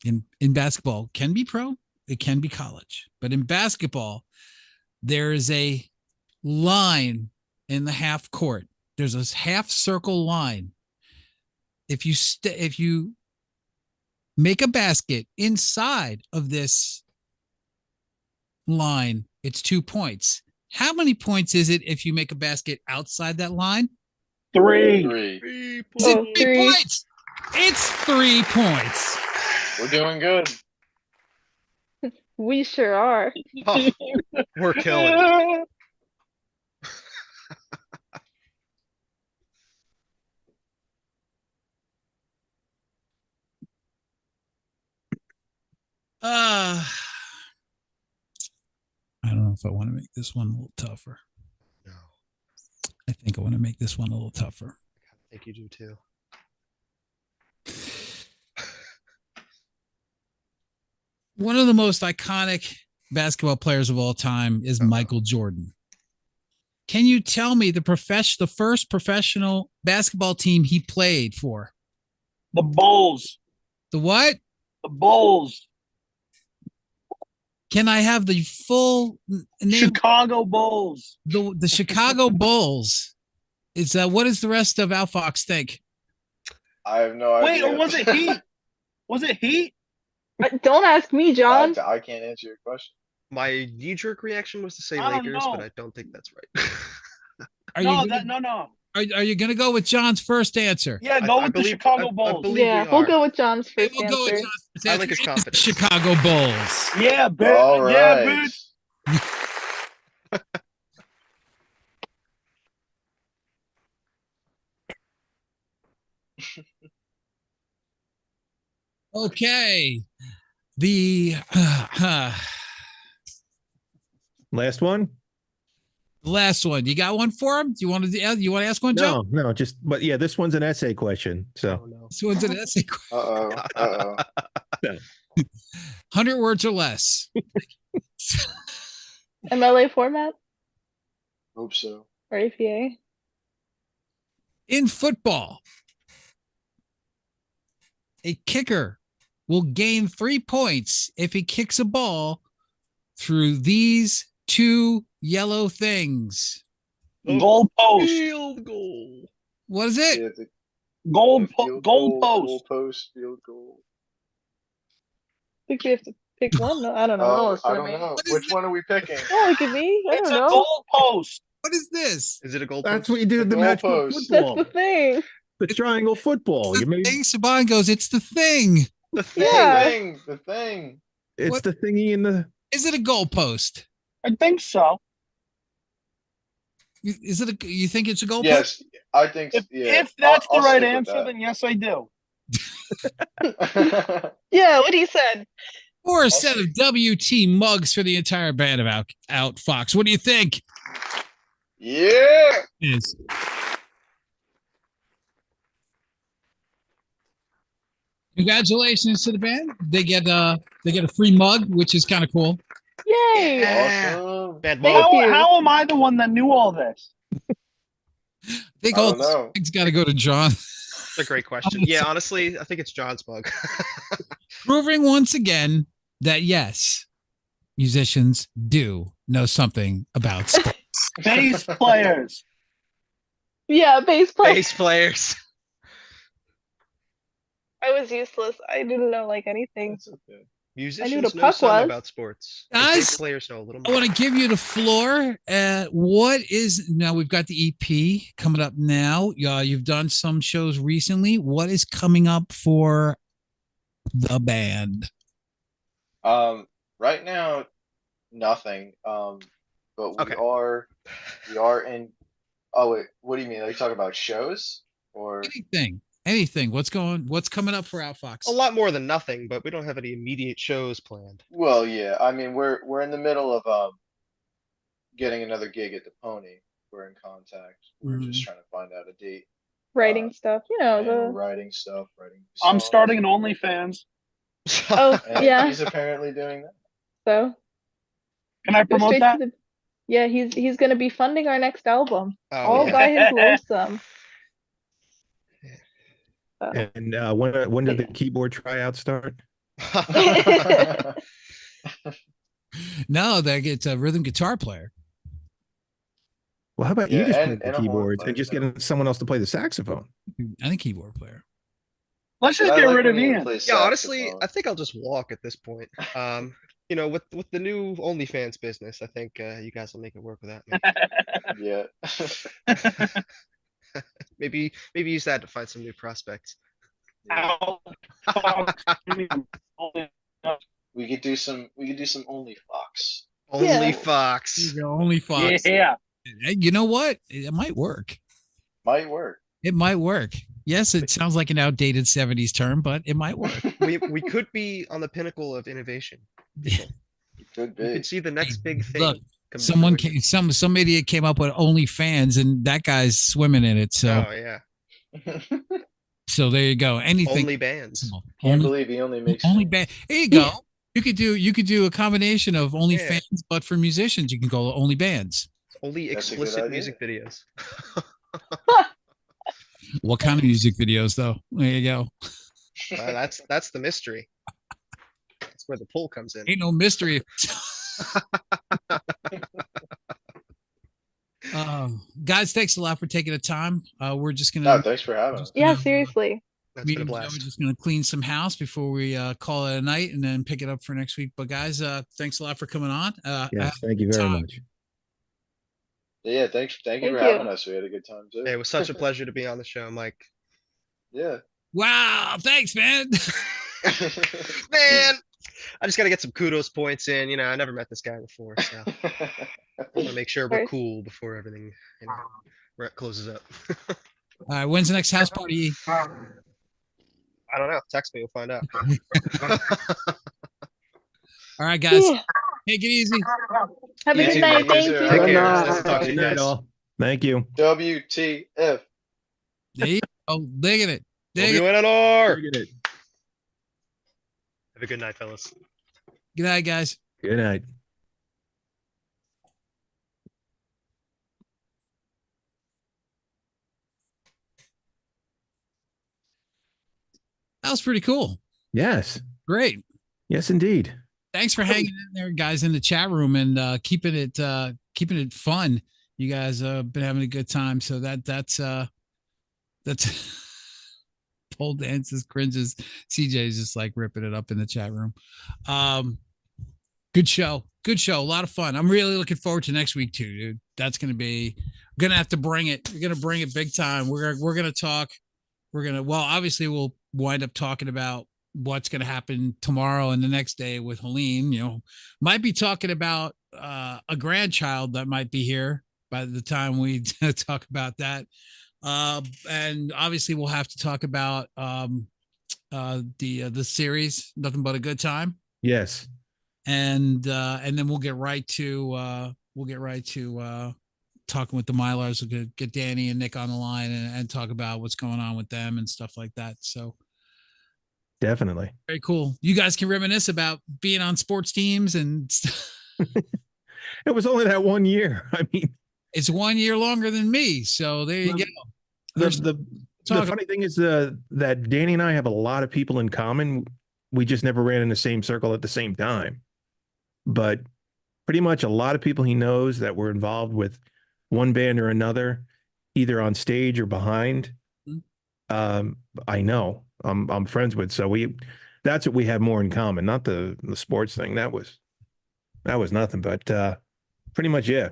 in basketball, can be pro, it can be college, but in basketball, there is a line in the half court. There's a half circle line. If you make a basket inside of this line, it's 2 points. How many points is it if you make a basket outside that line? 3. 3. 3 Is it Oh, 3 3. points? It's 3 points. We're doing good. We sure are. Oh, we're killing it. I don't know if I want to make this one a little tougher. No, I think I want to make this one a little tougher. I think you do too. One of the most iconic basketball players of all time is Michael Jordan. Can you tell me the first professional basketball team he played for? The Bulls. The what? The Bulls. Can I have the full name? Chicago Bulls. The Chicago Bulls. Is what does the rest of Outfox think? I have no Wait, idea. or was it Heat? Was it Heat? Don't ask me, John. I can't answer your question. My knee-jerk reaction was to say I don't Lakers, but know. I don't think that's right. Are No, you gonna, no. are you gonna go with John's first answer? Yeah, go I with the believe- Chicago I Bulls. believe- Yeah, we we'll are. go with John's Okay, first we'll go with answer. John's first I answer. like his It's the confidence. Chicago Bulls. Yeah, bitch. All Yeah, right. bitch. Okay. The Last one? last one. You got one for him? Do you want to ask one, Joe? No, just but yeah, this one's an essay question. So Oh, no. This one's an essay. Uh-oh. 100 words or less. MLA format Hope so. or APA? In football, a kicker will gain 3 points if he kicks a ball through these two yellow things. Goal post. Field goal. What is it? Yeah, the Goal field goal goal, post. goal post, field goal. I think we have to pick one. No, I don't know. Oh, Listen I to don't me. know. What is Which it? one are we picking? Don't look at me. I It's don't a know. goal post. What is this? Is it a goal that's post? what you do in the The match goalpost. That's football. the thing. The triangle football. The You may, thing. Saban goes, it's the thing. The thing. Yeah. The thing. it's What? the thingy in the Is it a goalpost? I think so. Is it you think it's a goalpost? Yes, I think. If, Yeah, if that's I'll the right stick with answer, then yes, I do. that. Yeah, what he said. Or a set of WT mugs for the entire band of Out Fox. What do you think? Yeah. Is congratulations to the band. They get a free mug, which is kind of cool. Yay! Yeah. Awesome. Bad Thank ball. you. How am I the one that knew all this? I think I all don't know. things got to go to John. That's a great question. Yeah, honestly, I think it's John's mug. Proving once again that yes, musicians do know something about sports. Bass players. Yeah, bass player. Bass players. I was useless. I didn't know like anything. That's okay. Musicians the know puck some was. about sports. but Guys, bass players know a little I more. want to give you the floor. What is now? We've got the EP coming up now. You've done some shows recently. What is coming up for the band? Right now, nothing. But Okay. we are in. Oh wait, what do you mean? Are you talking about shows or? Anything. What's coming up for Outfox? A lot more than nothing, but we don't have any immediate shows planned. Well, yeah. I mean, we're in the middle of getting another gig at the Pony. We're in contact. We're just trying to find out a date. Writing stuff. You know, And we're the writing stuff, writing. I'm songs. starting an OnlyFans. oh And yeah. he's apparently doing that. So Can I go promote straight that? to the. Yeah, he's gonna be funding our next album Oh, all yeah. by his lonesome. So, and when did the keyboard tryouts start? No, it's a rhythm guitar player. Well, how about Yeah, you just and- play the and a horn keyboards player, and just so. get someone else to play the saxophone? I think keyboard player. Let's just I get like rid of when you Ian. play Yeah, honestly, saxophone. I think I'll just walk at this point. You know, with the new OnlyFans business, I think you guys will make it work without me. Yeah. Maybe use that to find some new prospects. Ow. We could do some Only Fox. Only Yeah. Fox. Only Fox. Yeah. Hey, you know what? It might work. Might work. It might work. Yes, it sounds like an outdated 70s term, but it might work. We could be on the pinnacle of innovation. It could You be. could see the next big thing. Look, come to Someone fruition. came, some idiot came up with OnlyFans, and that guy's swimming in it. So, Oh yeah. so there you go. Anything. Only bands. possible. Can't Only, believe he only makes only one. band. There you go. You could do a combination of OnlyFans, Yeah. but for musicians, you can go only bands. Only That's a good explicit idea. music videos. What kind of music videos, though? There you go. That's the mystery. That's where the pull comes in. Ain't no mystery. Guys, thanks a lot for taking the time. We're just No, gonna thanks for having us. Yeah, seriously. That's me been a and Joe are blast. just gonna clean some house before we call it a night and then pick it up for next week. But guys, thanks a lot for coming on. Yes, thank you very time. much. Yeah, thank you Thank for you. having us. We had a good time too. Hey, it was such a pleasure to be on the show, Mike. Yeah. Wow, thanks, man. Man, I just got to get some kudos points in. You know, I never met this guy before, so I want to make sure we're First. cool before everything closes up. All right, when's the next house party? I don't know. Text me, we'll find out. All right, guys, Yeah. take it easy. Have a You good too, night. man. Thank You too. you. Take care. care. Nice to talk to Good you night, guys. all. Thank you. WTF. There you go. Digging it. We'll Digging be it. winning or. Look at it. Have a good night, fellas. Good night, guys. Good night. That was pretty cool. Yes. Great. Yes, indeed. Thanks for hanging in there, guys, in the chat room and keeping it fun. You guys been having a good time. So that's pole dances, cringes. CJ's just like ripping it up in the chat room. Good show. Good show. A lot of fun. I'm really looking forward to next week too, dude. That's gonna have to bring it. We're gonna bring it big time. We're gonna talk. Well, obviously we'll wind up talking about what's going to happen tomorrow and the next day with Helene. You know, might be talking about a grandchild that might be here by the time we talk about that. And obviously we'll have to talk about the series, Nothing But a Good Time. Yes. And then we'll get right to talking with the Mylars. We'll get Danny and Nick on the line and talk about what's going on with them and stuff like that. So Definitely. very cool. You guys can reminisce about being on sports teams and It was only that 1 year. I mean, it's 1 year longer than me. So there you go. the funny thing is that Danny and I have a lot of people in common. We just never ran in the same circle at the same time. But pretty much a lot of people he knows that were involved with one band or another, either on stage or behind. I know I'm friends with. So that's what we have more in common, not the sports thing. That was nothing, but pretty much, yeah.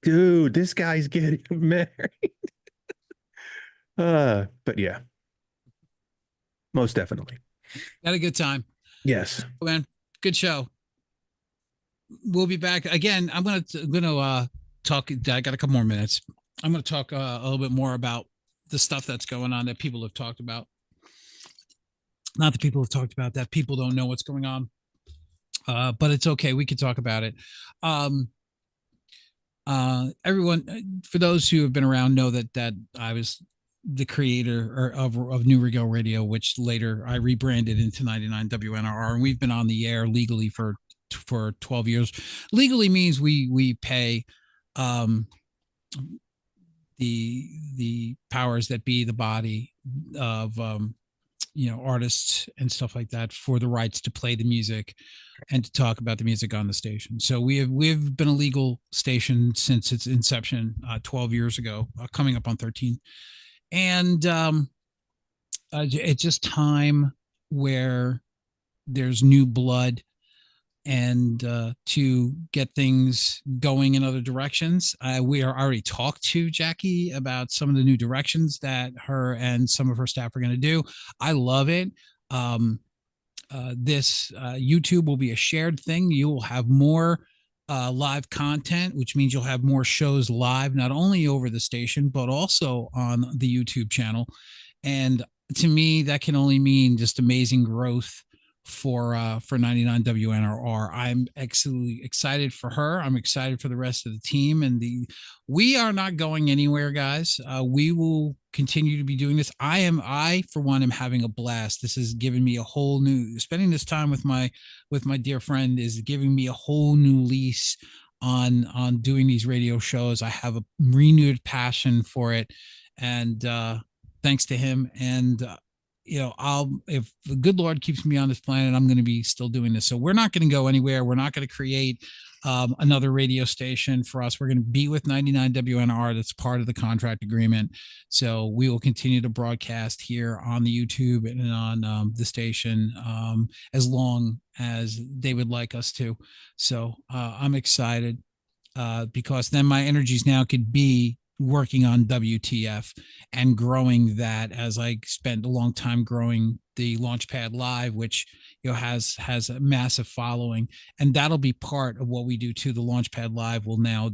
Dude, this guy's getting married. But yeah, most definitely. Had a good time. Yes. Oh, man, good show. We'll be back again. I'm gonna talk. I got a couple more minutes. I'm gonna talk a little bit more about the stuff that's going on that people have talked about. Not that people have talked about, that people don't know what's going on. But it's okay. We can talk about it. Everyone, for those who have been around, know that I was the creator of New Rigo Radio, which later I rebranded into 99 WNRR, and we've been on the air legally for 12 years. Legally means we pay the powers that be, the body of artists and stuff like that, for the rights to play the music and to talk about the music on the station. So we've been a legal station since its inception 12 years ago, coming up on 13. And it's just time where there's new blood and to get things going in other directions. We are already talked to Jackie about some of the new directions that her and some of her staff are going to do. I love it. This YouTube will be a shared thing. You will have more live content, which means you'll have more shows live, not only over the station, but also on the YouTube channel. And to me, that can only mean just amazing growth for 99 WNRR. I'm absolutely excited for her. I'm excited for the rest of the team, and we are not going anywhere, guys. We will continue to be doing this. I for one am having a blast. This is giving me a whole new, spending this time with my dear friend is giving me a whole new lease on doing these radio shows. I have a renewed passion for it, and thanks to him. And if the good Lord keeps me on this planet, I'm going to be still doing this. So we're not going to go anywhere. We're not going to create another radio station for us. We're going to be with 99 WNR. That's part of the contract agreement. So we will continue to broadcast here on the YouTube and on the station as long as they would like us to. So I'm excited because then my energies now could be working on WTF and growing that, as I spent a long time growing the Launchpad Live, which has a massive following, and that'll be part of what we do too. The Launchpad Live will now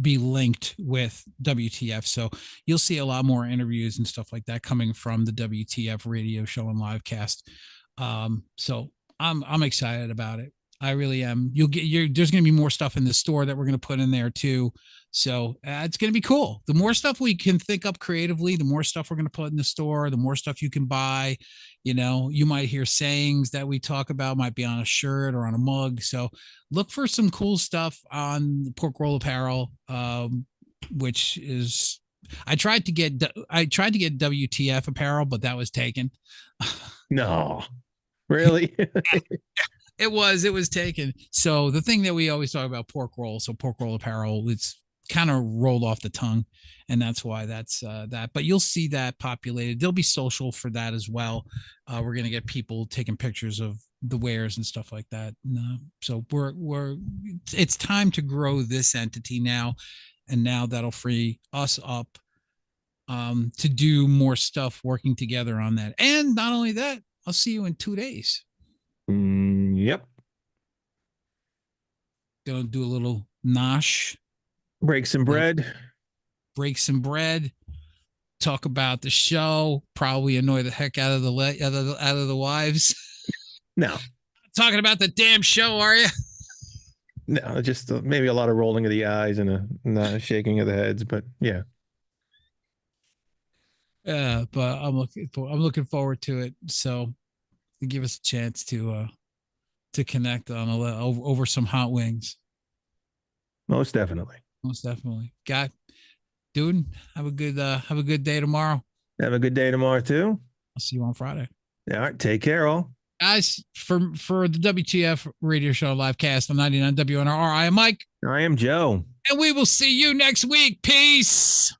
be linked with WTF, so you'll see a lot more interviews and stuff like that coming from the WTF radio show and live cast. So I'm excited about it. I really am. There's going to be more stuff in the store that we're going to put in there too. So it's going to be cool. The more stuff we can think up creatively, the more stuff we're going to put in the store, the more stuff you can buy. You might hear sayings that we talk about, might be on a shirt or on a mug. So look for some cool stuff on Pork Roll Apparel, which is, I tried to get WTF apparel, but that was taken. No, really? It was taken. So the thing that we always talk about, pork roll. So Pork Roll Apparel, it's kind of rolled off the tongue, and that's why that's that. But you'll see that populated. There'll be social for that as well. We're gonna get people taking pictures of the wares and stuff like that. So it's time to grow this entity now, and now that'll free us up to do more stuff working together on that. And not only that, I'll see you in 2 days. Yep. Gonna do a little nosh, Break some bread. Talk about the show. Probably annoy the heck out of the wives. No. Talking about the damn show, are you? No, just maybe a lot of rolling of the eyes and a shaking of the heads, but yeah. Yeah, but I'm looking forward to it. So give us a chance to connect on over some hot wings. Most definitely. God, dude, have a good day tomorrow. Have a good day tomorrow too. I'll see you on Friday. All right, take care, all. Guys, for the WTF radio show live cast on 99 WNR, I am Mike. I am Joe. And we will see you next week. Peace.